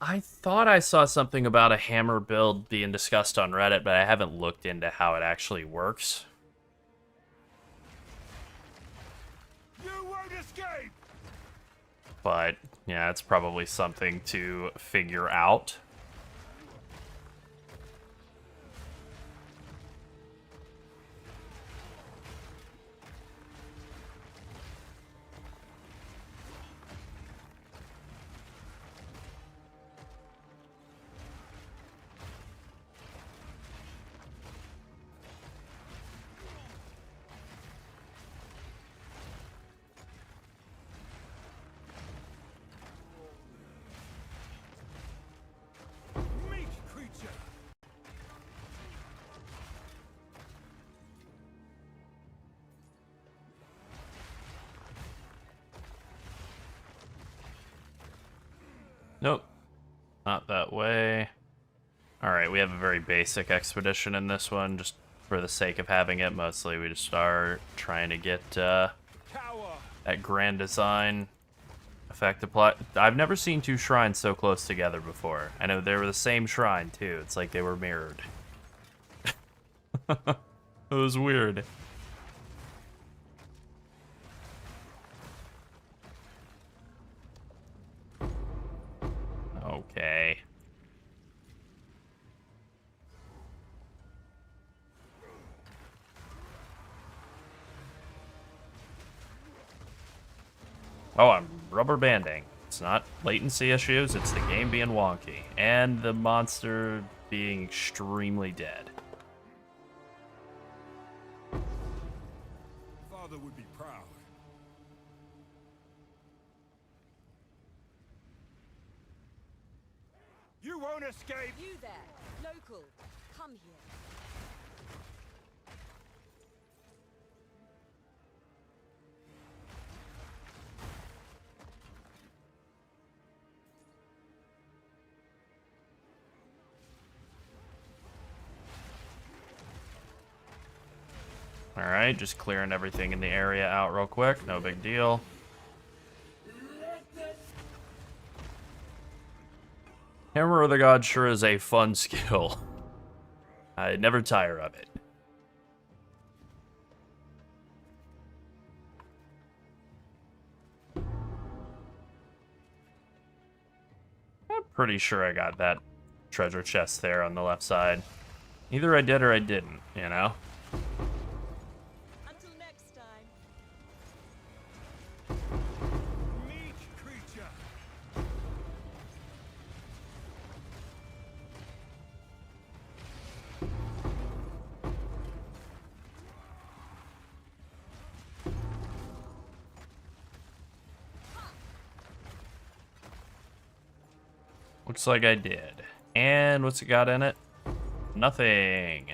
I thought I saw something about a hammer build being discussed on Reddit, but I haven't looked into how it actually works. You won't escape! But, yeah, it's probably something to figure out. Meat creature! Nope. Not that way. Alright, we have a very basic expedition in this one, just for the sake of having it. Mostly we just are trying to get Cower! that grand design effect applied. I've never seen two shrines so close together before. I know they were the same shrine, too. It's like they were mirrored. It was weird. Okay. Oh, I'm rubber banding. It's not latency issues, it's the game being wonky. And the monster being extremely dead. Father would be proud. You won't escape! You there, local, come here. Alright, just clearing everything in the area out real quick. No big deal. Hammer of the God sure is a fun skill. I never tire of it. I'm pretty sure I got that treasure chest there on the left side. Either I did or I didn't, you know? Until next time. Meat creature! Looks like I did. And what's it got in it? Nothing.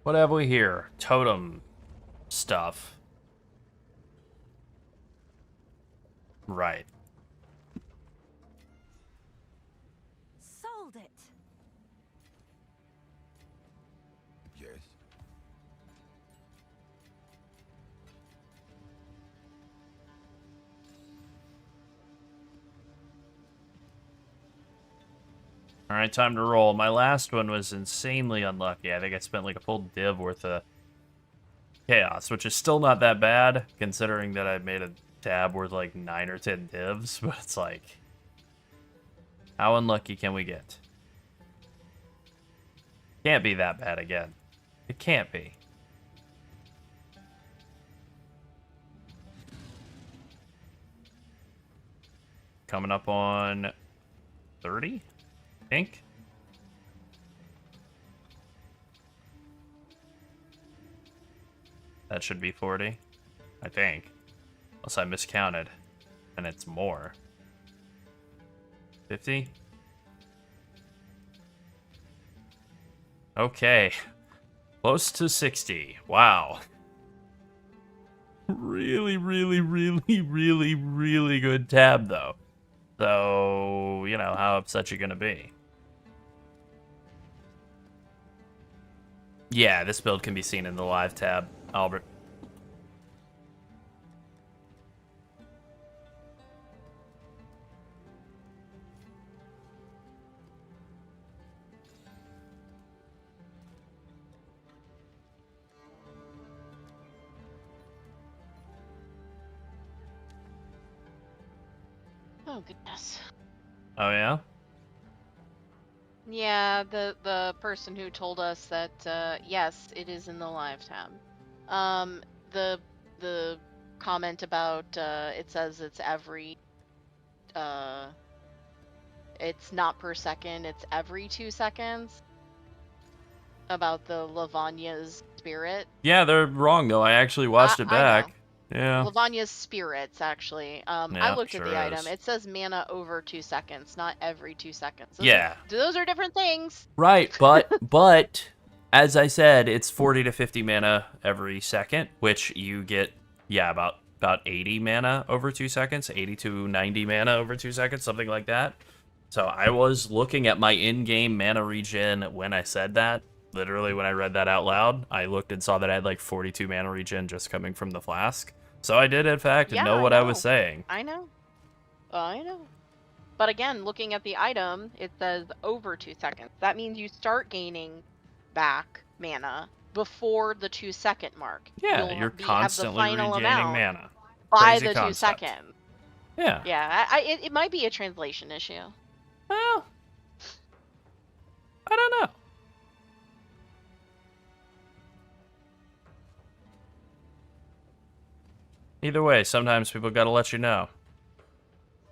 What have we here? Totem stuff. Right. Sold it. Yes. All right, time to roll. My last one was insanely unlucky. I think I spent like a full div worth of chaos, which is still not that bad, considering that I made a tab worth like 9 or 10 divs, but it's like, how unlucky can we get? Can't be that bad again. It can't be. Coming up on 30, I think. That should be 40, I think. Unless I miscounted, and it's more. 50? Okay. Close to 60. Wow. Really, really, really, really, really good tab, though. So, you know, how upset you gonna be? Yeah, this build can be seen in the live tab, Albert. Oh goodness. Oh, yeah? Yeah, the person who told us that yes, it is in the live tab. The comment about it says it's every it's not per second, it's every 2 seconds. About the Lavagna's spirit. Yeah, they're wrong, though. I actually watched it I know. back. Yeah. Lavagna's spirits, actually. I Yeah, looked at sure the item. is. It says mana over 2 seconds, not every 2 seconds. Yeah. Those are different things. Right, but as I said, it's 40 to 50 mana every second, which you get, yeah, about 80 mana over 2 seconds, 80 to 90 mana over 2 seconds, something like that. So I was looking at my in-game mana regen when I said that. Literally, when I read that out loud, I looked and saw that I had like 42 mana regen just coming from the flask. So I did, in fact, Yeah, know what I was saying. I know. I know. But again, looking at the item, it says over 2 seconds. That means you start gaining back mana before the 2 second mark. Yeah, You'll you're have the constantly final regaining amount mana. by Crazy the 2 concept. seconds. Yeah. Yeah, it might be a translation issue. Well, I don't know. Either way, sometimes people gotta let you know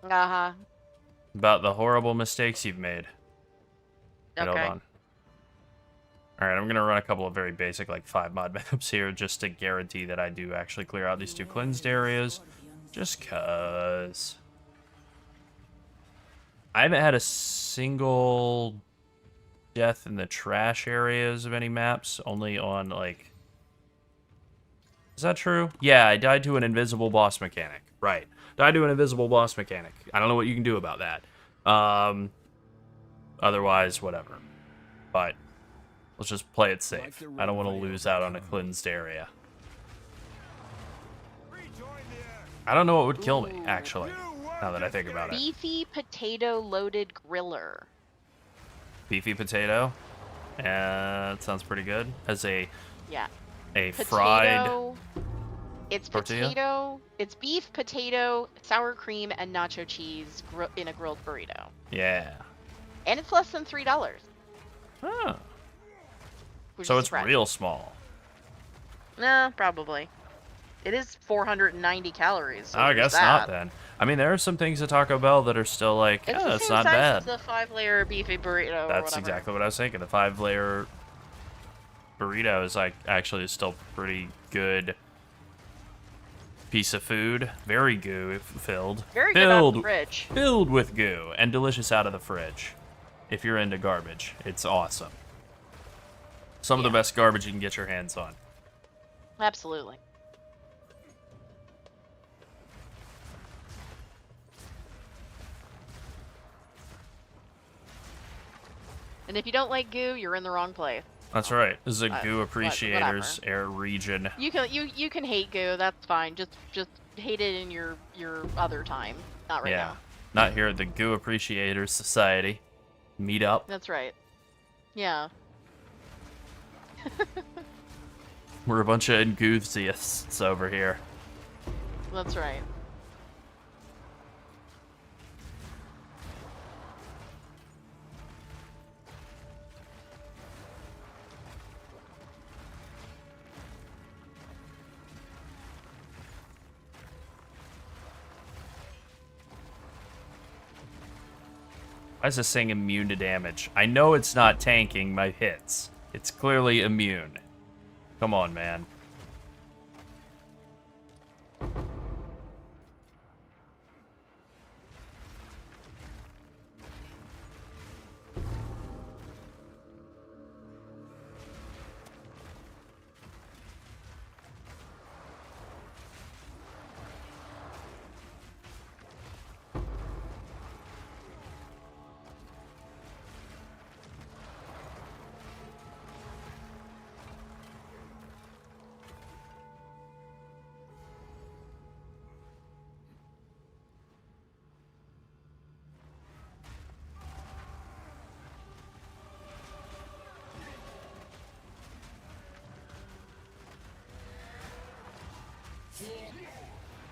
Uh-huh. about the horrible mistakes you've made. Wait, hold Okay. on. Alright, I'm gonna run a couple of very basic, like 5 mod maps here, just to guarantee that I do actually clear out these 2 cleansed areas. Just cause... I haven't had a single death in the trash areas of any maps, only on, like... Is that true? Yeah, I died to an invisible boss mechanic. Right. Died to an invisible boss mechanic. I don't know what you can do about that. Otherwise, whatever. But let's just play it safe. I don't want to lose out on a cleansed area. I don't know what would kill me, actually, now that I think about it. Beefy potato loaded griller. Beefy potato? That sounds pretty good. As a Yeah. fried It's tortilla? potato. It's beef, potato, sour cream, and nacho cheese in a grilled burrito. Yeah. And it's less than $3. Oh. Which So is it's surprising. real small. Nah, probably. It is 490 calories. So I there's guess that. not then. I mean, there are some things at Taco Bell that are still like, It's yeah, the it's same not size bad. as the 5-layer beefy burrito or That's whatever. exactly what I was thinking. The 5-layer burrito is like actually still pretty good piece of food. Very goo filled. Very good out of the fridge. Filled with goo and delicious out of the fridge. If you're into garbage, it's awesome. Some of the best garbage you can get your hands on. Absolutely. And if you don't like goo, you're in the wrong place. That's right. This is a goo appreciators whatever. region. You can hate goo. That's fine. Just hate it in your other time. Not right now. Not here at the Goo Appreciators Society. Meet up. That's right. Yeah. We're a bunch of enthusiasts over here. That's right. Why is this thing immune to damage? I know it's not tanking my hits. It's clearly immune. Come on, man.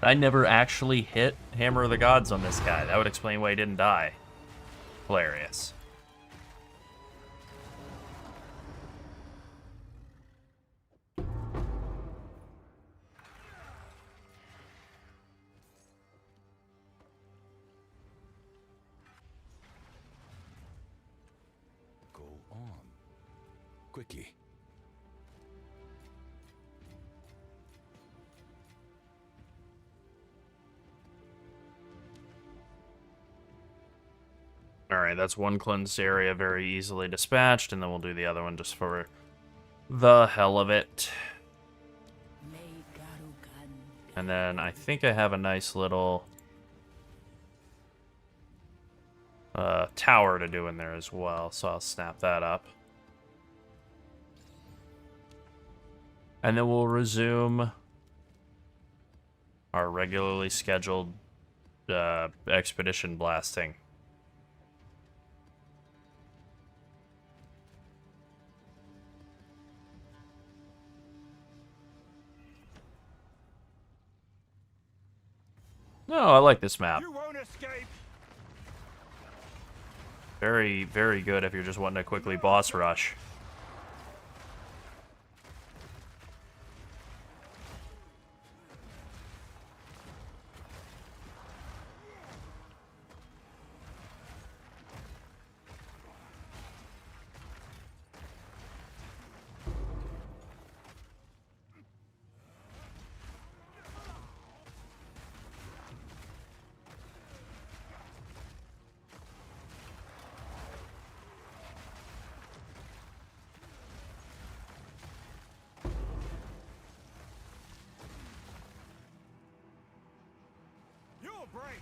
I never actually hit Hammer of the Gods on this guy. That would explain why he didn't die. Hilarious. Go on. Quickly. Alright, that's one cleansed area very easily dispatched, and then we'll do the other one just for the hell of it. And then I think I have a nice little tower to do in there as well, so I'll snap that up. And then we'll resume our regularly scheduled expedition blasting. No, I like this map. You won't escape. Very, very good if you're just wanting to quickly boss rush. You'll break.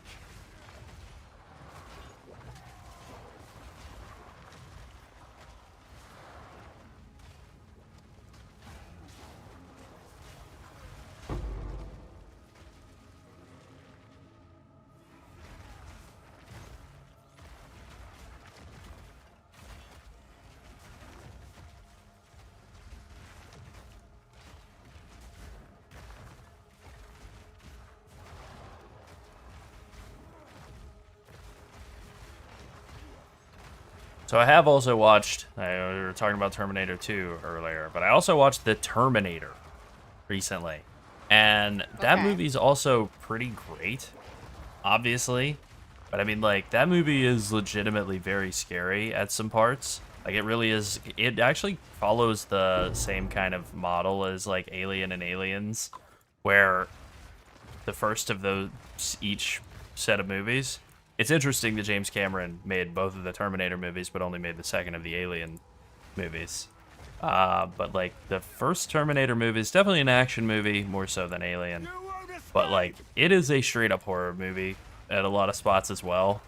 So I have also watched, we were talking about Terminator 2 earlier, but I also watched The Terminator recently. And that Okay. movie's also pretty great. obviously. But I mean, like, that movie is legitimately very scary at some parts. Like, it really is. It actually follows the same kind of model as, like, Alien and Aliens, where the first of those, each set of movies. It's interesting that James Cameron made both of the Terminator movies, but only made the second of the Alien movies. But, like, the first Terminator movie is definitely an action movie, more so than Alien. But, like, it is a straight-up horror movie at a lot of spots as well.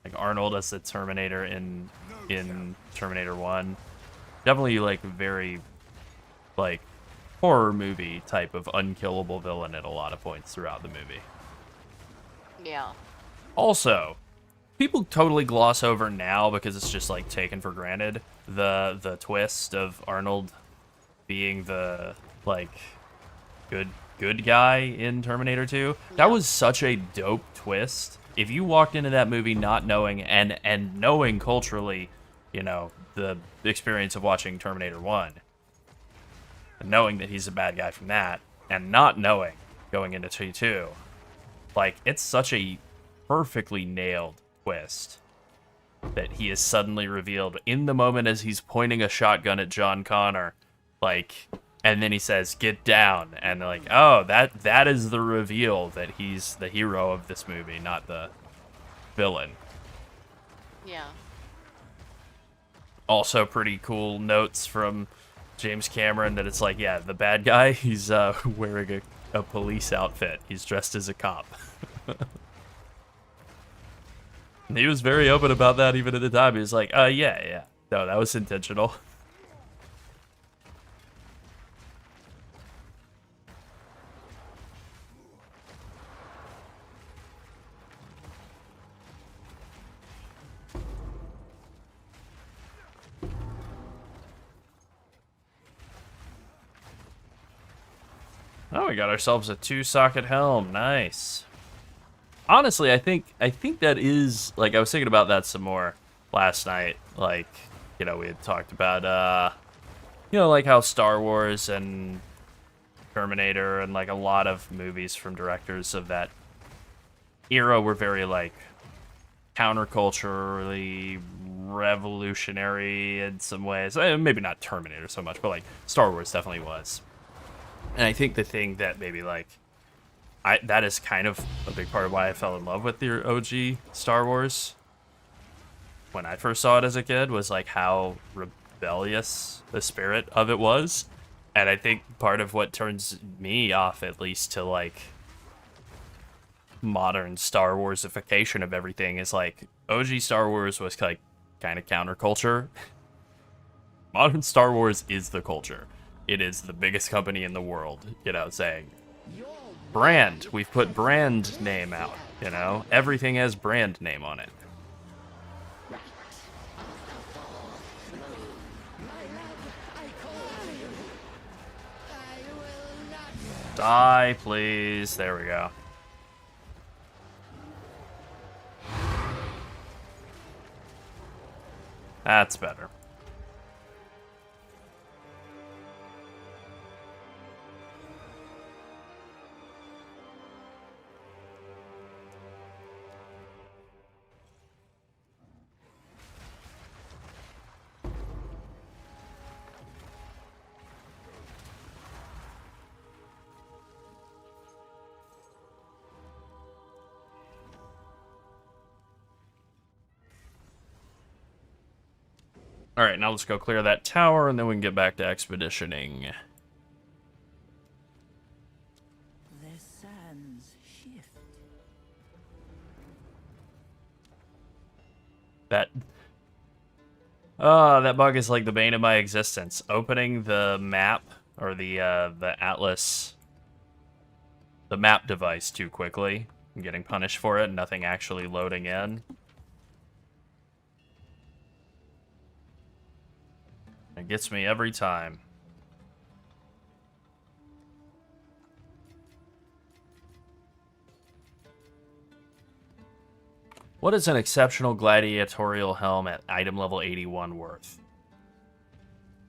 Like, Arnold as the Terminator in Terminator 1. Definitely, like, very, like, horror movie type of unkillable villain at a lot of points throughout the movie. Yeah. Also, people totally gloss over now because it's just like taken for granted the twist of Arnold being the like good guy in Terminator 2. That was such a dope twist. If you walked into that movie not knowing and knowing culturally, you know, the experience of watching Terminator 1, and knowing that he's a bad guy from that, and not knowing going into T2, like, it's such a perfectly nailed twist that he is suddenly revealed in the moment as he's pointing a shotgun at John Connor, like, and then he says, "Get down," and they're like, oh, that is the reveal that he's the hero of this movie, not the villain. Yeah. Also, pretty cool notes from James Cameron that it's like, yeah, the bad guy, he's wearing a police outfit. He's dressed as a cop. And he was very open about that even at the time. He was like, yeah. No, that was intentional. Oh, we got ourselves a 2-socket helm. Nice. Honestly, I think that is, like, I was thinking about that some more last night. Like, you know, we had talked about, you know, like how Star Wars and Terminator and, like, a lot of movies from directors of that era were very, like, counterculturally revolutionary in some ways. Maybe not Terminator so much, but, like, Star Wars definitely was. And I think the thing that maybe, like, that is kind of a big part of why I fell in love with the OG Star Wars when I first saw it as a kid, was like how rebellious the spirit of it was. And I think part of what turns me off, at least, to like modern Star Warsification of everything is like OG Star Wars was like kind of counterculture. Modern Star Wars is the culture. It is the biggest company in the world, you know, saying, brand, we've put brand name out, you know? Everything has brand name on it. Die, please. There we go. That's better. Alright, now let's go clear that tower, and then we can get back to expeditioning. The sands shift. That bug is like the bane of my existence. Opening the map, or the atlas, the map device too quickly, and getting punished for it, and nothing actually loading in. It gets me every time. What is an exceptional gladiatorial helm at item level 81 worth?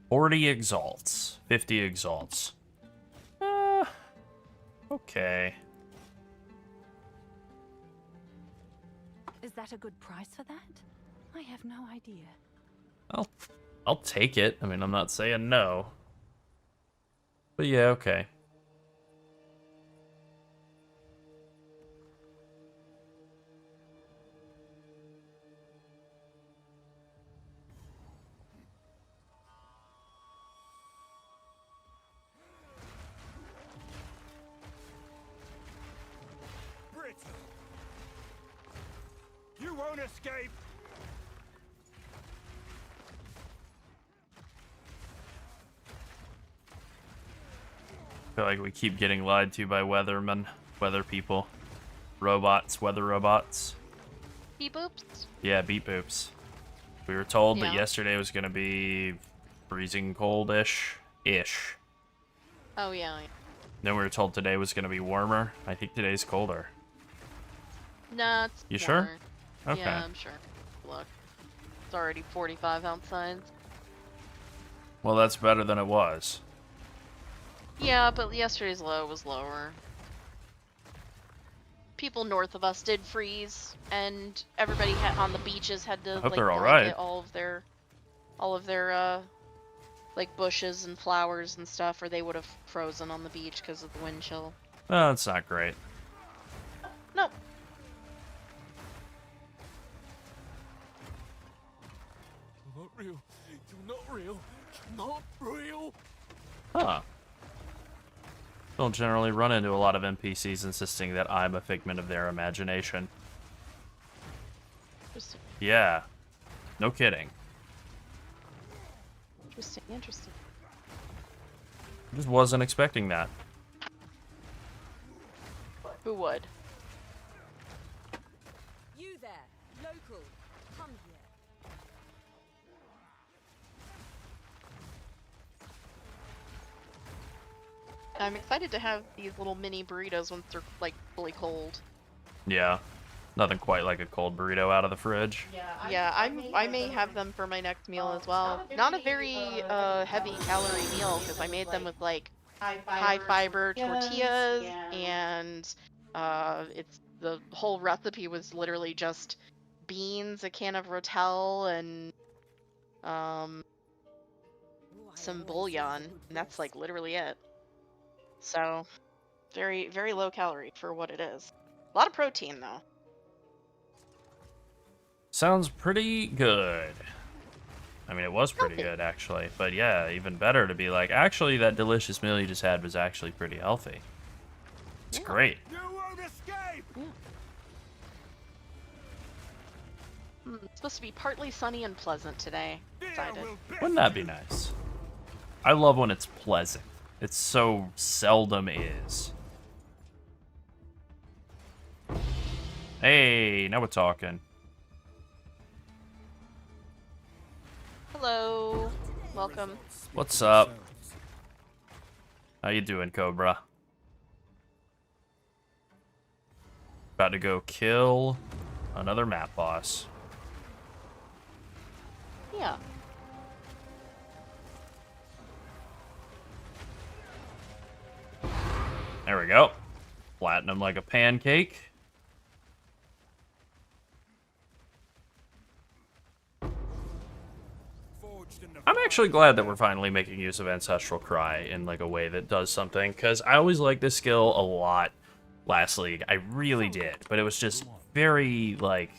40 exalts. 50 exalts. Okay. Is that a good price for that? I have no idea. I'll take it. I mean, I'm not saying no. But yeah, okay. Brit! You won't escape! I feel like we keep getting lied to by weathermen, weather people, robots, weather robots. Beep boops. Yeah, beep boops. We were told that Yeah. yesterday was gonna be freezing cold-ish. Oh yeah. Then we were told today was gonna be warmer. I think today's colder. Nah, it's You sure? warmer. Okay. Yeah, I'm sure. Look, it's already 45 outside. Well, that's better than it was. Yeah, but yesterday's low was lower. People north of us did freeze, and everybody on the beaches had to hope like they're all blanket right. all of their like bushes and flowers and stuff, or they would have frozen on the beach because of the wind chill. Oh, that's not great. Nope. Not real. You're not real. Not real. Huh. Don't generally run into a lot of NPCs insisting that I'm a figment of their imagination. Interesting. Yeah. No kidding. Interesting. Interesting. Just wasn't expecting that. Who would? You there, local, come here. I'm excited to have these little mini burritos once they're like fully cold. Yeah. Nothing quite like a cold burrito out of the fridge. Yeah, I may have them for my next meal as well. Not a very heavy calorie meal because I made them with like high fiber tortillas and it's the whole recipe was literally just beans, a can of Rotel, and some bouillon, and that's like literally it. So very, very low calorie for what it is. A lot of protein though. Sounds pretty good. I mean, it was pretty Healthy. good, actually. But yeah, even better to be like, actually, that delicious meal you just had was actually pretty healthy. It's Yeah. great. You won't escape! It's supposed to be partly sunny and pleasant today. Fear Excited. will best Wouldn't that be you. nice? I love when it's pleasant. It so seldom is. Hey, now we're talking. Hello. Welcome. What's up? How you doing, Cobra? About to go kill another map boss. Yeah. There we go. Flatten him like a pancake. Forged in the I'm actually glad that we're finally making use of Ancestral Cry in like a way that does something, because I always liked this skill a lot last league. I really did, but it was just very like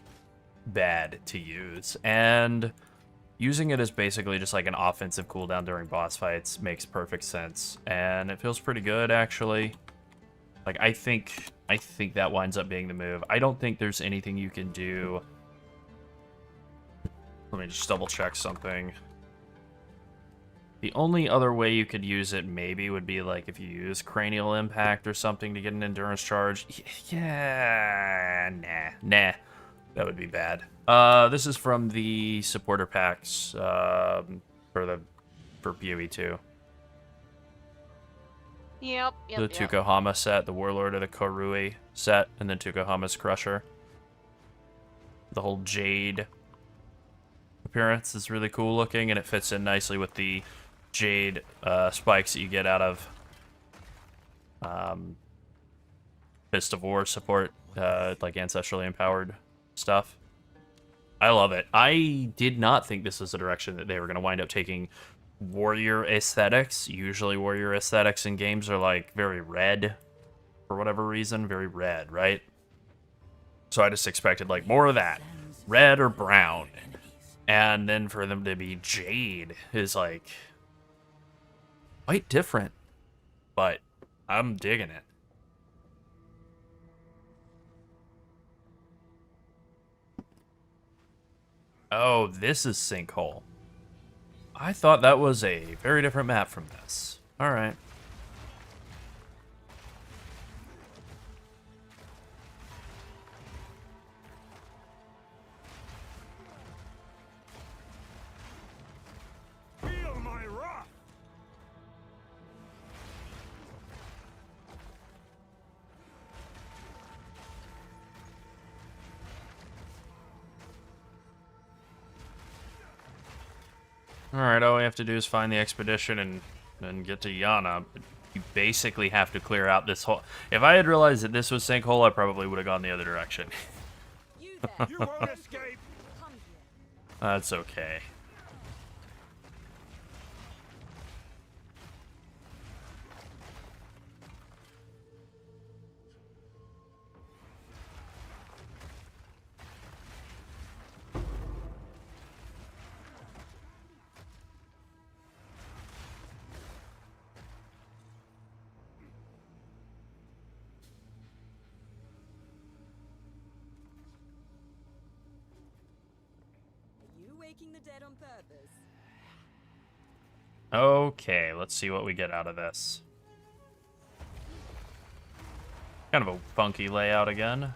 bad to use, and using it as basically just like an offensive cooldown during boss fights makes perfect sense, and it feels pretty good actually. Like I think that winds up being the move. I don't think there's anything you can do. Let me just double check something. The only other way you could use it maybe would be like if you use Cranial Impact or something to get an endurance charge. Yeah, nah. That would be bad. This is from the supporter packs for PoE 2. Yep. The Tukohama set, the Warlord of the Korui set, and then Tukohama's Crusher. The whole Jade appearance is really cool looking, and it fits in nicely with the Jade spikes that you get out of Fist of War support, like ancestrally empowered stuff. I love it. I did not think this was the direction that they were going to wind up taking warrior aesthetics. Usually warrior aesthetics in games are like very red for whatever reason, very red, right? So I just expected like more of that, red or brown. And then for them to be jade is like quite different, but I'm digging it. Oh, this is Sinkhole. I thought that was a very different map from this. Alright. Feel my wrath! Alright, all we have to do is find the expedition and get to Yana. You basically have to clear out this whole... If I had realized that this was Sinkhole, I probably would have gone the other direction. You there. You won't escape! Come here. That's okay. Are you waking the dead on purpose? Okay, let's see what we get out of this. Kind of a funky layout again.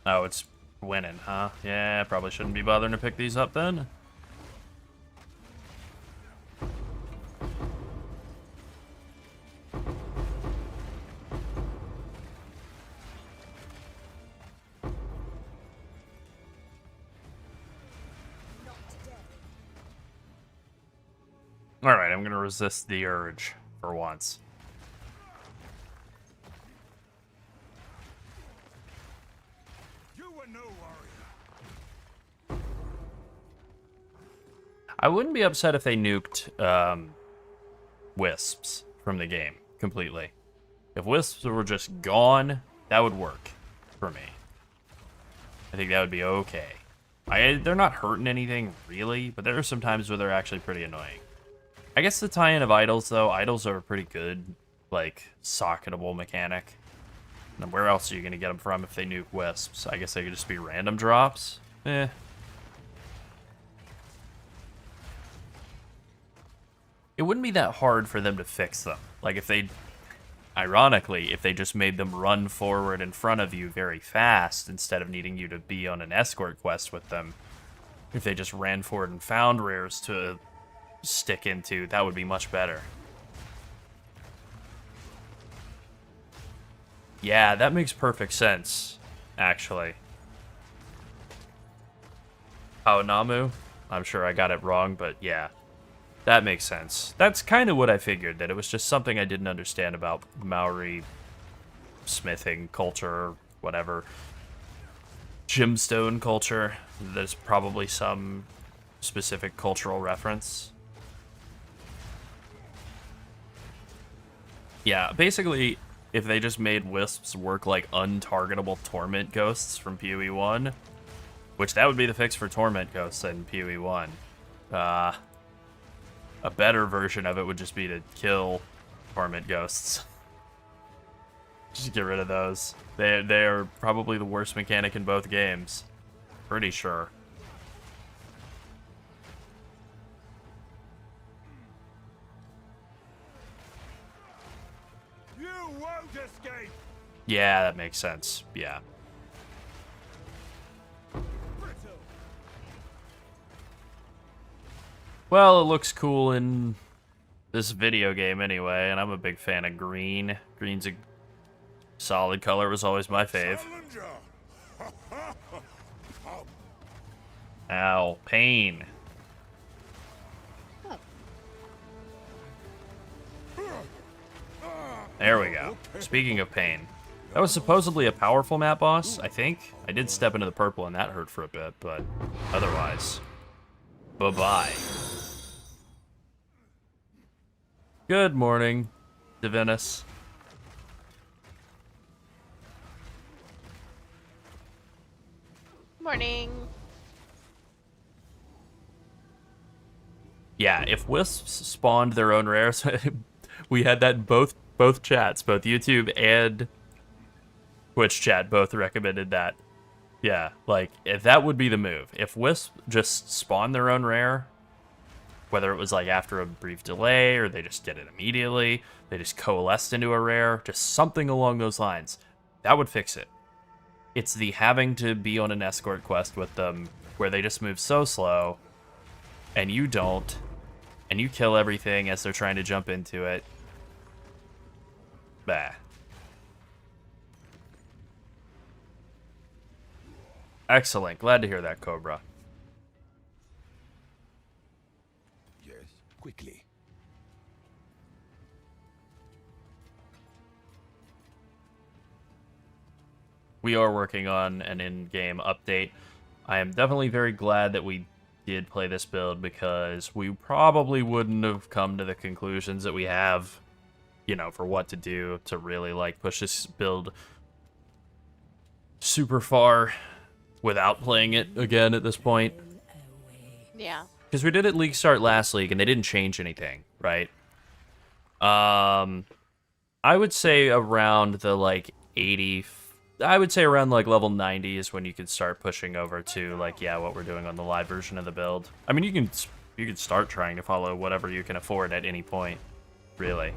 Oh, it's winning, huh? Yeah, probably shouldn't be bothering to pick these up then. Not today. Alright, I'm gonna resist the urge for once. You were no warrior! I wouldn't be upset if they nuked wisps from the game completely. If wisps were just gone, that would work for me. I think that would be okay. They're not hurting anything, really, but there are some times where they're actually pretty annoying. I guess the tie-in of idols, though, idols are a pretty good, like, socketable mechanic. And where else are you going to get them from if they nuke wisps? I guess they could just be random drops? Eh. It wouldn't be that hard for them to fix them. Like, if they... Ironically, if they just made them run forward in front of you very fast instead of needing you to be on an escort quest with them, if they just ran forward and found rares to stick into, that would be much better. Yeah, that makes perfect sense, actually. Namu? I'm sure I got it wrong, but yeah. That makes sense. That's kind of what I figured, that it was just something I didn't understand about Maori smithing culture, or whatever. Gemstone culture. There's probably some specific cultural reference. Yeah, basically, if they just made wisps work like untargetable torment ghosts from PoE 1, which that would be the fix for torment ghosts in PoE 1. A better version of it would just be to kill torment ghosts. Just get rid of those. They're probably the worst mechanic in both games. Pretty sure. You won't escape! Yeah, that makes sense. Yeah. Well, it looks cool in this video game anyway, and I'm a big fan of green. Green's a solid color, was always my fave. Challenger! Ow, pain. There we go. Speaking of pain. That was supposedly a powerful map boss, I think. I did step into the purple and that hurt for a bit, but otherwise. Bye-bye. Good morning, Divinus. Morning. Yeah, if Wisps spawned their own rares, we had that in both chats, both YouTube and Twitch chat both recommended that. Yeah, like, if that would be the move. If Wisp just spawned their own rare, whether it was like after a brief delay or they just did it immediately, they just coalesced into a rare, just something along those lines, that would fix it. It's the having to be on an escort quest with them where they just move so slow and you don't, and you kill everything as they're trying to jump into it. Bah. Excellent. Glad to hear that, Cobra. Yes, quickly. We are working on an in-game update. I am definitely very glad that we did play this build because we probably wouldn't have come to the conclusions that we have, you know, for what to do to really, like, push this build super far without playing it again at this point. Yeah. Because we did it League Start last league, and they didn't change anything, right? I would say around the, like, 80... I would say around, like, level 90 is when you could start pushing over to, like, yeah, what we're doing on the live version of the build. I mean, you can start trying to follow whatever you can afford at any point, really.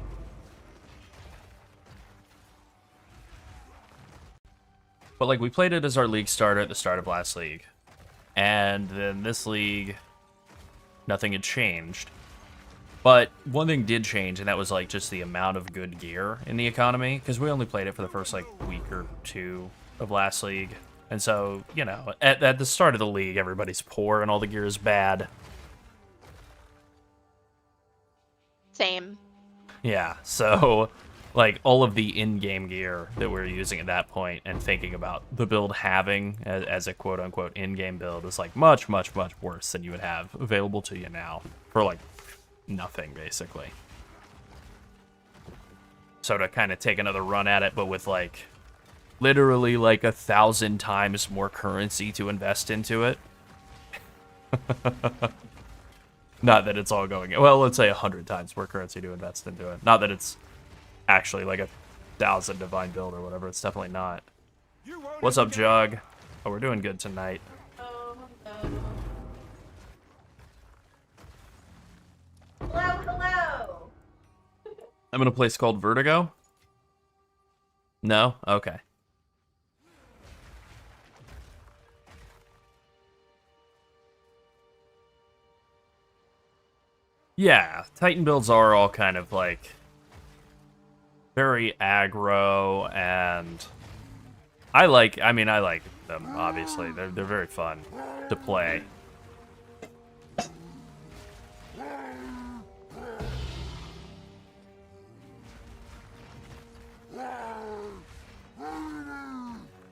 But, like, we played it as our league starter at the start of last league. And then this league, nothing had changed. But one thing did change, and that was, like, just the amount of good gear in the economy. Because we only played it for the first, like, week or two of last league. And so, you know, at the start of the league, everybody's poor and all the gear is bad. Same. Yeah, so, like, all of the in-game gear that we're using at that point and thinking about the build having as a quote-unquote in-game build is, like, much, much, much worse than you would have available to you now for, like, nothing, basically. So to kind of take another run at it, but with, like, literally, like, 1,000 times more currency to invest into it. Not that it's all going... Well, let's say 100 times more currency to invest into it. Not that it's actually, like, 1,000 divine build or whatever. It's definitely not. What's up, Jug? Oh, we're doing good tonight. Hello. I'm in a place called Vertigo? No? Okay. Yeah, Titan builds are all kind of, like, very aggro, and I like them, obviously. They're very fun to play.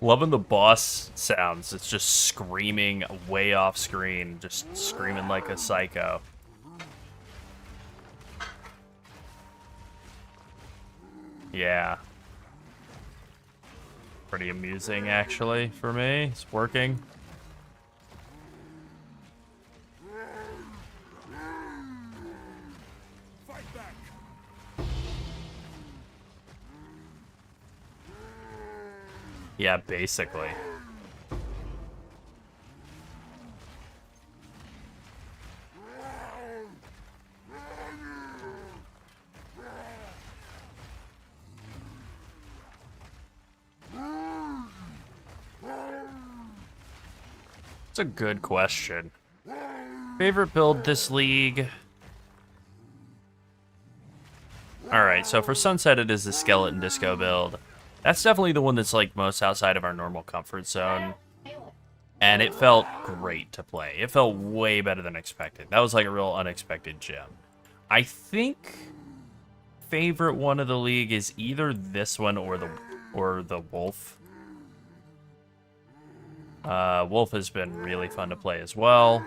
Loving the boss sounds. It's just screaming way off screen, just screaming like a psycho. Yeah. Pretty amusing, actually, for me. It's working. Fight back. Yeah, basically. It's a good question. Favorite build this league? Alright, so for Sunset it is the Skeleton Disco build. That's definitely the one that's, like, most outside of our normal comfort zone. And it felt great to play. It felt way better than expected. That was, like, a real unexpected gem. I think favorite one of the league is either this one or the wolf. Wolf has been really fun to play as well.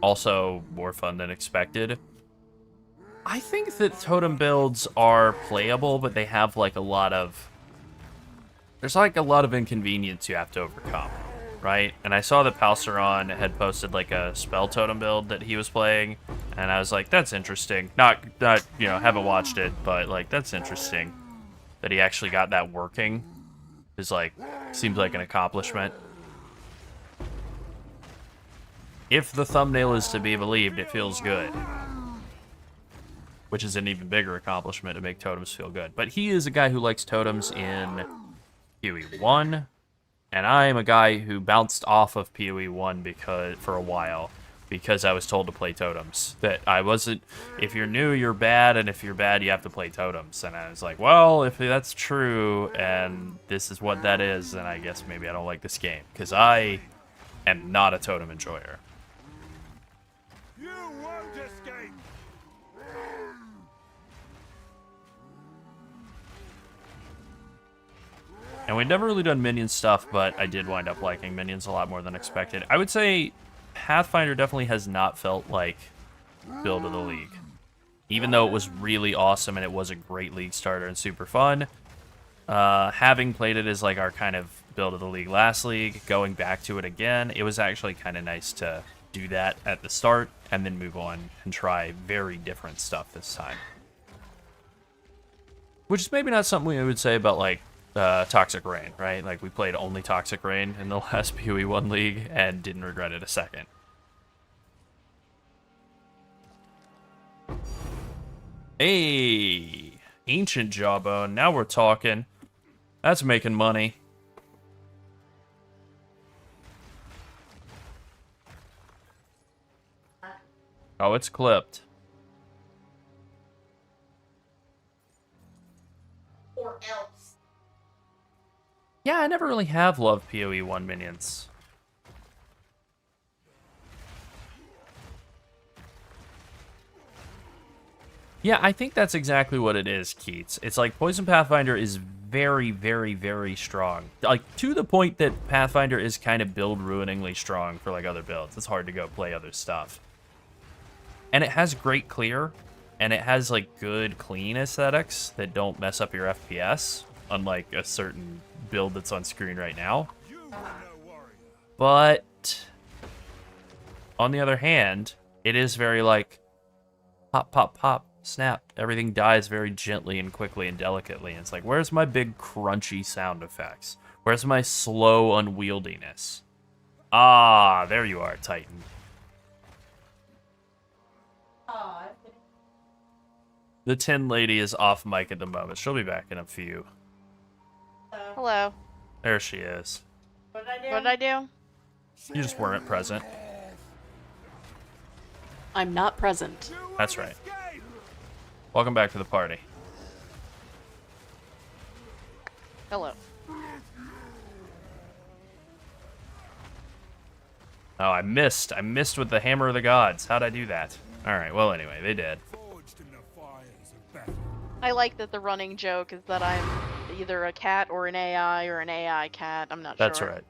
Also more fun than expected. I think that totem builds are playable, but they have like a lot of... There's like a lot of inconvenience you have to overcome, right? And I saw that Palceron had posted like a spell totem build that he was playing, and I was like, that's interesting. Not you know, haven't watched it, but like that's interesting that he actually got that working. Is like, seems like an accomplishment. If the thumbnail is to be believed, it feels good. Which is an even bigger accomplishment to make totems feel good. But he is a guy who likes totems in PoE 1, and I am a guy who bounced off of PoE 1 for a while because I was told to play totems. That I wasn't, if you're new, you're bad, and if you're bad, you have to play totems. And I was like, well, if that's true, and this is what that is, then I guess maybe I don't like this game. Because I am not a totem enjoyer. You won't escape! And we'd never really done minion stuff, but I did wind up liking minions a lot more than expected. I would say Pathfinder definitely has not felt like build of the league. Even though it was really awesome and it was a great league starter and super fun, having played it as like our kind of build of the league last league, going back to it again, it was actually kind of nice to do that at the start and then move on and try very different stuff this time. Which is maybe not something we would say about like Toxic Rain, right? Like we played only Toxic Rain in the last PoE 1 league and didn't regret it a second. Hey, Ancient Jawbone, now we're talking. That's making money. Oh, it's clipped. Or else. Yeah, I never really have loved PoE 1 minions. Yeah, I think that's exactly what it is, Keats. It's like Poison Pathfinder is very, very, very strong. Like, to the point that Pathfinder is kind of build-ruiningly strong for, like, other builds. It's hard to go play other stuff. And it has great clear, and it has, like, good, clean aesthetics that don't mess up your FPS, unlike a certain build that's on screen right now. But, on the other hand, it is very, like, pop, pop, pop. Snap. Everything dies very gently and quickly and delicately. And it's like, where's my big crunchy sound effects? Where's my slow unwieldiness? Ah, there you are, Titan. The Tin Lady is off mic at the moment. She'll be back in a few. Hello. There she is. What did I do? You just weren't present. I'm not present. That's right. Welcome back to the party. Hello. Oh, I missed. I missed with the Hammer of the Gods. How'd I do that? Alright, well, anyway, they did. I like that the running joke is that I'm either a cat or an AI cat. I'm not sure. That's right.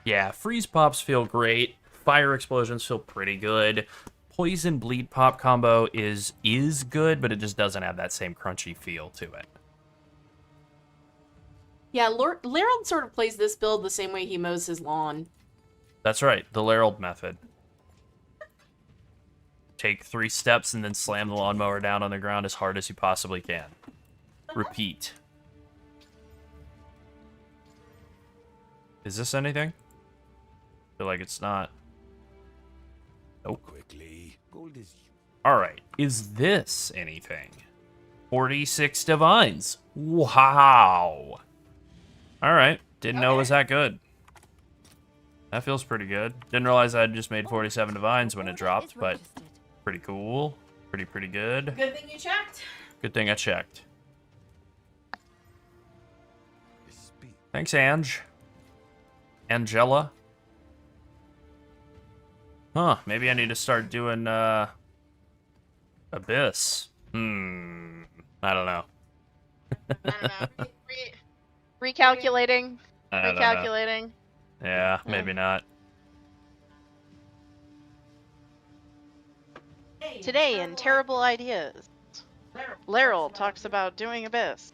Yeah, freeze pops feel great. Fire explosions feel pretty good. Poison bleed pop combo is good, but it just doesn't have that same crunchy feel to it. Yeah, Larold sort of plays this build the same way he mows his lawn. That's right, the Larold method. Take 3 steps and then slam the lawnmower down on the ground as hard as you possibly can. Repeat. Is this anything? Feel like it's not. Nope. Quickly. Gold is Alright, is this anything? 46 divines. Wow. Alright, didn't know it was that good. That feels pretty good. Didn't realize I had just made 47 divines when it dropped, but pretty cool. Pretty good. Good thing you checked. Good thing I checked. Thanks, Ange. Angela. Huh, maybe I need to start doing, Abyss. I don't know. I don't know. Recalculating. I don't know. Recalculating. Yeah, maybe not. Today in Terrible Ideas, Laryl talks about doing Abyss.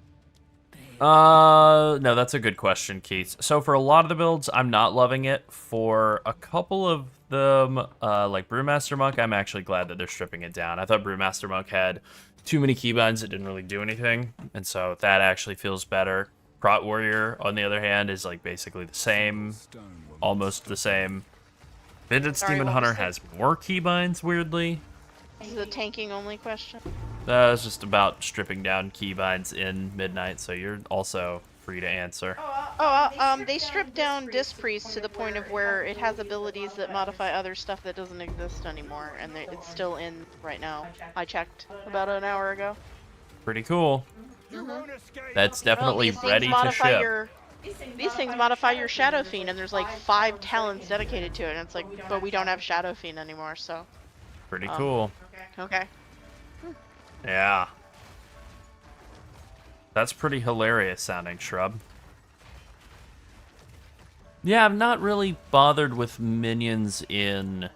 No, that's a good question, Keith. So for a lot of the builds, I'm not loving it. For a couple of them, like Brewmaster Monk, I'm actually glad that they're stripping it down. I thought Brewmaster Monk had too many keybinds that didn't really do anything, and so that actually feels better. Prot Warrior, on the other hand, is like basically the same, almost the same. Vengeance Sorry, Demon what was Hunter has more keybinds, weirdly. This is a tanking only question. It's just about stripping down keybinds in Midnight, so you're also free to answer. They stripped down Disc Priest to the point of where it has abilities that modify other stuff that doesn't exist anymore, and it's still in right now. I checked about an hour ago. Pretty cool. That's definitely These things ready to modify ship. These things modify your Shadow Fiend, and there's like 5 talents dedicated to it, and it's like, but we don't have Shadow Fiend anymore, so. Pretty cool. Okay. Yeah. That's pretty hilarious sounding, Shrub. Yeah, I'm not really bothered with minions in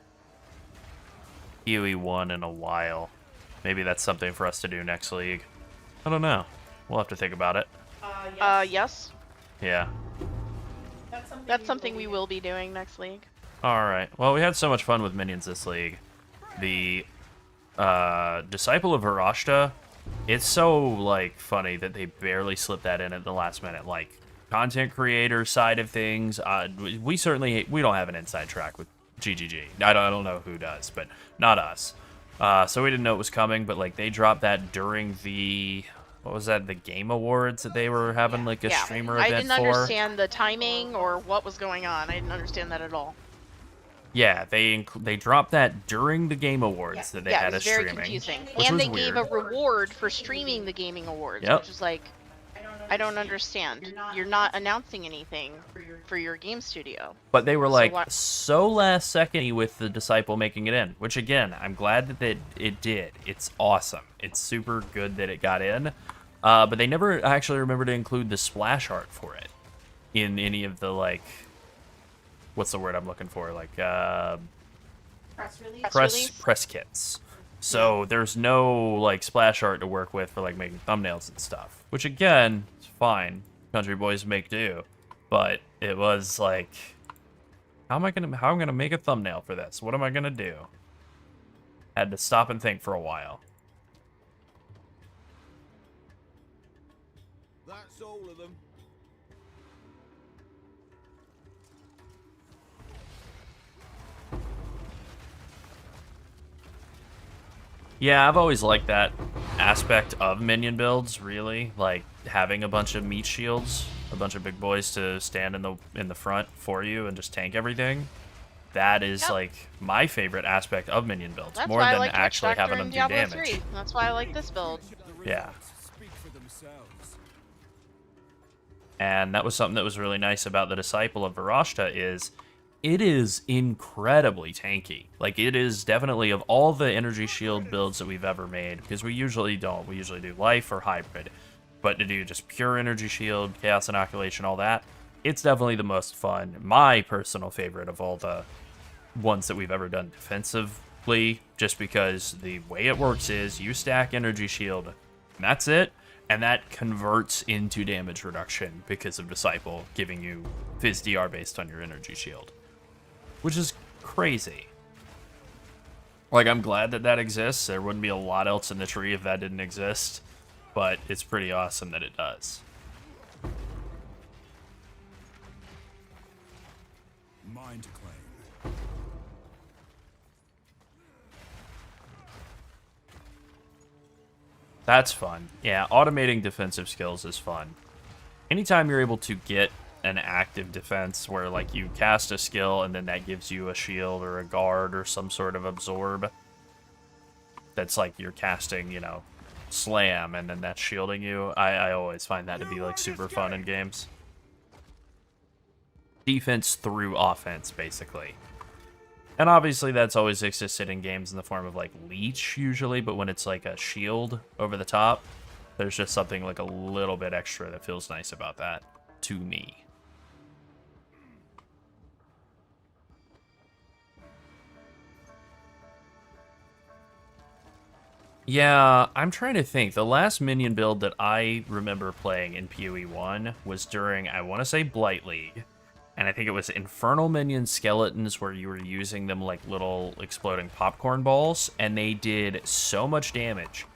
PoE 1 in a while. Maybe that's something for us to do next league. I don't know. We'll have to think about it. Yes. Yeah. That's something we will be doing next league. Alright. Well, we had so much fun with minions this league. The Disciple of Varashta, it's so, like, funny that they barely slipped that in at the last minute. Like, content creator side of things, we don't have an inside track with GGG. I don't know who does, but not us. So we didn't know it was coming, but, like, they dropped that during the... What was that? The Game Awards that they were having, like, a streamer event for? I didn't understand the timing or what was going on. I didn't understand that at all. Yeah, they dropped that during the Game Awards that they had as streaming. Yeah, it was very confusing. Which And was they weird. gave a reward for streaming the Gaming Awards, Yep. which is like, I don't understand. You're not announcing anything for your game studio. But they were So like what- so last second with the Disciple making it in, which again, I'm glad that it did. It's awesome. It's super good that it got in. But they never actually remembered to include the splash art for it in any of the, like, what's the word I'm looking for? Like, press kits. So there's no, like, splash art to work with for, like, making thumbnails and stuff. Which, again, is fine. Country boys make do. But it was like, how am I gonna make a thumbnail for this? What am I gonna do? Had to stop and think for a while. That's all of them. Yeah, I've always liked that aspect of minion builds, really. Like, having a bunch of meat shields, a bunch of big boys to stand in the front for you and just tank everything. That is, like, my favorite aspect of minion builds, That's more why I than like Witch actually Doctor having in them do Diablo damage. 3. That's why I like this build. Yeah. Speak for themselves. And that was something that was really nice about the Disciple of Varashta is it is incredibly tanky. Like, it is definitely, of all the energy shield builds that we've ever made, because we usually don't. We usually do life or hybrid. But to do just pure energy shield, chaos inoculation, all that, it's definitely the most fun. My personal favorite of all the ones that we've ever done defensively, just because the way it works is you stack energy shield, and that's it. And that converts into damage reduction because of Disciple giving you Fizz DR based on your energy shield. Which is crazy. Like, I'm glad that that exists. There wouldn't be a lot else in the tree if that didn't exist. But it's pretty awesome that it does. Mine to claim. That's fun. Yeah, automating defensive skills is fun. Anytime you're able to get an active defense where, like, you cast a skill and then that gives you a shield or a guard or some sort of absorb, that's like you're casting, you know, slam and then that's shielding you. I always find that to be, like, super fun in games. Defense through offense, basically. And obviously that's always existed in games in the form of like leech usually, but when it's like a shield over the top, there's just something like a little bit extra that feels nice about that to me. Yeah, I'm trying to think. The last minion build that I remember playing in PoE 1 was during, I want to say, Blight League. And I think it was Infernal Minion Skeletons where you were using them like little exploding popcorn balls. And they did so much damage.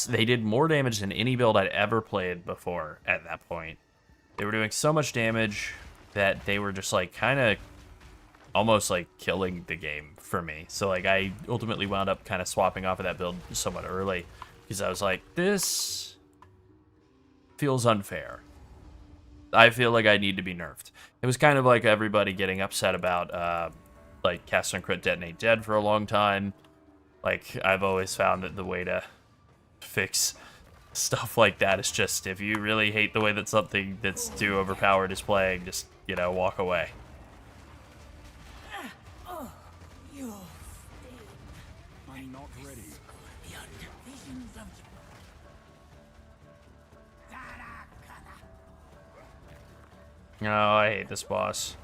They did more damage than any build I'd ever played before at that point. They were doing so much damage that they were just like kind of almost like killing the game for me. So like I ultimately wound up kind of swapping off of that build somewhat early because I was like, this feels unfair. I feel like I need to be nerfed. It was kind of like everybody getting upset about like cast on crit detonate dead for a long time. Like I've always found that the way to fix stuff like that is just, if you really hate the way that something that's too overpowered is playing, just, you know, walk away. I'm not ready. Oh, I hate this boss.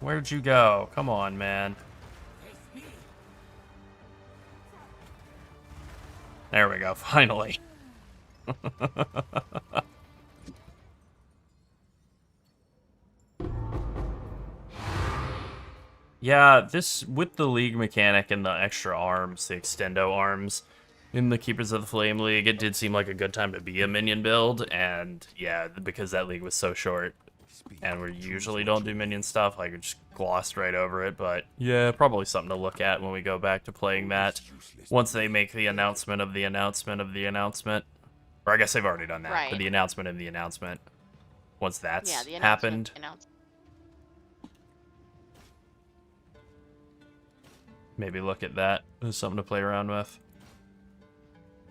Where'd you go? Come on, man. There we go, finally. Yeah, this, with the League mechanic and the extra arms, the extendo arms, in the Keepers of the Flame League, it did seem like a good time to be a minion build, and yeah, because that league was so short, and we usually don't do minion stuff, like we just glossed right over it, but yeah, probably something to look at when we go back to playing that, once they make the announcement of the announcement of the announcement. Or I guess they've already done that, Right. but the announcement of the announcement, once that's Yeah, the happened. announcement. Maybe look at that as something to play around with.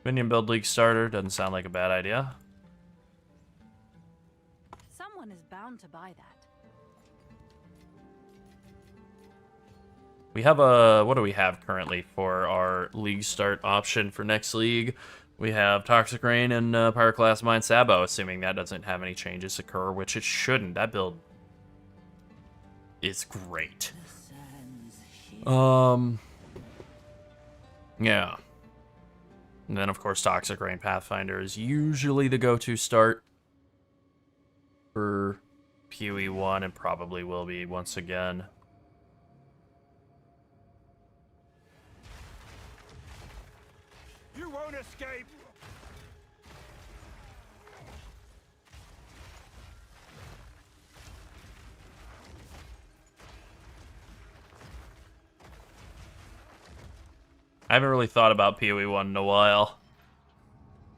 Minion build league starter doesn't sound like a bad idea. Someone is bound to buy that. We have a, what do we have currently for our league start option for next league? We have Toxic Rain and Pyroclast Mine Sabo, assuming that doesn't have any changes occur, which it shouldn't. That build is great. Yeah. And then, of course, Toxic Rain Pathfinder is usually the go-to start for PoE 1 and probably will be once again. You won't escape! I haven't really thought about PoE 1 in a while.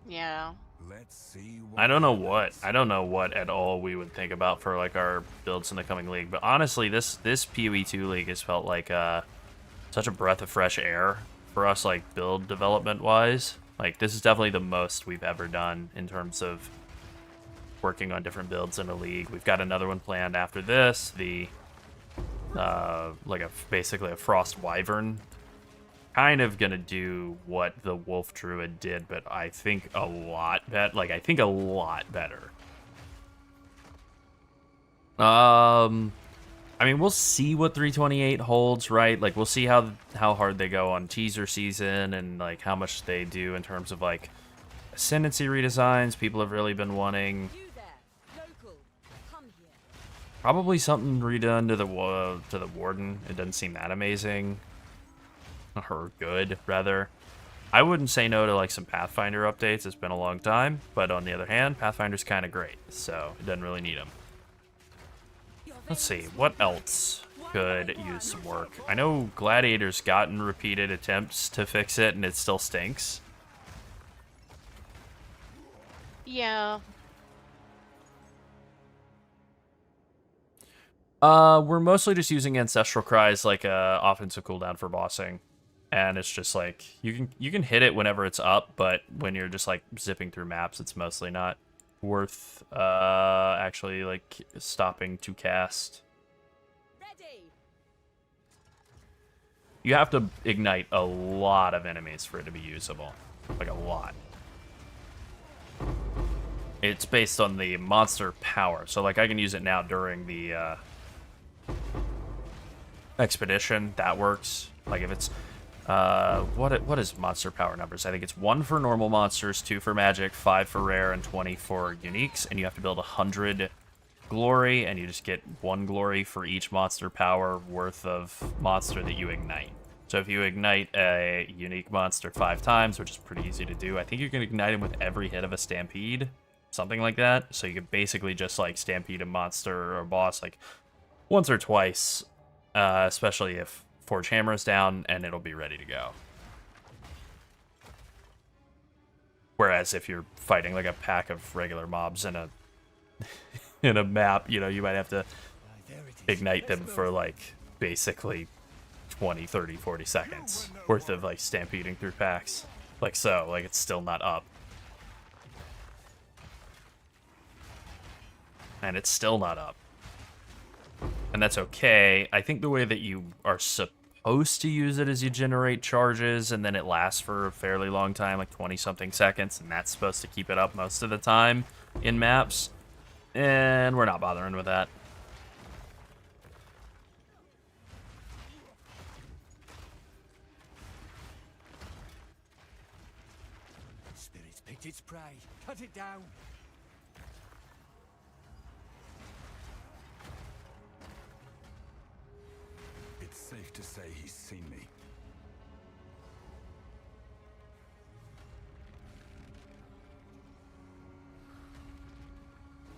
Yeah. Let's see what I don't know what at all we would think about for like our builds in the coming league. But honestly, this PoE 2 league has felt like such a breath of fresh air for us, like build development wise. Like this is definitely the most we've ever done in terms of working on different builds in a league. We've got another one planned after this. The basically a Frost Wyvern. Kind of gonna do what the Wolf Druid did, but I think a lot better. Like I think a lot better. I mean, we'll see what 328 holds, right? Like we'll see how hard they go on teaser season and like how much they do in terms of like Ascendancy redesigns. People have really been wanting. You there, local, come here. Probably something redone to the Warden. It doesn't seem that amazing. Or good, rather. I wouldn't say no to like some Pathfinder updates. It's been a long time, but on the other hand, Pathfinder's kind of great, so it doesn't really need them. Let's see, what else could use some work? I know Gladiator's gotten repeated attempts to fix it, and it still stinks. Yeah. We're mostly just using Ancestral Cry as like a offensive cooldown for bossing. And it's just like, you can hit it whenever it's up, but when you're just like zipping through maps, it's mostly not worth actually like stopping to cast. Ready. You have to ignite a lot of enemies for it to be usable. Like a lot. It's based on the monster power. So like I can use it now during the expedition. That works. Like if it's what is monster power numbers? I think it's 1 for normal monsters, 2 for magic, 5 for rare, and 20 for uniques. And you have to build 100 glory, and you just get 1 glory for each monster power worth of monster that you ignite. So if you ignite a unique monster 5 times, which is pretty easy to do, I think you can ignite him with every hit of a Stampede, something like that. So you can basically just like Stampede a monster or boss like once or twice, especially if Forge Hammer is down, and it'll be ready to go. Whereas if you're fighting like a pack of regular mobs in a in a map, you know, you might have to ignite them for like basically 20, 30, 40 seconds worth of like stampeding through packs. Like so, like it's still not up. And it's still not up. And that's okay. I think the way that you are supposed to use it is you generate charges and then it lasts for a fairly long time, like 20-something seconds, and that's supposed to keep it up most of the time in maps. And we're not bothering with that. Spirit's picked its prey. Cut it down. It's safe to say he's seen me.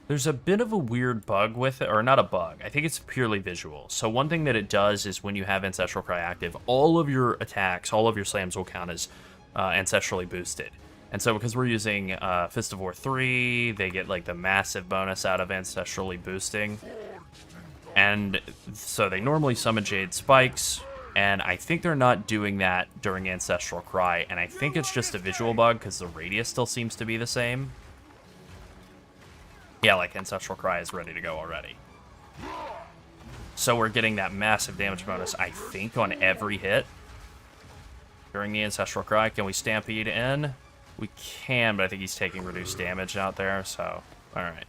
There's a bit of a weird bug with it, or not a bug. I think it's purely visual. So one thing that it does is when you have Ancestral Cry active, all of your attacks, all of your slams will count as ancestrally boosted. And so because we're using Fist of War 3, they get like the massive bonus out of ancestrally boosting. And so they normally summon Jade Spikes, and I think they're not doing that during Ancestral Cry, and I think it's just a visual bug because the radius still seems to be the same. Yeah, like Ancestral Cry is ready to go already. So we're getting that massive damage bonus, I think, on every hit during the Ancestral Cry. Can we Stampede in? We can, but I think he's taking reduced damage out there, so alright.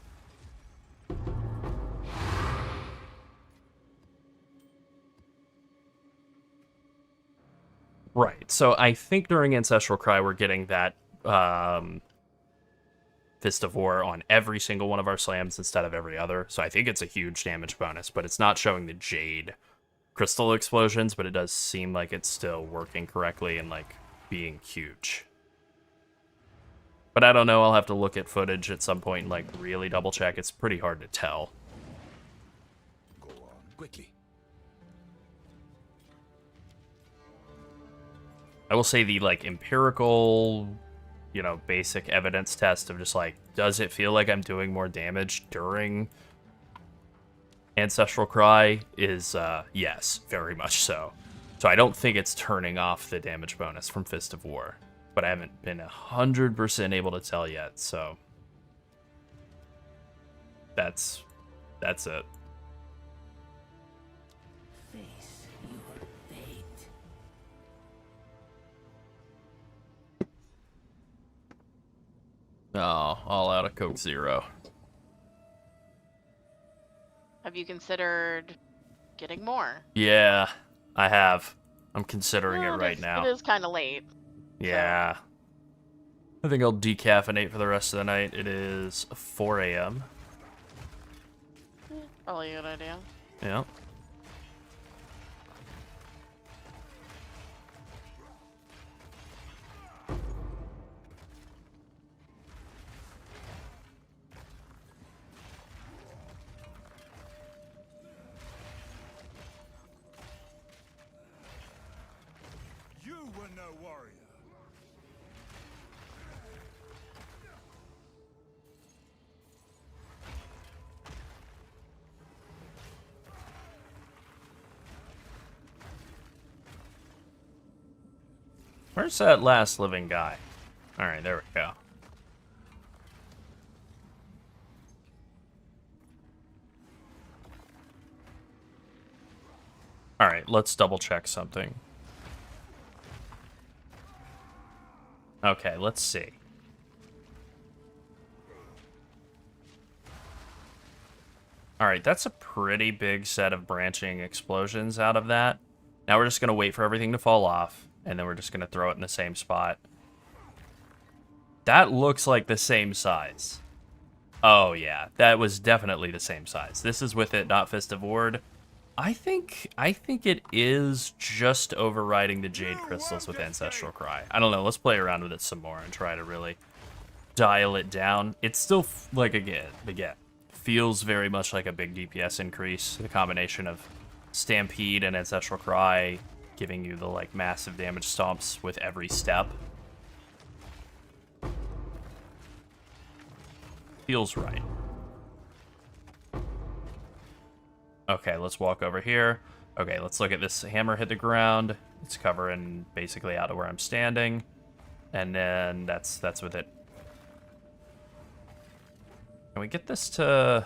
Right, so I think during Ancestral Cry we're getting that Fist of War on every single one of our slams instead of every other. So I think it's a huge damage bonus, but it's not showing the Jade crystal explosions, but it does seem like it's still working correctly and like being huge. But I don't know, I'll have to look at footage at some point and like really double check. It's pretty hard to tell. Go on. Quickly. I will say the like empirical, you know, basic evidence test of just like, does it feel like I'm doing more damage during Ancestral Cry is yes, very much so. So I don't think it's turning off the damage bonus from Fist of War, but I haven't been 100% able to tell yet, so that's it. Face your fate. Oh, all out of Coke Zero. Have you considered getting more? Yeah, I have. I'm considering it Well, right now. It is kind of late. Yeah. I think I'll decaffeinate for the rest of the night. It is 4 a.m. Probably a good idea. Yeah. You were no warrior. Where's that last living guy? Alright, there we go. Alright, let's double check something. Okay, let's see. Alright, that's a pretty big set of branching explosions out of that. Now we're just going to wait for everything to fall off, and then we're just going to throw it in the same spot. That looks like the same size. Oh yeah, that was definitely the same size. This is with it, not Fist of Ward. I think it is just overriding the Jade Crystals with Ancestral Cry. I don't know, let's play around with it some more and try to really dial it down. It's still, like, again, feels very much like a big DPS increase. The combination of Stampede and Ancestral Cry giving you the, like, massive damage stomps with every step. Feels right. Okay, let's walk over here. Okay, let's look at this hammer hit the ground. It's covering basically out to where I'm standing. And then that's with it. Can we get this to...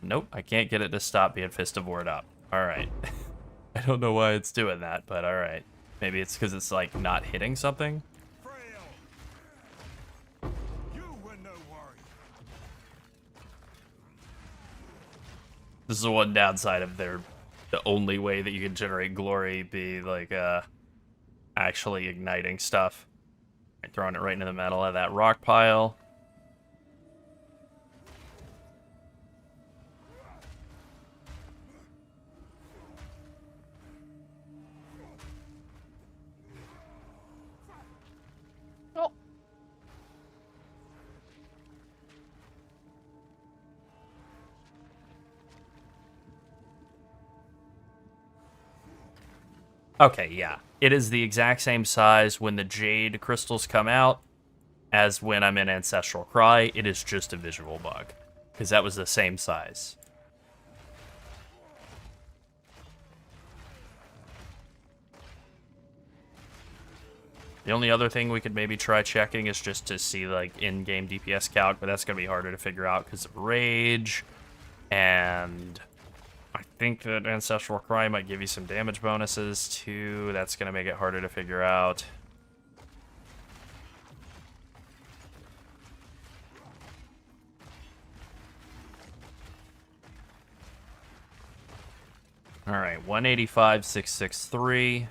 Nope, I can't get it to stop being Fist of Ward up. Alright. I don't know why it's doing that, but alright. Maybe it's because it's, like, not hitting something? This is the one downside of the only way that you can generate glory be, like, actually igniting stuff. And throwing it right into the middle of that rock pile. Oh. Okay, yeah. It is the exact same size when the Jade Crystals come out as when I'm in Ancestral Cry. It is just a visual bug. Because that was the same size. The only other thing we could maybe try checking is just to see, like, in-game DPS calc, but that's going to be harder to figure out because of Rage. And I think that Ancestral Cry might give you some damage bonuses, too. That's going to make it harder to figure out. Alright, 185, 663.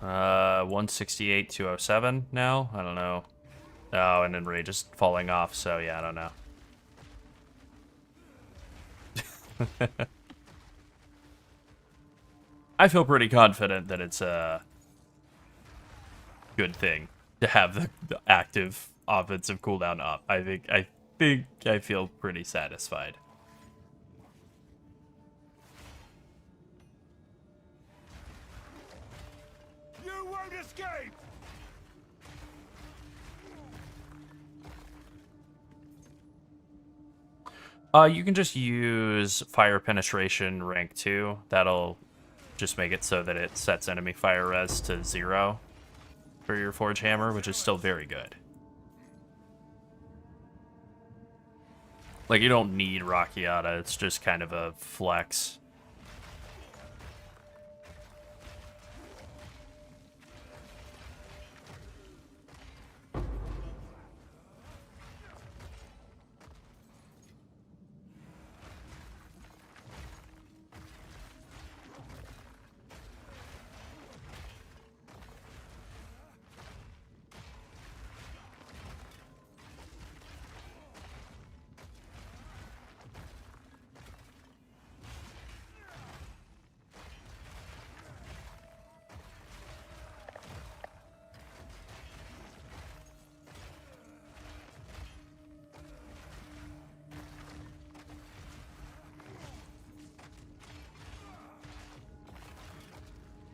168, 207 now? I don't know. Oh, and then Rage is falling off, so yeah, I don't know. I feel pretty confident that it's a good thing to have the active offensive cooldown up. I feel pretty satisfied. You won't escape! You can just use Fire Penetration rank 2. That'll just make it so that it sets enemy fire res to 0 for your Forge Hammer, which is still very good. Like, you don't need Rockiata, it's just kind of a flex.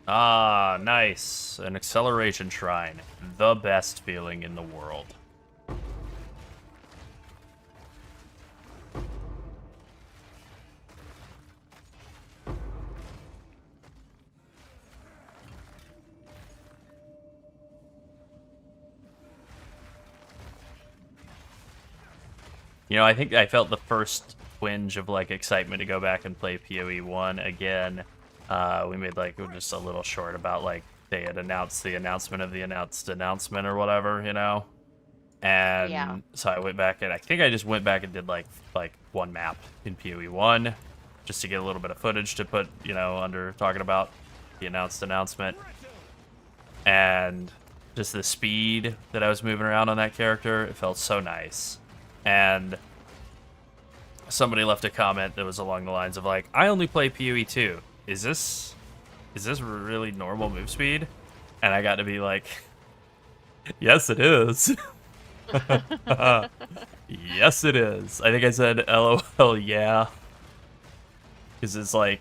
Ah, nice. An acceleration shrine. The best feeling in the world. You know, I think I felt the first twinge of like excitement to go back and play PoE 1 again. We made like just a little short about like they had announced the announcement of the announcement or whatever, you know. And Yeah. so I went back and I think I just went back and did like one map in PoE 1 just to get a little bit of footage to put, you know, under talking about the announcement. And just the speed that I was moving around on that character, it felt so nice. And somebody left a comment that was along the lines of like, I only play PoE 2. Is this really normal move speed? And I got to be like, yes, it is. Yes, it is. I think I said LOL, yeah. Because it's like,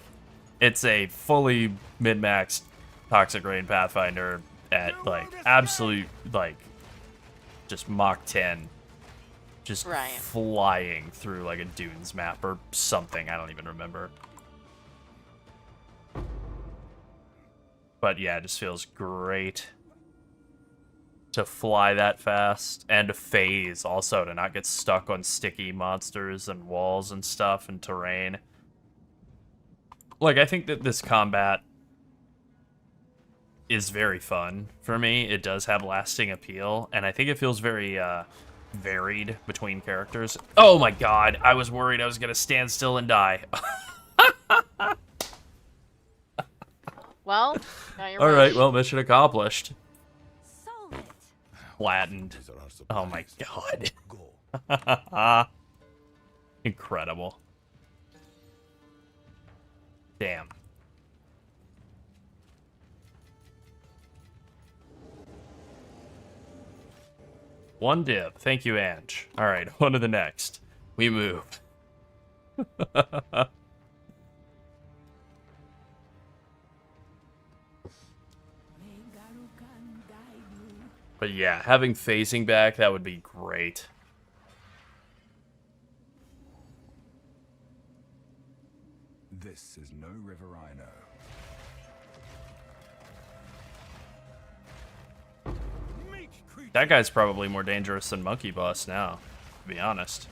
it's a fully min-maxed Toxic Rain Pathfinder at like absolute, like, just Mach 10. Just Right. flying through like a Dunes map or something. I don't even remember. But yeah, it just feels great to fly that fast and to phase also, to not get stuck on sticky monsters and walls and stuff and terrain. Like, I think that this combat is very fun for me. It does have lasting appeal, and I think it feels very varied between characters. Oh my god, I was worried I was gonna stand still and die. Well, got your Alright, wish. well, mission accomplished. Solve it. Flattened. Oh my god. Incredible. Damn. One dib. Thank you, Ange. Alright, on to the next. We move. But yeah, having phasing back, that would be great. This is no river I know. That guy's probably more dangerous than Monkey Boss now, to be honest.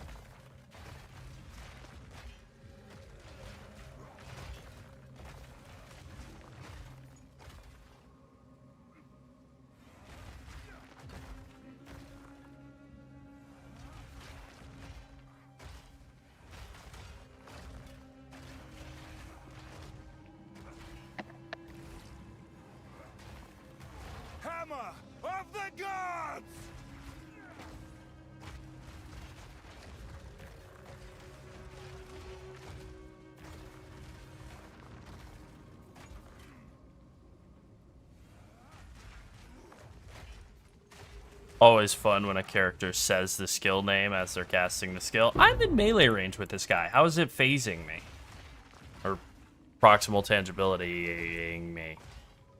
Hammer of the gods! Always fun when a character says the skill name as they're casting the skill. I'm in melee range with this guy. How is it phasing me? Or proximal tangibility-ing me?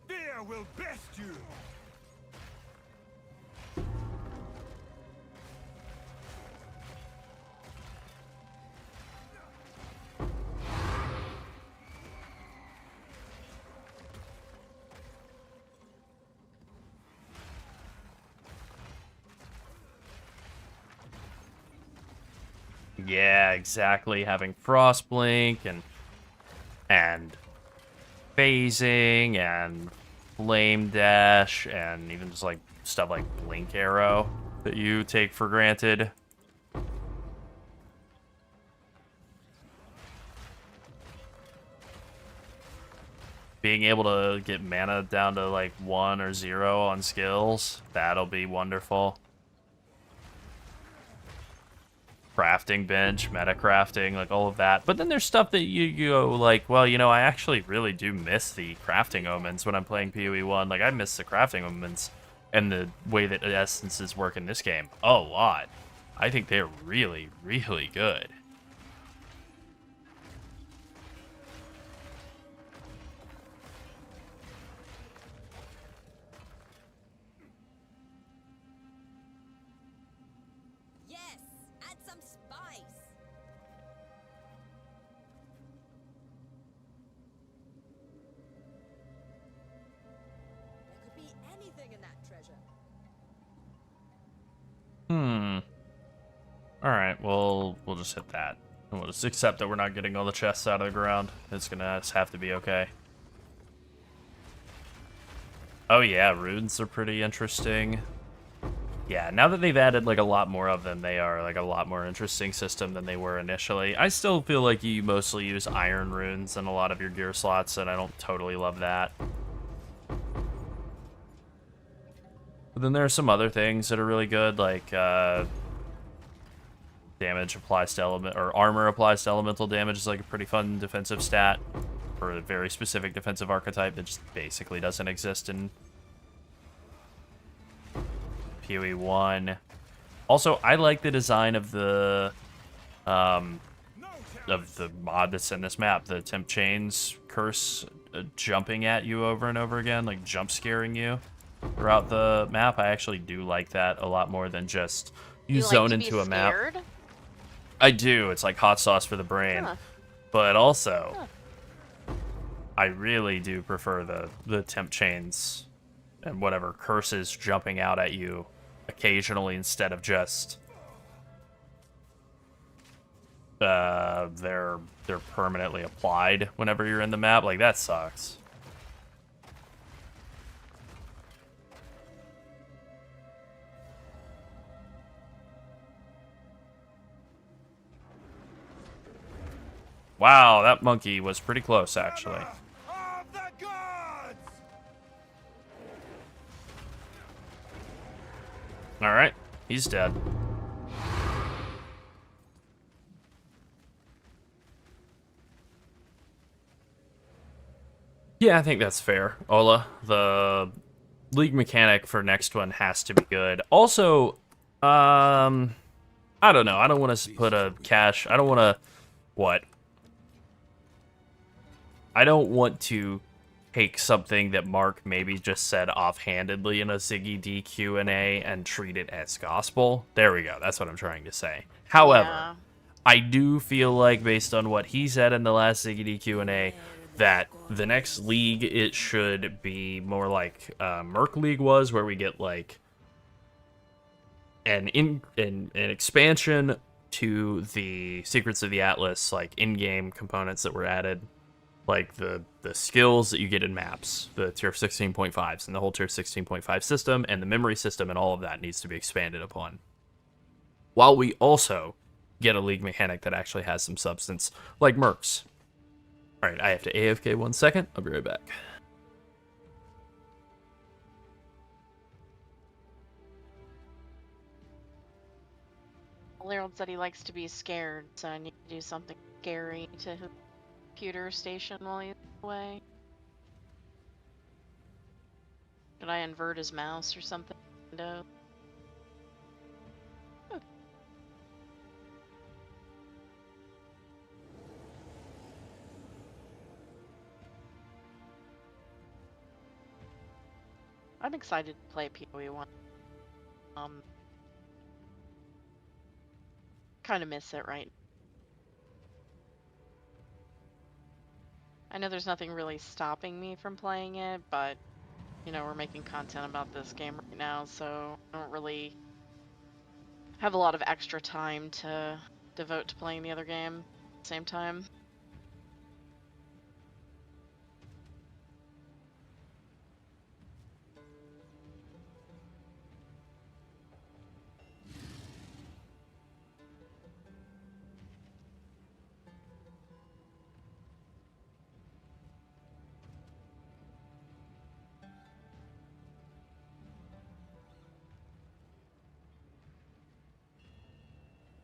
Fear will best you! Yeah, exactly. Having Frostblink and phasing and Flame Dash and even just like stuff like Blink Arrow that you take for granted. Being able to get mana down to like 1 or 0 on skills, that'll be wonderful. Crafting bench, meta crafting, like all of that. But then there's stuff that you go like, well, you know, I actually really do miss the crafting omens when I'm playing PoE 1. Like, I miss the crafting omens and the way that essences work in this game a lot. I think they're really, really good. Yes, add some spice. There could be anything in that treasure. Alright, well, we'll just hit that. We'll just accept that we're not getting all the chests out of the ground. It's gonna just have to be okay. Oh yeah, runes are pretty interesting. Yeah, now that they've added like a lot more of them, they are like a lot more interesting system than they were initially. I still feel like you mostly use iron runes in a lot of your gear slots, and I don't totally love that. But then there are some other things that are really good, like damage applies to element, or armor applies to elemental damage is like a pretty fun defensive stat for a very specific defensive archetype that just basically doesn't exist in PoE 1. Also, I like the design of the mod that's in this map, the Temp Chains curse jumping at you over and over again, like jump scaring you throughout the map. I actually do like that a lot more than just you zone into a map. I do. It's like hot sauce for the brain. Huh. But also, I really do prefer the Temp Chains and whatever curses jumping out at you occasionally instead of just they're permanently applied whenever you're in the map. Like, that sucks. Wow, that monkey was pretty close, actually. Alright, he's dead. Yeah, I think that's fair, Ola. The league mechanic for next one has to be good. Also, I don't know. I don't want to put a cash... I don't want to... What? I don't want to take something that Mark maybe just said offhandedly in a Ziggy D Q&A and treat it as gospel. There we go. That's what I'm trying to say. However, Yeah. I do feel like, based on what he said in the last Ziggy D Q&A, that the next league, it should be more like Merc League was, where we get like an expansion to the Secrets of the Atlas, like in-game components that were added, like the skills that you get in maps, the tier 16.5s and the whole tier 16.5 system and the memory system, and all of that needs to be expanded upon, while we also get a league mechanic that actually has some substance, like Mercs. All right, I have to AFK 1 second. I'll be right back. Harold said he likes to be scared, so I need to do something scary to his computer station while he's away. Should I invert his mouse or something? No. I'm excited to play PoE 1. Kind of miss it right now. I know there's nothing really stopping me from playing it, but, you know, we're making content about this game right now, so I don't really have a lot of extra time to devote to playing the other game at the same time.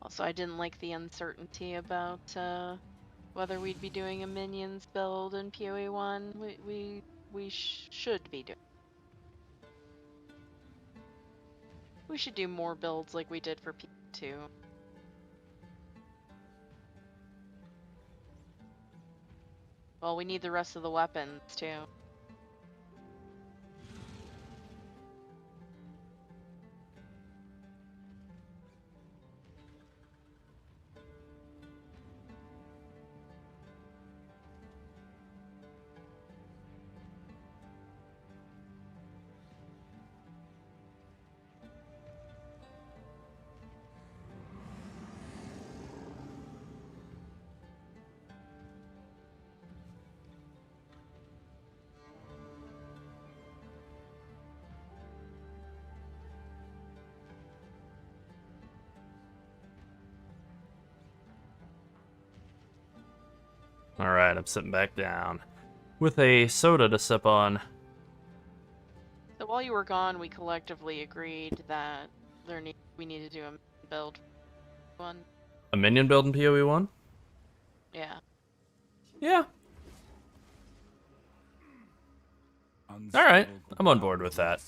Also, I didn't like the uncertainty about whether we'd be doing a minions build in PoE 1. We should be doing. We should do more builds like we did for PoE 2. Well, we need the rest of the weapons too. Alright, I'm sitting back down with a soda to sip on. So while you were gone, we collectively agreed that we need to do a build one. A minion build in PoE 1? Yeah. Yeah. Alright, I'm on board with that.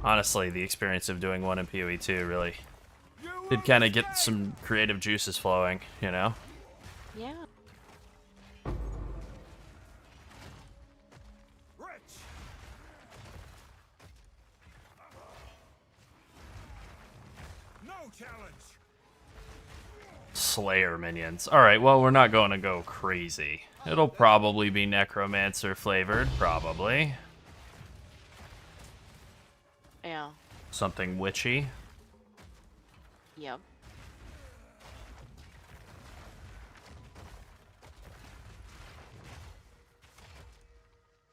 Honestly, the experience of doing one in PoE 2 really did kind of get some creative juices flowing, you know? Yeah. No challenge. Slayer minions. Alright, well, we're not going to go crazy. It'll probably be Necromancer flavored, probably. Yeah. Something witchy. Yep.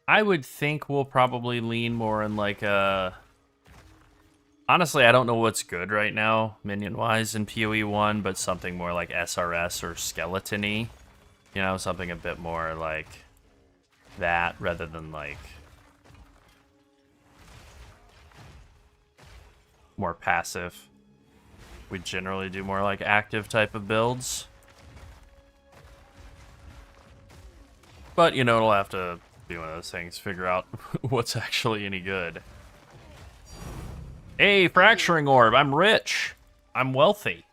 I would think we'll probably lean more in like a... Honestly, I don't know what's good right now, minion-wise, in PoE 1, but something more like SRS or Skeleton-y. You know, something a bit more like that, rather than like... more passive. We generally do more like active type of builds. But, you know, it'll have to be one of those things, figure out what's actually any good. Hey, Fracturing Orb, I'm rich. I'm wealthy.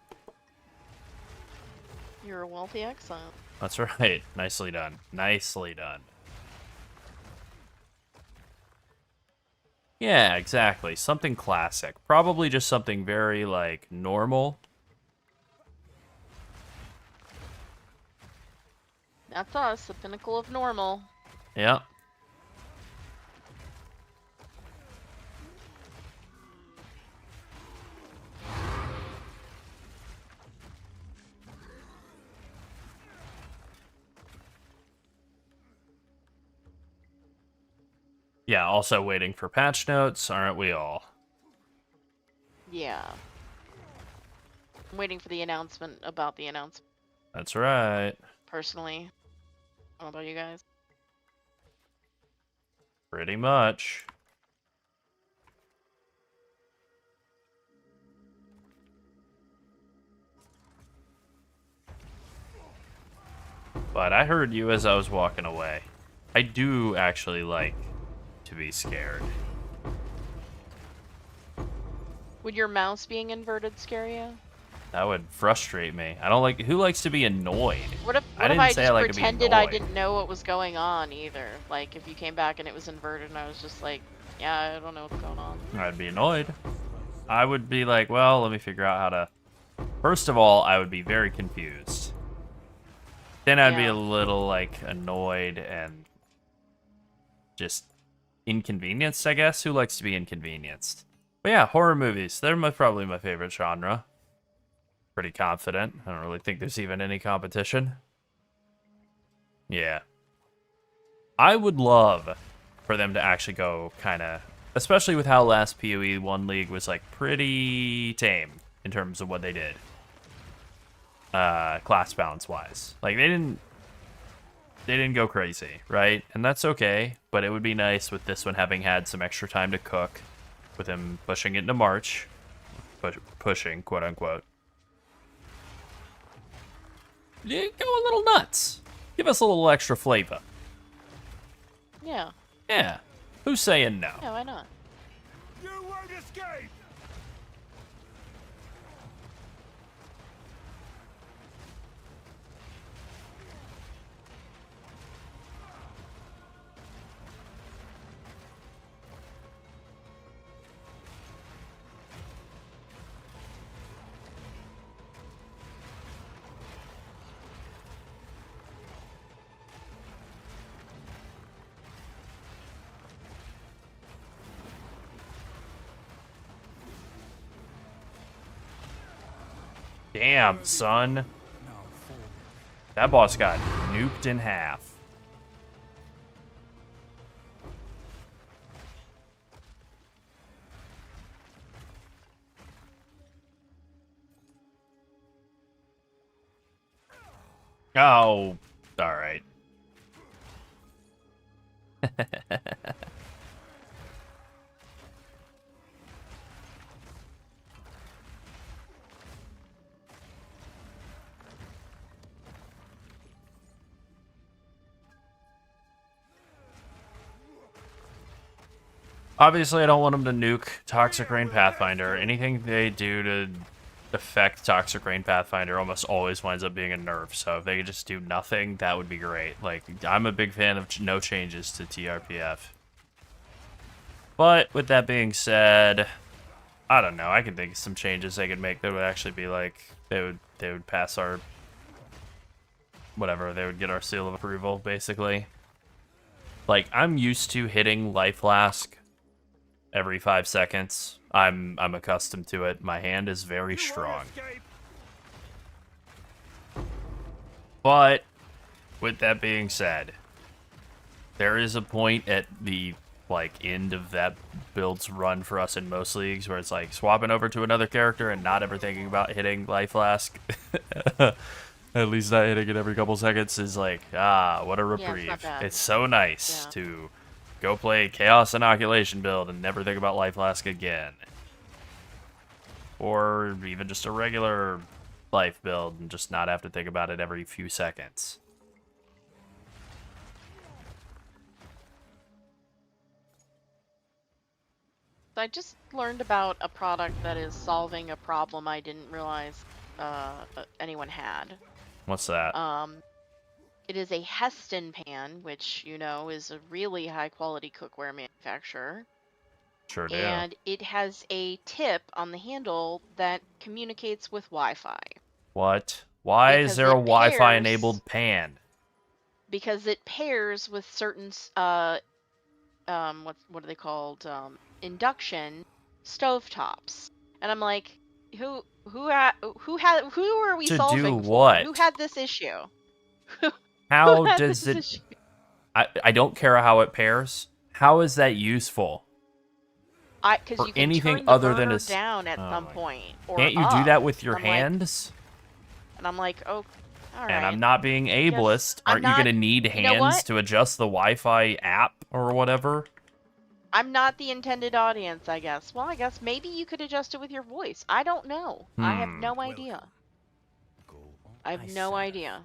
You're a wealthy exile. That's right. Nicely done. Nicely done. Yeah, exactly. Something classic. Probably just something very, like, normal. That's us, the pinnacle of normal. Yeah. Yeah, also waiting for patch notes, aren't we all? Yeah. I'm waiting for the announcement about the announcement, That's right. personally. I don't know about you guys. Pretty much. But I heard you as I was walking away. I do actually like to be scared. Would your mouse being inverted scare you? That would frustrate me. I don't like... Who likes to be annoyed? What if I didn't say I just like to be pretended I annoyed. didn't know what was going on either? Like, if you came back and it was inverted and I was just like, yeah, I don't know what's going on. I'd be annoyed. I would be like, well, let me figure out how to... First of all, I would be very confused. Then I'd be Yeah. a little, like, annoyed and just inconvenienced, I guess. Who likes to be inconvenienced? But yeah, horror movies. They're probably my favorite genre. Pretty confident. I don't really think there's even any competition. Yeah. I would love for them to actually go kind of... Especially with how last PoE 1 League was, like, pretty tame in terms of what they did. Class balance-wise. Like, they didn't go crazy, right? And that's okay, but it would be nice with this one having had some extra time to cook, with him pushing it into March. Pushing, quote-unquote. Yeah, go a little nuts. Give us a little extra flavor. Yeah. Yeah. Who's saying no? Yeah, why not? You won't escape. Damn, son. That boss got nuked in half. Oh, alright. Obviously, I don't want them to nuke Toxic Rain Pathfinder. Anything they do to affect Toxic Rain Pathfinder almost always winds up being a nerf. So if they could just do nothing, that would be great. Like, I'm a big fan of no changes to TRPF. But with that being said, I don't know. I can think of some changes they could make that would actually be like they would pass our whatever. They would get our seal of approval, basically. Like, I'm used to hitting Life Flask every 5 seconds. I'm accustomed to it. My hand is very strong. But with that being said, there is a point at the end of that build's run for us in most leagues where it's like swapping over to another character and not ever thinking about hitting Life Flask. At least not hitting it every couple seconds is like, what a reprieve. It's so nice to go play Chaos Inoculation build and never think about Life Flask again. Or even just a regular life build and just not have to think about it every few seconds. I just learned about a product that is solving a problem I didn't realize anyone had. What's that? It is a Heston pan, which, you know, is a really high-quality cookware manufacturer. Sure do. And it has a tip on the handle that communicates with Wi-Fi. What? Why is there a Wi-Fi enabled pan? Because it pairs with certain what are they called? Induction stovetops. And I'm like, who are we to solving do for? what? Who had this issue? How does it? I don't care how it pairs. How is that useful? Because you can anything turn the other than burner a down at some point. Or can't you up. do that with your I'm hands? Like, and I'm like, oh, all right. And I'm not being ableist. Aren't you going to need hands to adjust the Wi-Fi app or whatever? I'm not the intended audience, I guess. Well, I guess maybe you could adjust it with your voice. I don't know. I have no idea. I have no idea.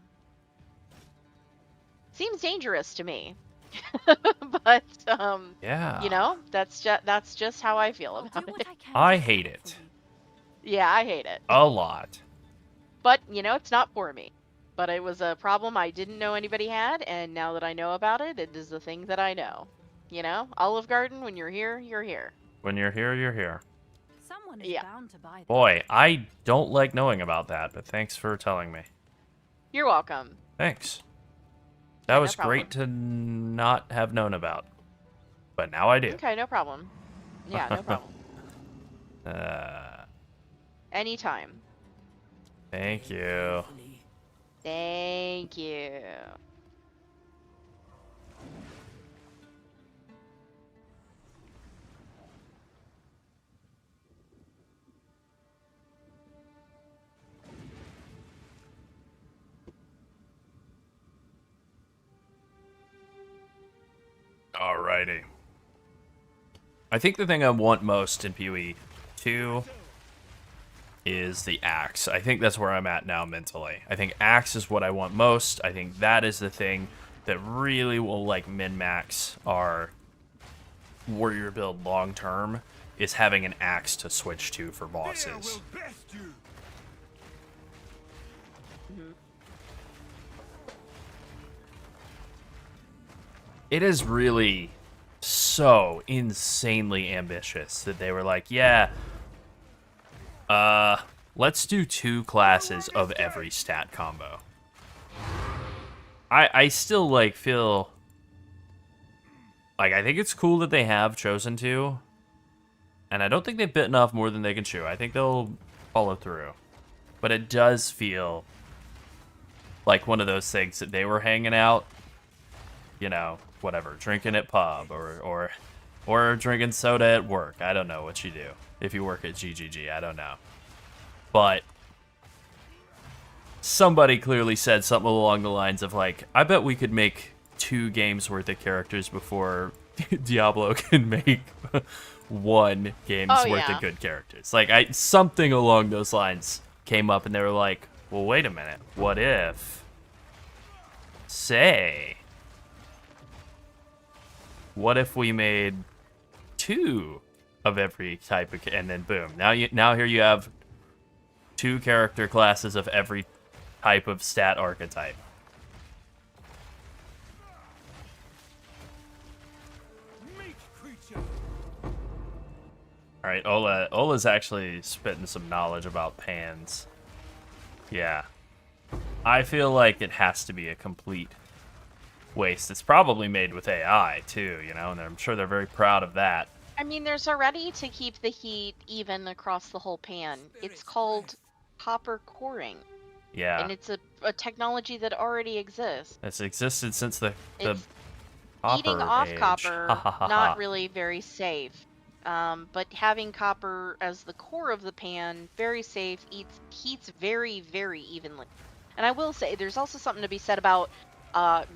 Seems dangerous to me. But yeah, you know, that's just how I feel about it. I hate it. Yeah, I hate it a lot. But you know, it's not for me. But it was a problem I didn't know anybody had, and now that I know about it, it is the thing that I know. You know, Olive Garden. When you're here, you're here. When you're here, you're here. Someone is bound to buy that. Boy, I don't like knowing about that, but thanks for telling me. You're welcome. Thanks. That was great to not have known about. But now I do. Okay, no problem. Yeah, no problem. Anytime. Thank you. Thank you. Alrighty. I think the thing I want most in PoE 2 is the axe. I think that's where I'm at now mentally. I think axe is what I want most. I think that is the thing that really will like min-max our warrior build long term, is having an axe to switch to for bosses. It is really so insanely ambitious that they were like, yeah, let's do 2 classes of every stat combo. I still like feel like I think it's cool that they have chosen to, and I don't think they've bitten off more than they can chew. I think they'll follow through, but it does feel like one of those things that they were hanging out, you know, whatever, drinking at pub or drinking soda at work. I don't know what you do if you work at GGG. I don't know, but somebody clearly said something along the lines of like, I bet we could make 2 games worth of characters before Diablo can make 1 game's worth yeah. of good characters. Like, something along those lines came up, and they were like, well, wait a minute. What if, say, what if we made 2 of every type of, and then boom. Now here you have 2 character classes of every type of stat archetype. All right, Ola's actually spitting some knowledge about pans. Yeah. I feel like it has to be a complete waste. It's probably made with AI too, you know, and I'm sure they're very proud of that. I mean, there's already to keep the heat even across the whole pan. It's called copper coring. Yeah. And it's a technology that already exists. It's existed since the It's copper eating off age. copper, not really very safe. But having copper as the core of the pan, very safe, heats very, very evenly. And I will say, there's also something to be said about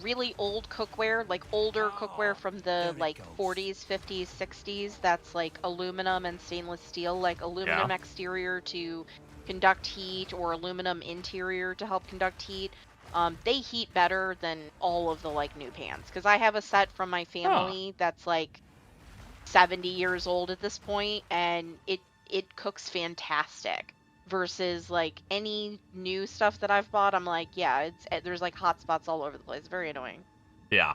really old cookware, like older cookware from the like 40s, 50s, 60s. That's like aluminum and stainless steel, like aluminum exterior to conduct heat or aluminum interior to help conduct heat. They heat better than all of the like new pans. Because I have a set from my family that's like 70 years old at this point, and it cooks fantastic. Versus like any new stuff that I've bought, I'm like, yeah, there's like hot spots all over the place. Very annoying. Yeah.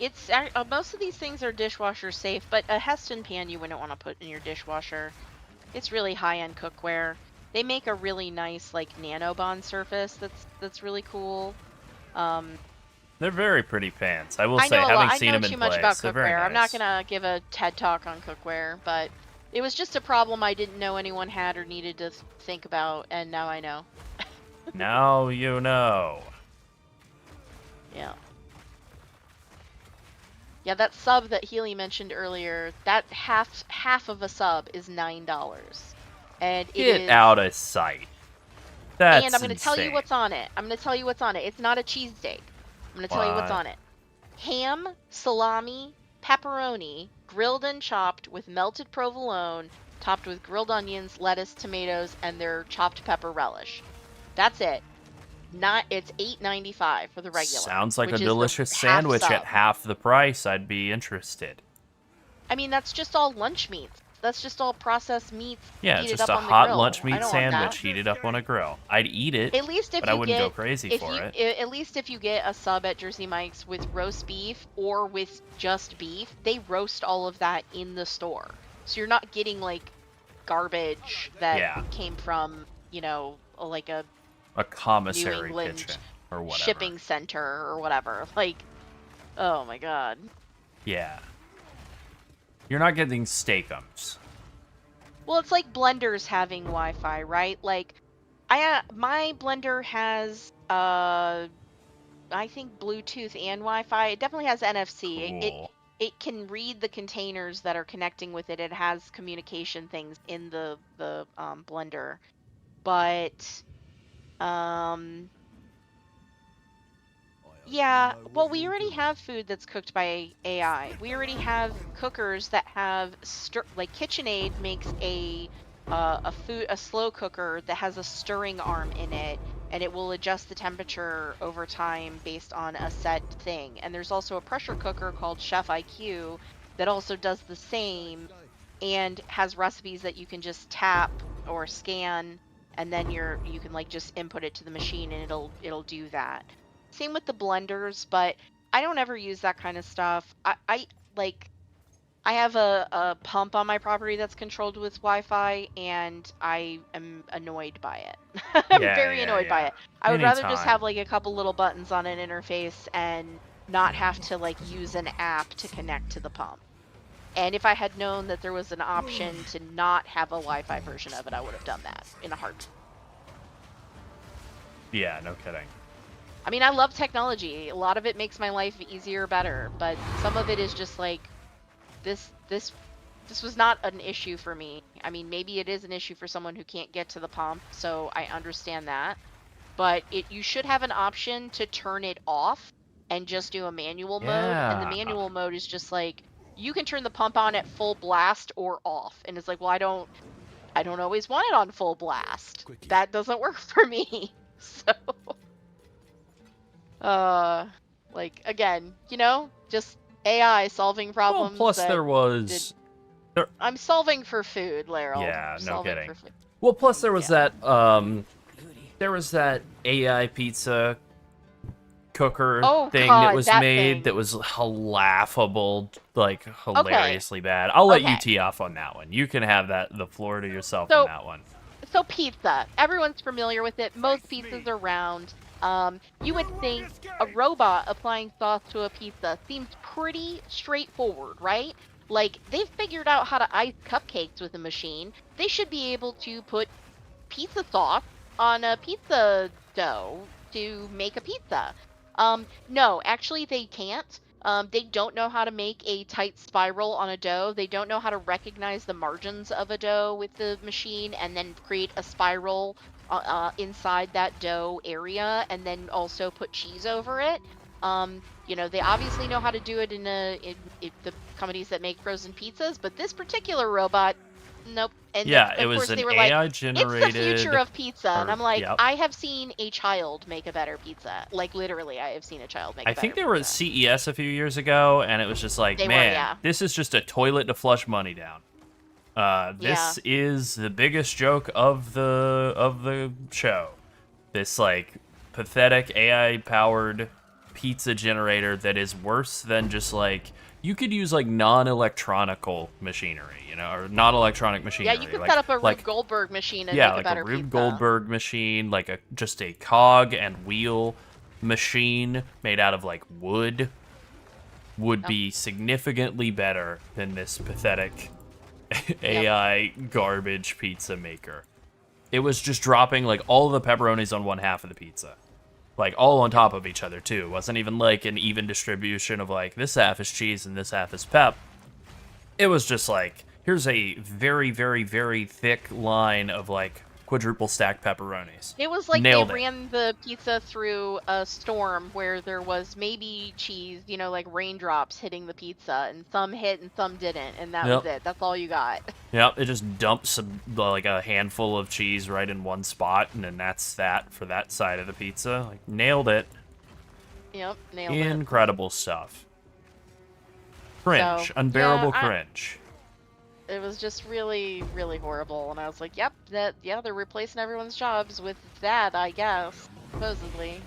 It's most of these things are dishwasher safe, but a Heston pan you wouldn't want to put in your dishwasher. It's really high-end cookware. They make a really nice like nanobond surface that's really cool. They're very pretty pans. I will say, having seen them in too place, much about they're very cookware. nice. I'm not gonna give a TED talk on cookware, but it was just a problem I didn't know anyone had or needed to think about, and now I know. Now you know. Yeah. Yeah, that sub that Healy mentioned earlier, that half of a sub is $9, and Get out of sight. That's and I'm gonna tell you insane. what's on it. I'm gonna tell you what's on it. It's not a cheesesteak. I'm gonna tell you what's on it. Ham, salami, pepperoni, grilled and chopped with melted provolone, topped with grilled onions, lettuce, tomatoes, and their chopped pepper relish. That's it. It's $8.95 for the regular. Sounds like a which is the delicious half sandwich sub. at half the price. I'd be interested. I mean, that's just all lunch meats. That's just all processed meats. Yeah, heated just up a on the hot grill. lunch I meat don't want that. sandwich heated up on a grill. I'd eat it, At least if but you I wouldn't get, go crazy for it. At least if you get a sub at Jersey Mike's with roast beef or with just beef, they roast all of that in the store. So you're not getting like garbage that came from, you know, like a commissary New England kitchen or whatever. shipping center or whatever. Like, oh my god. Yeah. You're not getting steakums. Well, it's like blenders having Wi-Fi, right? Like, my blender has I think Bluetooth and Wi-Fi. It definitely has NFC. Cool. It can read the containers that are connecting with it. It has communication things in the blender, but yeah. Well, we already have food that's cooked by AI. We already have cookers that have like KitchenAid makes a slow cooker that has a stirring arm in it, and it will adjust the temperature over time based on a set thing. And there's also a pressure cooker called Chef IQ that also does the same and has recipes that you can just tap or scan, and then you can like just input it to the machine and it'll do that. Same with the blenders, but I don't ever use that kind of stuff. I have a pump on my property that's controlled with Wi-Fi, and I am annoyed by it. I'm very annoyed by it. I would rather just have like a couple little buttons on an interface and not have to like use an app to connect to the pump. And if I had known that there was an option to not have a Wi-Fi version of it, I would have done that in a heartbeat. Yeah, no kidding. I mean, I love technology. A lot of it makes my life easier, better, but some of it is just like, this was not an issue for me. I mean, maybe it is an issue for someone who can't get to the pump, so I understand that. but you should have an option to turn it off and just do a manual mode. And the Yeah. manual mode is just like you can turn the pump on at full blast or off. And it's like, well, I don't always want it on full blast. Quickie. That doesn't work for me. So like again, just AI solving Well, problems plus that there was... I'm solving for food, Laryl. Yeah, no Solving kidding. for food. Well, plus there was Yeah. that AI pizza cooker Oh, thing that God, was that made thing. that was laughable, like hilariously bad. I'll let you Okay. tee off on that one. You can have the floor to yourself So- on that one. So pizza, everyone's familiar with it. Most pizzas are round. You would think a robot applying sauce to a pizza seems pretty straightforward, right? Like, they've figured out how to ice cupcakes with a machine. They should be able to put pizza sauce on a pizza dough to make a pizza. No, actually they can't. They don't know how to make a tight spiral on a dough. They don't know how to recognize the margins of a dough with the machine and then create a spiral inside that dough area and then also put cheese over it. They obviously know how to do it in the companies that make frozen pizzas, but this particular robot, nope. And Yeah, of it was course an they were AI like, generated. it's the future of pizza. And I'm like, Yep. I have seen a child make a better pizza. Like, literally, I have seen a child make a I better think they pizza. were at CES a few years ago, and it was just like, They were, man, yeah. this is just a toilet to flush money down. This is the biggest joke of the show. This like pathetic AI powered pizza generator that is worse than just like you could use like non-electronical machinery, or non-electronic machinery. Yeah, you could like, set up a like, Rube Goldberg machine and yeah, make a like better a Rube pizza. Goldberg machine, like just a cog and wheel machine made out of like wood would be significantly better than this pathetic AI garbage pizza maker. It was just dropping like all the pepperonis on one half of the pizza. Like all on top of each other too. It wasn't even like an even distribution of like this half is cheese and this half is pep. It was just like, here's a very, very, very thick line of like quadruple stacked pepperonis. It was like Nailed they it. ran the pizza through a storm where there was maybe cheese, like raindrops hitting the pizza, and some hit and some didn't, and that was it. That's all you got. Yep, it just dumps like a handful of cheese right in one spot, and then that's that for that side of the pizza. Like, nailed it. Yep, nailed it. Incredible stuff. Cringe. So, Unbearable yeah, cringe. It was just really, really horrible, and I was like, yep, they're replacing everyone's jobs with that, I guess, supposedly.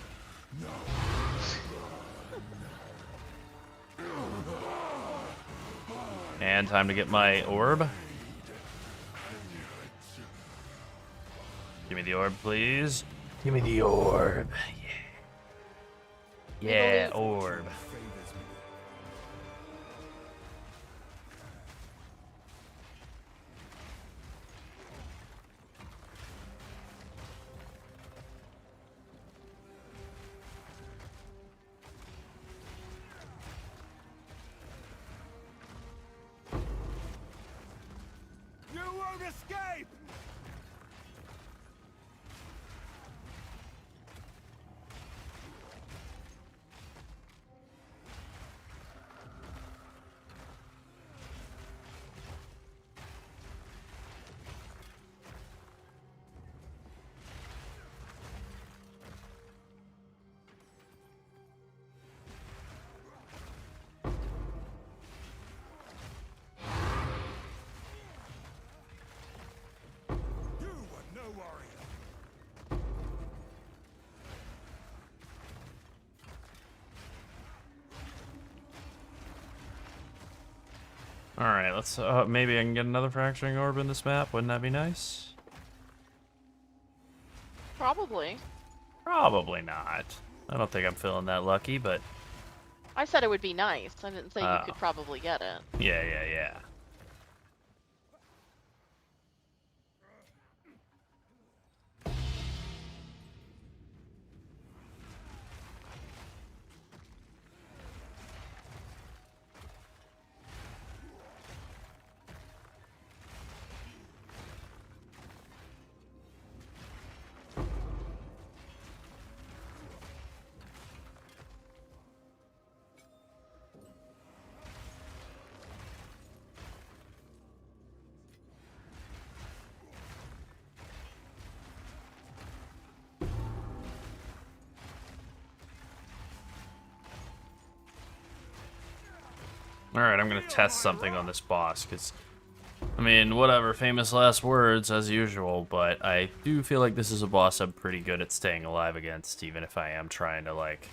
And time to get my orb. Give me the orb, please. Give me the orb. Yeah. Yeah, orb. You won't escape! You were no warrior. Alright, let's, maybe I can get another fracturing orb in this map. Wouldn't that be nice? Probably. Probably not. I don't think I'm feeling that lucky, but I said it would be nice. I didn't say you Oh. could probably get it. yeah. Alright, I'm gonna test something on this boss, because, I mean, whatever, famous last words, as usual, but I do feel like this is a boss I'm pretty good at staying alive against, even if I am trying to, like,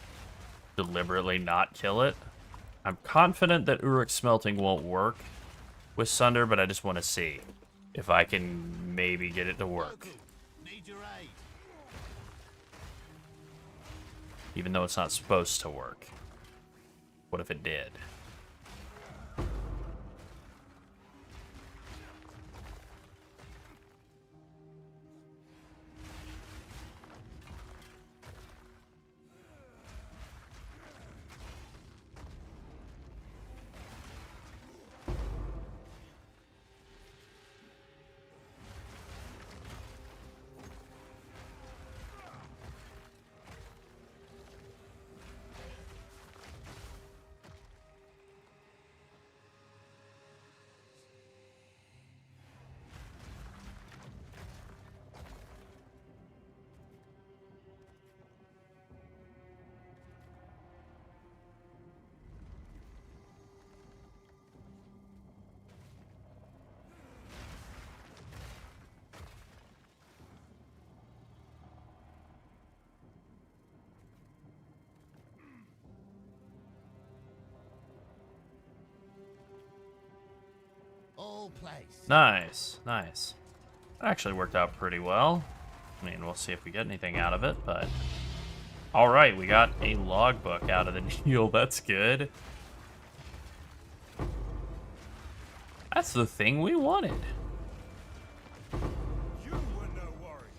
deliberately not kill it. I'm confident that Uruk Smelting won't work with Sunder, but I just want to see if I can maybe get it to work. Even though it's not supposed to work. What if it did? Nice, nice. That actually worked out pretty well. I mean, we'll see if we get anything out of it, but... Alright, we got a logbook out of the deal. That's good. That's the thing we wanted. You were no worry.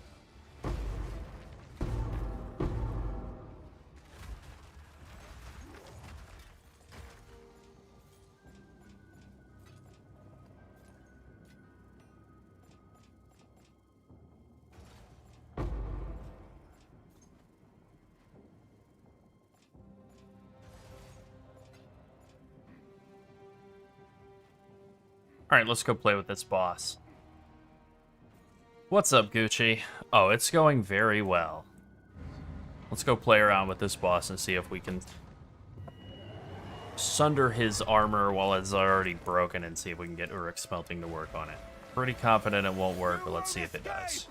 Alright, let's go play with this boss. What's up, Gucci? Oh, it's going very well. Let's go play around with this boss and see if we can sunder his armor while it's already broken and see if we can get Uruk Smelting to work on it. Pretty confident it won't work, but let's see if it does.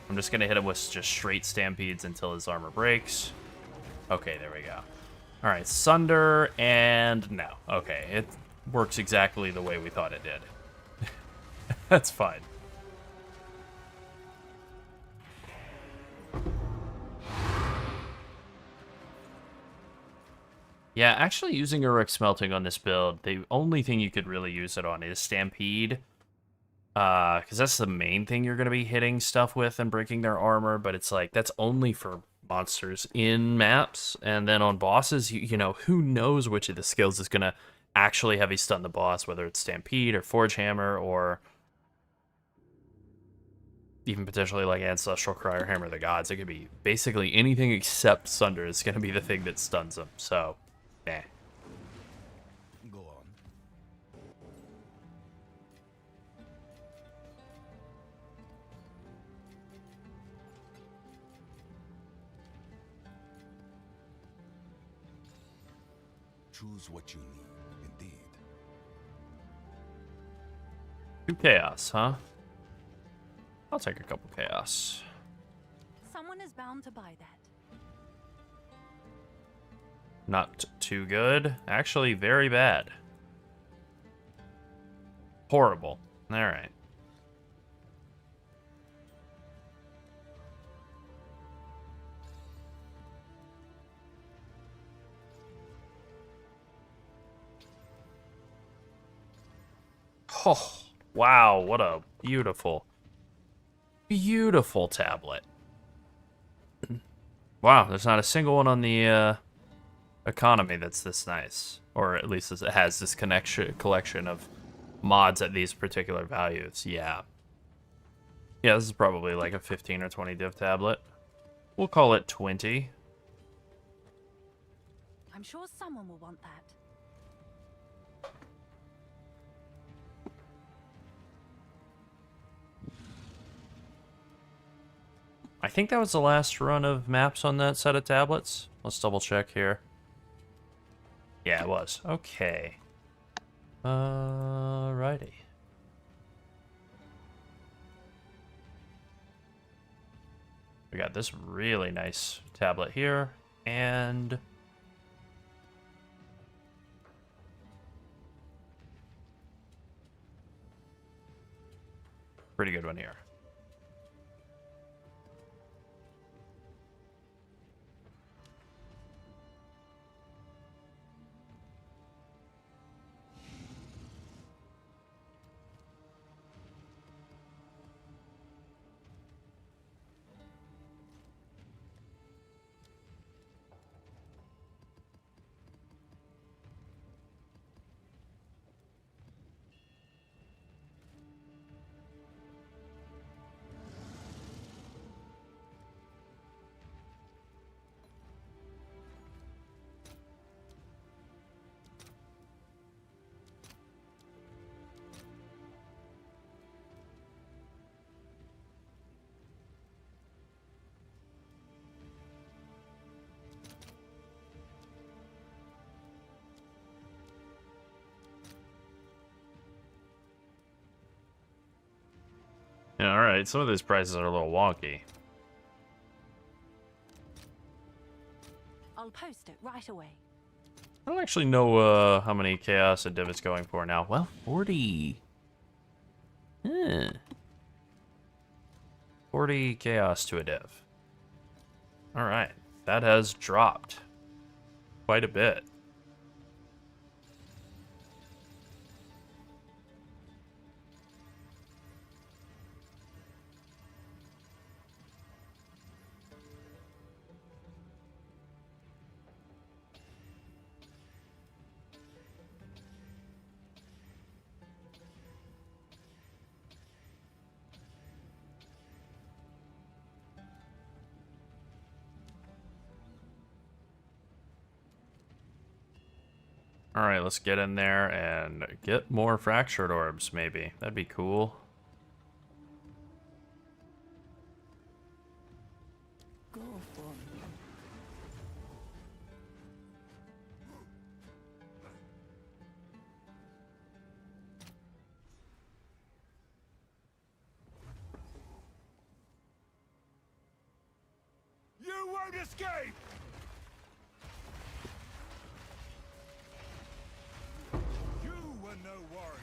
I'm just gonna hit him with just straight stampedes until his armor breaks. Okay, there we go. Alright, sunder, and no. Okay, it works exactly the way we thought it did. That's fine. Yeah, actually using Uruk Smelting on this build, the only thing you could really use it on is Stampede. Because that's the main thing you're going to be hitting stuff with and breaking their armor, but it's like, that's only for monsters in maps, and then on bosses, you know, who knows which of the skills is going to actually heavy stun the boss, whether it's Stampede or Forge Hammer or even potentially like Ancestral Cry or Hammer of the Gods. It could be basically anything except Sunder is going to be the thing that stuns them, so, eh. Go on. Choose what you need, indeed. 2 chaos, huh? I'll take a couple chaos. Someone is bound to buy that. Not too good. Actually, very bad. Horrible. Alright. Oh, wow, what a beautiful, beautiful tablet. Wow, there's not a single one on the economy that's this nice. Or at least it has this collection of mods at these particular values. Yeah. Yeah, this is probably like a 15 or 20 div tablet. We'll call it 20. I'm sure someone will want that. I think that was the last run of maps on that set of tablets. Let's double check here. Yeah, it was. Okay. Alrighty. We got this really nice tablet here, and pretty good one here. Yeah, alright, some of these prices are a little wonky. I'll post it right away. I don't actually know how many chaos a div is going for now. Well, 40. 40 chaos to a div. Alright, that has dropped quite a bit. Alright, let's get in there and get more fractured orbs, maybe. That'd be cool. Go for it. You won't escape! You were no warrior.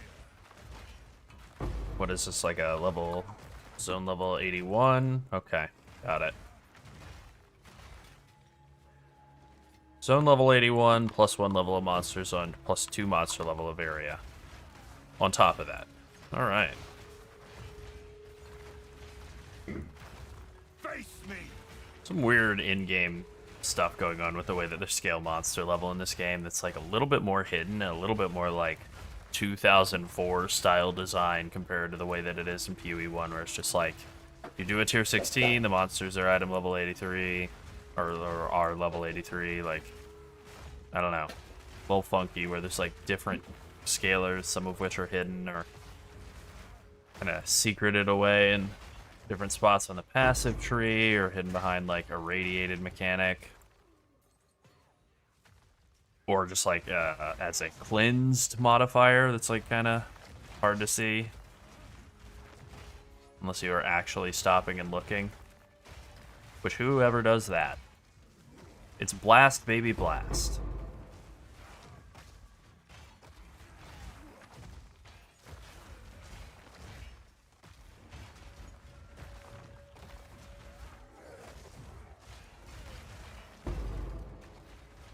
What is this, like a level... Zone level 81? Okay, got it. Zone level 81, plus 1 level of monster zone, plus 2 monster level of area. On top of that. Alright. Face me! Some weird in-game stuff going on with the way that they scale monster level in this game that's like a little bit more hidden and a little bit more like 2004 style design compared to the way that it is in PoE 1, where it's just like, you do a tier 16, the monsters are item level 83, or are level 83, like, I don't know, a little funky, where there's like different scalars, some of which are hidden or kind of secreted away in different spots on the passive tree, or hidden behind like a radiated mechanic, or just like as a cleansed modifier that's like kind of hard to see unless you are actually stopping and looking, which whoever does that, it's blast baby blast.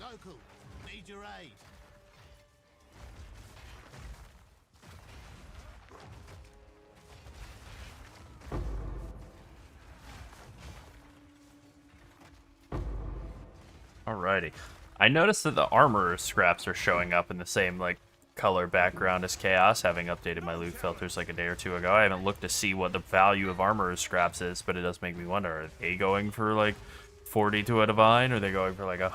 Local, need your aid. Alrighty. I noticed that the armor scraps are showing up in the same like color background as Chaos, having updated my loot filters like a day or two ago. I haven't looked to see what the value of armor scraps is, but it does make me wonder, are they going for like 40 to a divine, or are they going for like a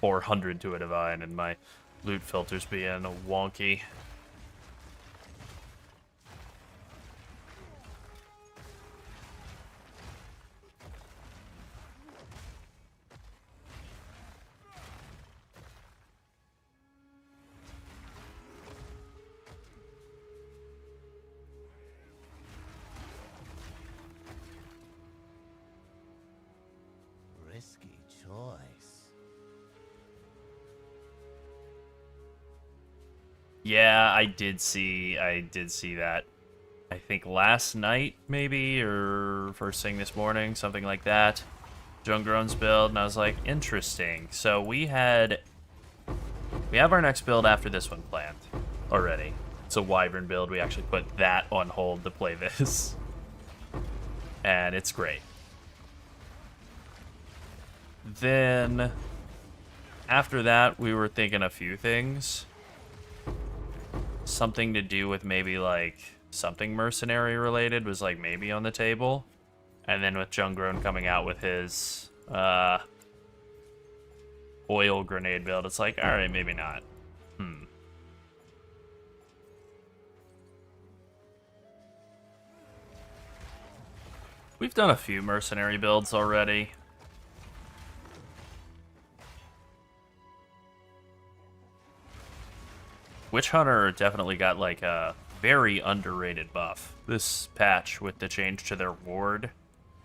400 to a divine, and my loot filters being wonky? risky choice. Yeah, I did see that. I think last night, maybe, or first thing this morning, something like that. Jungrone's build, and I was like, interesting. So we have our next build after this one planned already. It's a Wyvern build. We actually put that on hold to play this. And it's great. Then, after that, we were thinking a few things. Something to do with maybe, like, something mercenary related was, like, maybe on the table. And then with Jungrone coming out with his oil grenade build, it's like, alright, maybe not. We've done a few mercenary builds already. Witch Hunter definitely got like a very underrated buff this patch with the change to their ward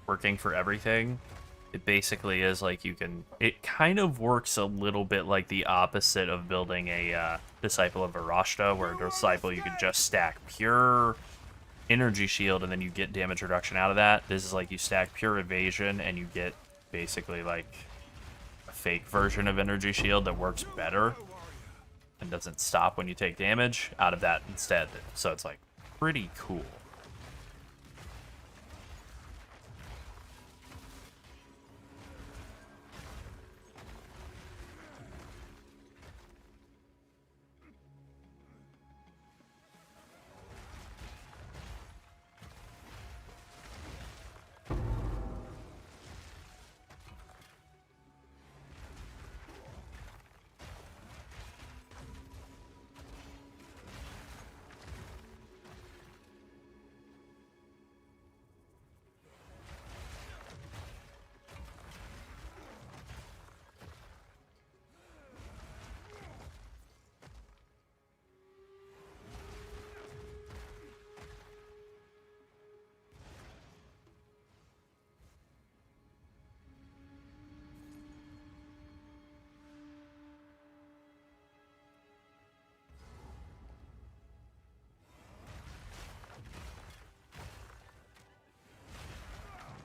working for everything. It basically is like it kind of works a little bit like the opposite of building a Disciple of Varashta, where Disciple you can just stack pure energy shield and then you get damage reduction out of that. This is like you stack pure evasion and you get basically like a fake version of energy shield that works better and doesn't stop when you take damage out of that instead. So it's like pretty cool.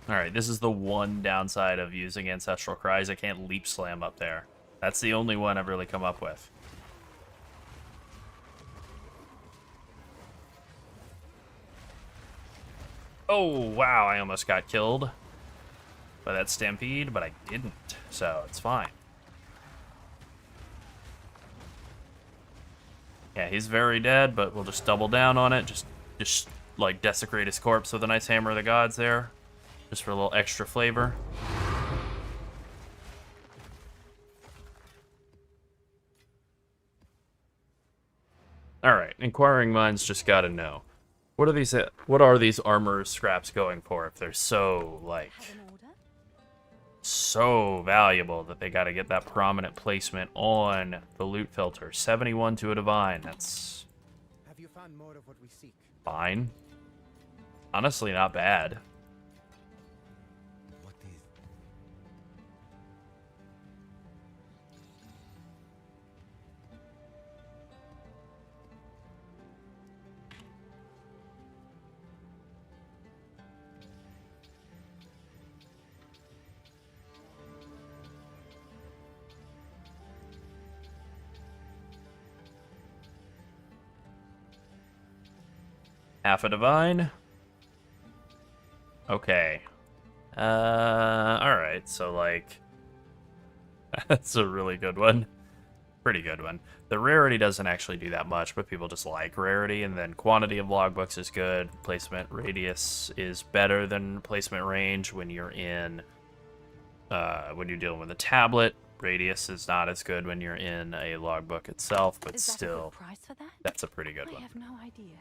Alright, this is the one downside of using Ancestral Cries. I can't leap slam up there. That's the only one I've really come up with. Oh, wow, I almost got killed by that Stampede, but I didn't, so it's fine. Yeah, he's very dead, but we'll just double down on it. Just like desecrate his corpse with a nice Hammer of the Gods there. Just for a little extra flavor. Alright, Inquiring Minds just gotta know. What are these armor scraps going for if they're so, like, so valuable that they gotta get that prominent placement on the loot filter? 71 to a divine, that's Have you found more of what we seek? fine. Honestly, not bad. What is? Half a divine. Okay. Alright, so like that's a really good one. Pretty good one. The rarity doesn't actually do that much, but people just like rarity, and then quantity of logbooks is good. Placement radius is better than placement range when you're in when you're dealing with a tablet. Radius is not as good when you're in a logbook itself, but Is that a still good price for that? that's a pretty good I one. have no idea.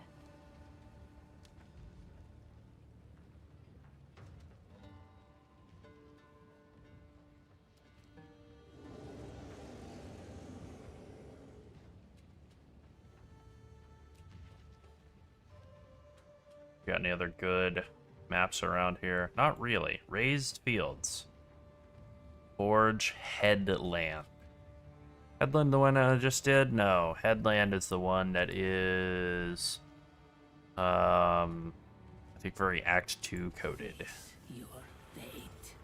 Got any other good maps around here? Not really. Raised fields. Forge Headland. Headland the one I just did? No, Headland is the one that is, I think very Act 2 coded. Your fate.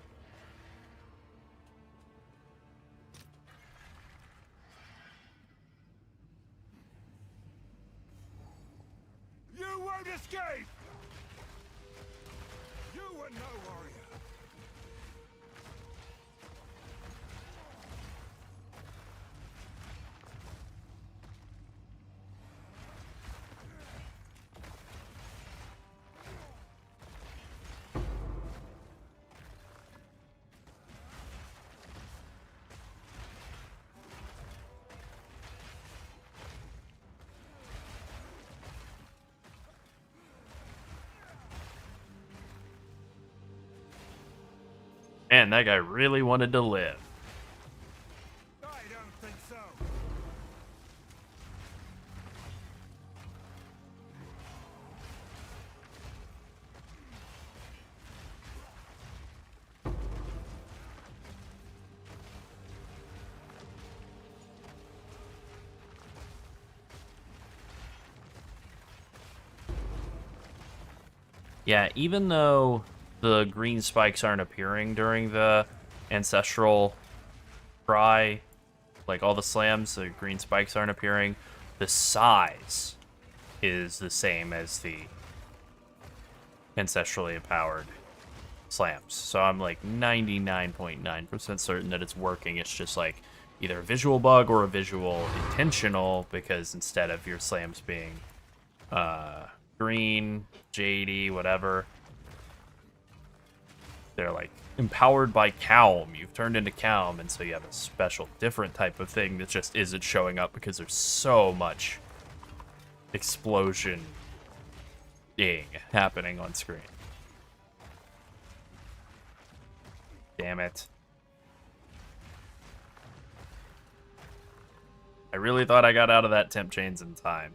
You won't escape! You were no warrior. Man, that guy really wanted to live. I don't think so. Yeah, even though the green spikes aren't appearing during the ancestral cry, like all the slams, the green spikes aren't appearing, the size is the same as the ancestrally empowered slams. So I'm like 99.9% certain that it's working. It's just like either a visual bug or a visual intentional, because instead of your slams being green, jadey, whatever, they're like empowered by Calm. You've turned into Calm, and so you have a special, different type of thing that just isn't showing up because there's so much explosion happening on screen. Damn it. I really thought I got out of that temp chains in time.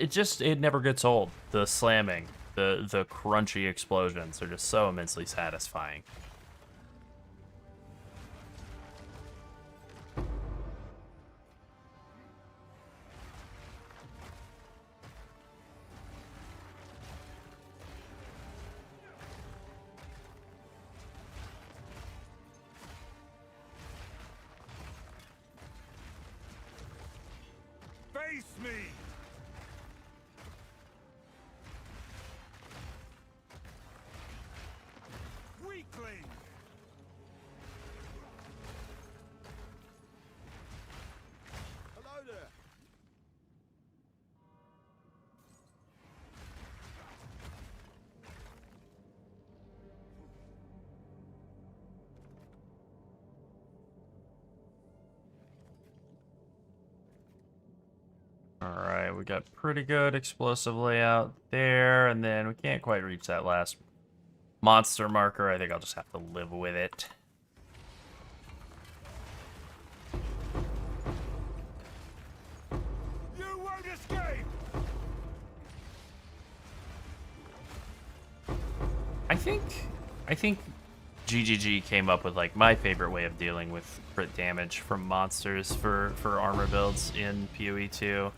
It never gets old. The slamming, the crunchy explosions are just so immensely satisfying. Face me! Weakling! Hello there! Alright, we got pretty good explosive layout there, and then we can't quite reach that last monster marker. I think I'll just have to live with it. You won't escape! I think GGG came up with like my favorite way of dealing with crit damage from monsters for armor builds in PoE 2.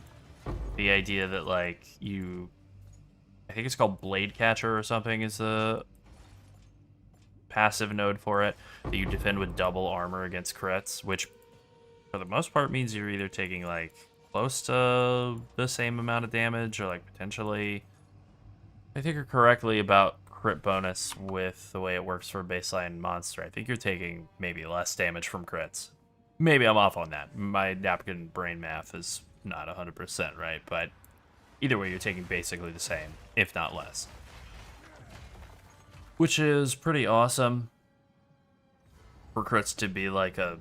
The idea that like I think it's called Blade Catcher or something is the passive node for it, that you defend with double armor against crits, which for the most part means you're either taking like close to the same amount of damage or like potentially, I think, correctly about crit bonus with the way it works for a baseline monster, I think you're taking maybe less damage from crits. Maybe I'm off on that. My napkin brain math is not 100% right, but either way, you're taking basically the same, if not less. Which is pretty awesome for crits to be like a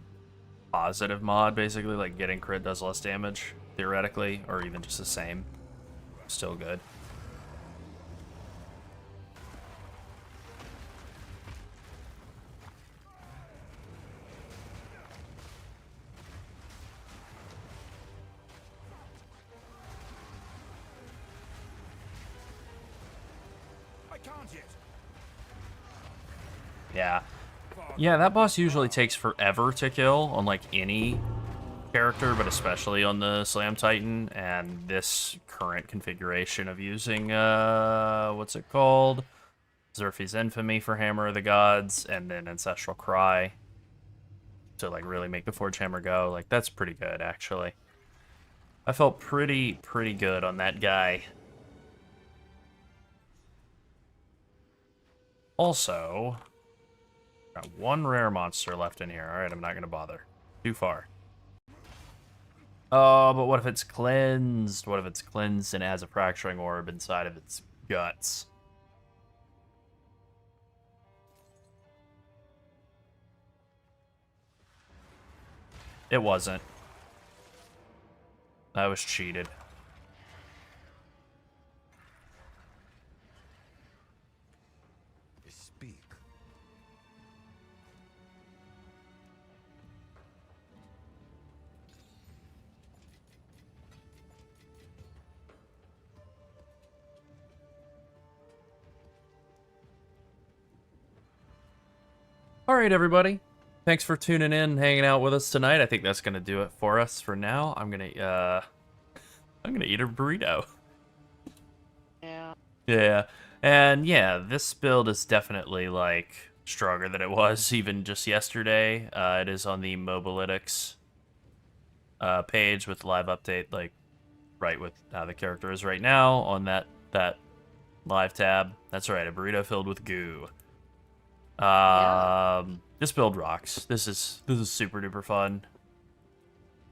positive mod, basically. Like getting crit does less damage, theoretically, or even just the same. Still good. Yeah. Yeah, that boss usually takes forever to kill on, like, any character, but especially on the Slam Titan, and this current configuration of using, what's it called? Zerfi's Infamy for Hammer of the Gods, and then Ancestral Cry to, like, really make the Forge Hammer go. Like, that's pretty good, actually. I felt pretty good on that guy. Also, got one rare monster left in here. Alright, I'm not gonna bother. Too far. Oh, but what if it's cleansed? What if it's cleansed and it has a fracturing orb inside of its guts? It wasn't. I was cheated. Speak. All right, everybody. Thanks for tuning in and hanging out with us tonight. I think that's gonna do it for us for now. I'm gonna eat a burrito. Yeah. Yeah. And yeah, this build is definitely like stronger than it was even just yesterday. It is on the Mobalytics page with live update, like right with how the character is right now on that live tab. That's right, a burrito filled with goo. This build rocks. This is super duper fun.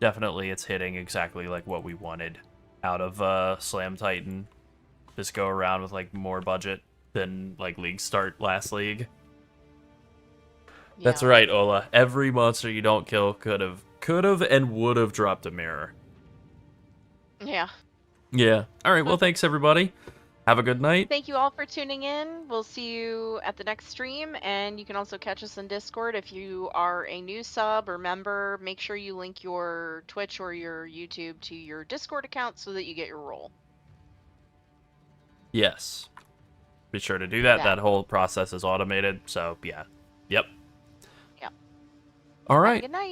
Definitely, it's hitting exactly like what we wanted out of Slam Titan. This go around with like more budget than like League Start last League. That's Yeah. right, Ola. Every monster you don't kill could have and would have dropped a mirror. Yeah. Yeah. All right. Well, thanks everybody. Have a good night. Thank you all for tuning in. We'll see you at the next stream, and you can also catch us on Discord. If you are a new sub or member, make sure you link your Twitch or your YouTube to your Discord account so that you get your role. Yes. Be sure to do that. Yeah. That whole process is automated. So yeah. Yep. Yep. All Have a right. good night.